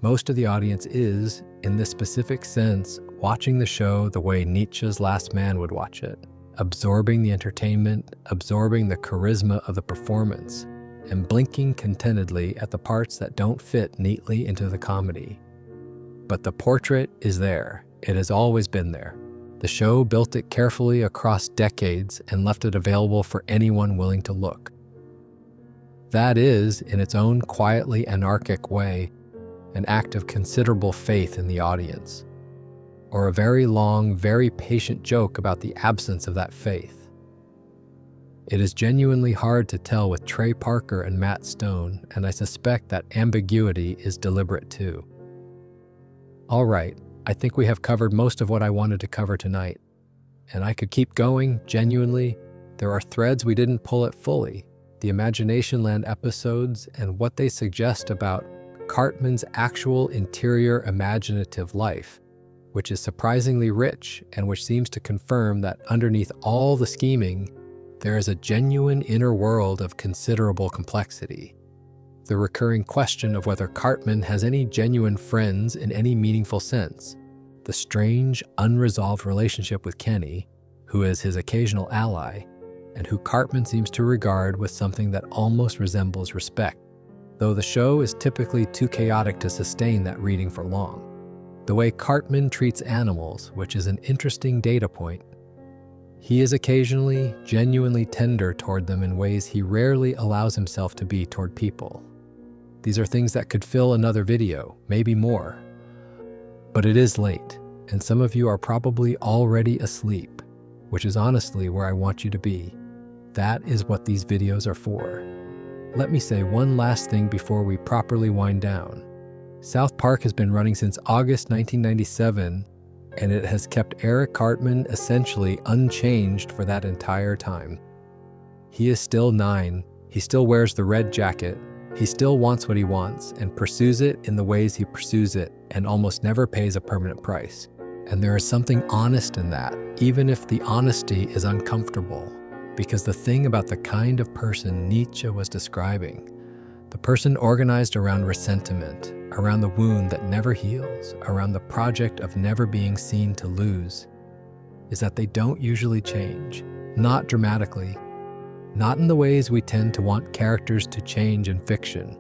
Most of the audience is, in this specific sense, watching the show the way Nietzsche's Last Man would watch it, absorbing the entertainment, absorbing the charisma of the performance, and blinking contentedly at the parts that don't fit neatly into the comedy. But the portrait is there. It has always been there. The show built it carefully across decades and left it available for anyone willing to look. That is, in its own quietly anarchic way, an act of considerable faith in the audience, or a very long, very patient joke about the absence of that faith. It is genuinely hard to tell with Trey Parker and Matt Stone, and I suspect that ambiguity is deliberate too. All right, I think we have covered most of what I wanted to cover tonight, and I could keep going, genuinely. There are threads we didn't pull it fully, the Imagination Land episodes and what they suggest about Cartman's actual interior imaginative life, which is surprisingly rich and which seems to confirm that underneath all the scheming, there is a genuine inner world of considerable complexity. The recurring question of whether Cartman has any genuine friends in any meaningful sense, the strange, unresolved relationship with Kenny, who is his occasional ally, and who Cartman seems to regard with something that almost resembles respect, though the show is typically too chaotic to sustain that reading for long. The way Cartman treats animals, which is an interesting data point. He is occasionally genuinely tender toward them in ways he rarely allows himself to be toward people. These are things that could fill another video, maybe more. But it is late, and some of you are probably already asleep, which is honestly where I want you to be. That is what these videos are for. Let me say one last thing before we properly wind down. South Park has been running since August 1997, and it has kept Eric Cartman essentially unchanged for that entire time. He is still 9, he still wears the red jacket, he still wants what he wants and pursues it in the ways he pursues it and almost never pays a permanent price. And there is something honest in that, even if the honesty is uncomfortable, because the thing about the kind of person Nietzsche was describing, the person organized around resentment, around the wound that never heals, around the project of never being seen to lose, is that they don't usually change, not dramatically, not in the ways we tend to want characters to change in fiction.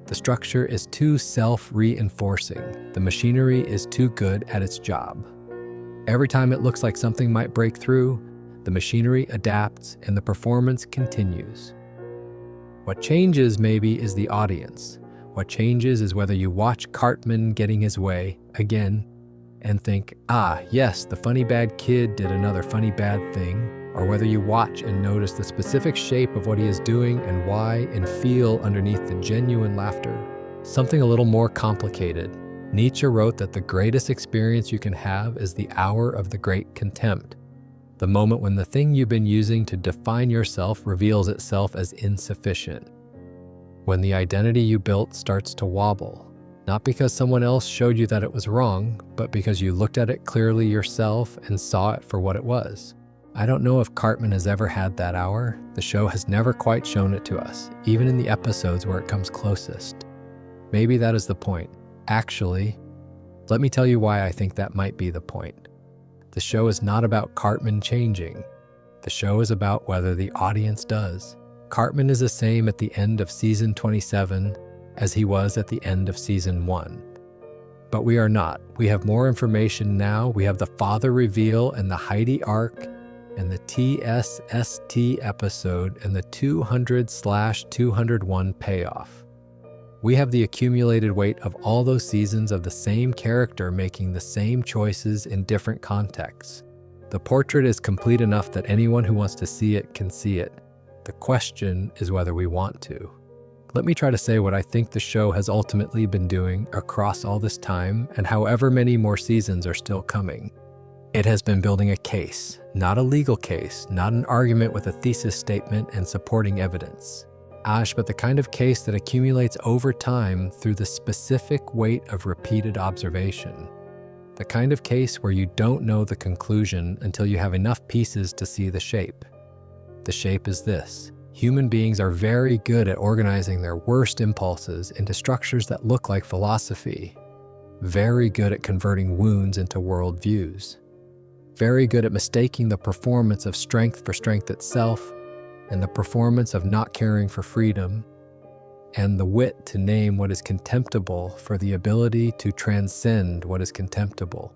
The structure is too self-reinforcing. The machinery is too good at its job. Every time it looks like something might break through, the machinery adapts and the performance continues. What changes maybe is the audience. What changes is whether you watch Cartman getting his way again and think, yes, the funny bad kid did another funny bad thing, or whether you watch and notice the specific shape of what he is doing and why and feel underneath the genuine laughter. Something a little more complicated. Nietzsche wrote that the greatest experience you can have is the hour of the great contempt, the moment when the thing you've been using to define yourself reveals itself as insufficient. When the identity you built starts to wobble, not because someone else showed you that it was wrong, but because you looked at it clearly yourself and saw it for what it was. I don't know if Cartman has ever had that hour. The show has never quite shown it to us, even in the episodes where it comes closest. Maybe that is the point. Actually, let me tell you why I think that might be the point. The show is not about Cartman changing. The show is about whether the audience does. Cartman is the same at the end of season 27 as he was at the end of season 1. But we are not. We have more information now. We have the father reveal and the Heidi arc and the TSST episode and the 200/201 payoff. We have the accumulated weight of all those seasons of the same character making the same choices in different contexts. The portrait is complete enough that anyone who wants to see it can see it. The question is whether we want to. Let me try to say what I think the show has ultimately been doing across all this time and however many more seasons are still coming. It has been building a case, not a legal case, not an argument with a thesis statement and supporting evidence. But the kind of case that accumulates over time through the specific weight of repeated observation. The kind of case where you don't know the conclusion until you have enough pieces to see the shape. The shape is this. Human beings are very good at organizing their worst impulses into structures that look like philosophy. Very good at converting wounds into worldviews. Very good at mistaking the performance of strength for strength itself, and the performance of not caring for freedom, and the wit to name what is contemptible for the ability to transcend what is contemptible.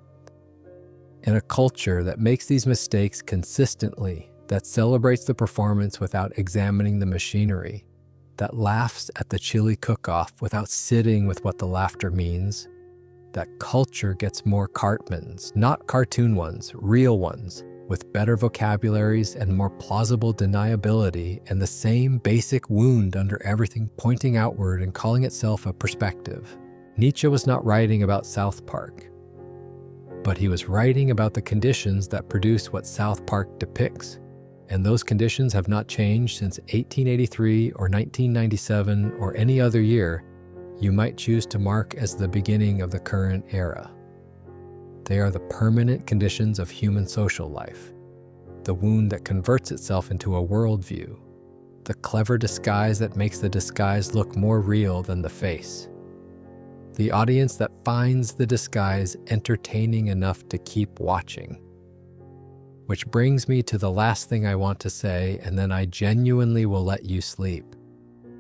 In a culture that makes these mistakes consistently, that celebrates the performance without examining the machinery, that laughs at the chili cook-off without sitting with what the laughter means, that culture gets more Cartmans, not cartoon ones, real ones, with better vocabularies and more plausible deniability and the same basic wound under everything pointing outward and calling itself a perspective. Nietzsche was not writing about South Park, but he was writing about the conditions that produce what South Park depicts, and those conditions have not changed since 1883 or 1997 or any other year, you might choose to mark as the beginning of the current era. They are the permanent conditions of human social life, the wound that converts itself into a worldview, the clever disguise that makes the disguise look more real than the face, the audience that finds the disguise entertaining enough to keep watching. Which brings me to the last thing I want to say, and then I genuinely will let you sleep.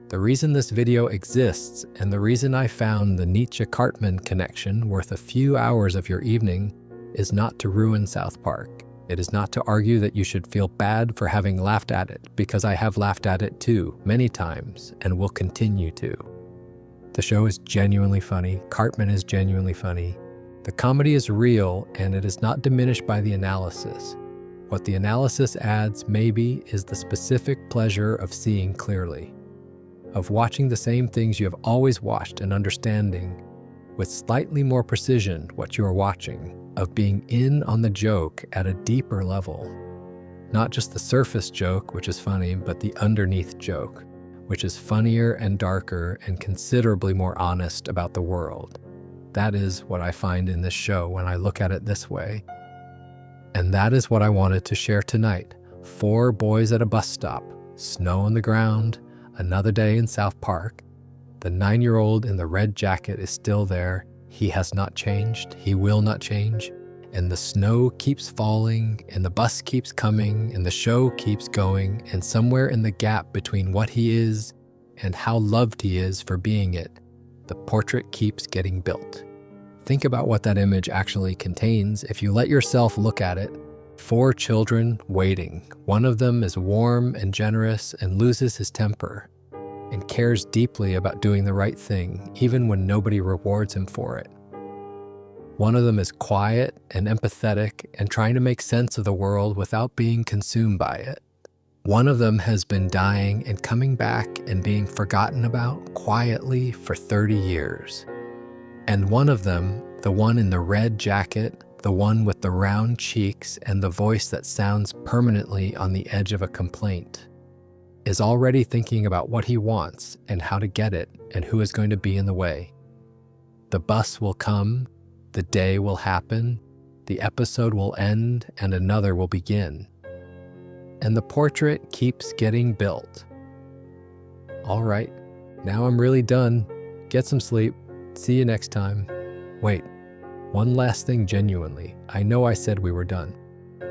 The reason this video exists, and the reason I found the Nietzsche-Cartman connection worth a few hours of your evening, is not to ruin South Park. It is not to argue that you should feel bad for having laughed at it, because I have laughed at it too, many times, and will continue to. The show is genuinely funny. Cartman is genuinely funny. The comedy is real, and it is not diminished by the analysis. What the analysis adds, maybe, is the specific pleasure of seeing clearly, of watching the same things you have always watched and understanding, with slightly more precision, what you are watching, of being in on the joke at a deeper level. Not just the surface joke, which is funny, but the underneath joke, which is funnier and darker and considerably more honest about the world. That is what I find in this show when I look at it this way. And that is what I wanted to share tonight. 4 boys at a bus stop, snow on the ground, another day in South Park. The 9-year-old in the red jacket is still there. He has not changed. He will not change. And the snow keeps falling, and the bus keeps coming, and the show keeps going, and somewhere in the gap between what he is and how loved he is for being it, the portrait keeps getting built. Think about what that image actually contains if you let yourself look at it. 4 children waiting. One of them is warm and generous and loses his temper and cares deeply about doing the right thing, even when nobody rewards him for it. One of them is quiet and empathetic and trying to make sense of the world without being consumed by it. One of them has been dying and coming back and being forgotten about quietly for 30 years. And one of them, the one in the red jacket, the one with the round cheeks and the voice that sounds permanently on the edge of a complaint, is already thinking about what he wants and how to get it and who is going to be in the way. The bus will come, the day will happen, the episode will end, and another will begin. And the portrait keeps getting built. All right, now I'm really done. Get some sleep. See you next time. Wait, one last thing genuinely. I know I said we were done.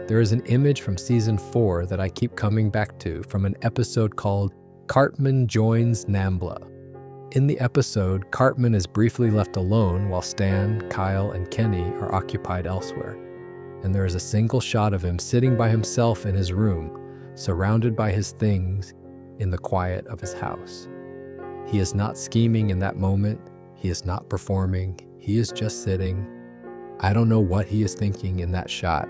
There is an image from season 4 that I keep coming back to from an episode called Cartman Joins Nambla. In the episode, Cartman is briefly left alone while Stan, Kyle, and Kenny are occupied elsewhere. And there is a single shot of him sitting by himself in his room, surrounded by his things in the quiet of his house. He is not scheming in that moment. He is not performing. He is just sitting. I don't know what he is thinking in that shot.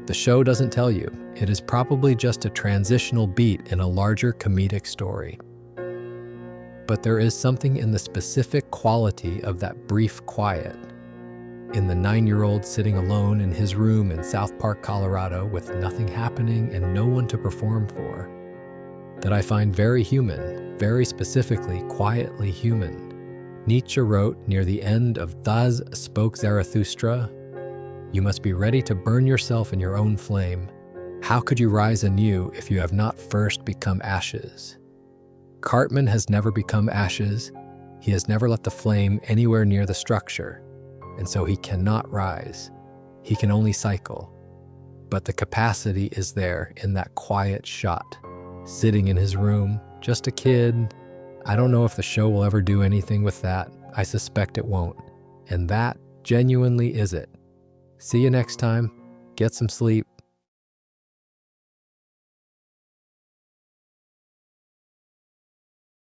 The show doesn't tell you. It is probably just a transitional beat in a larger comedic story. But there is something in the specific quality of that brief quiet, in the 9-year-old sitting alone in his room in South Park, Colorado, with nothing happening and no one to perform for, that I find very human, very specifically, quietly human. Nietzsche wrote near the end of Thus Spoke Zarathustra, "You must be ready to burn yourself in your own flame. How could you rise anew if you have not first become ashes?" Cartman has never become ashes. He has never let the flame anywhere near the structure, and so he cannot rise. He can only cycle. But the capacity is there in that quiet shot, sitting in his room, just a kid. I don't know if the show will ever do anything with that. I suspect it won't. And that genuinely is it. See you next time. Get some sleep.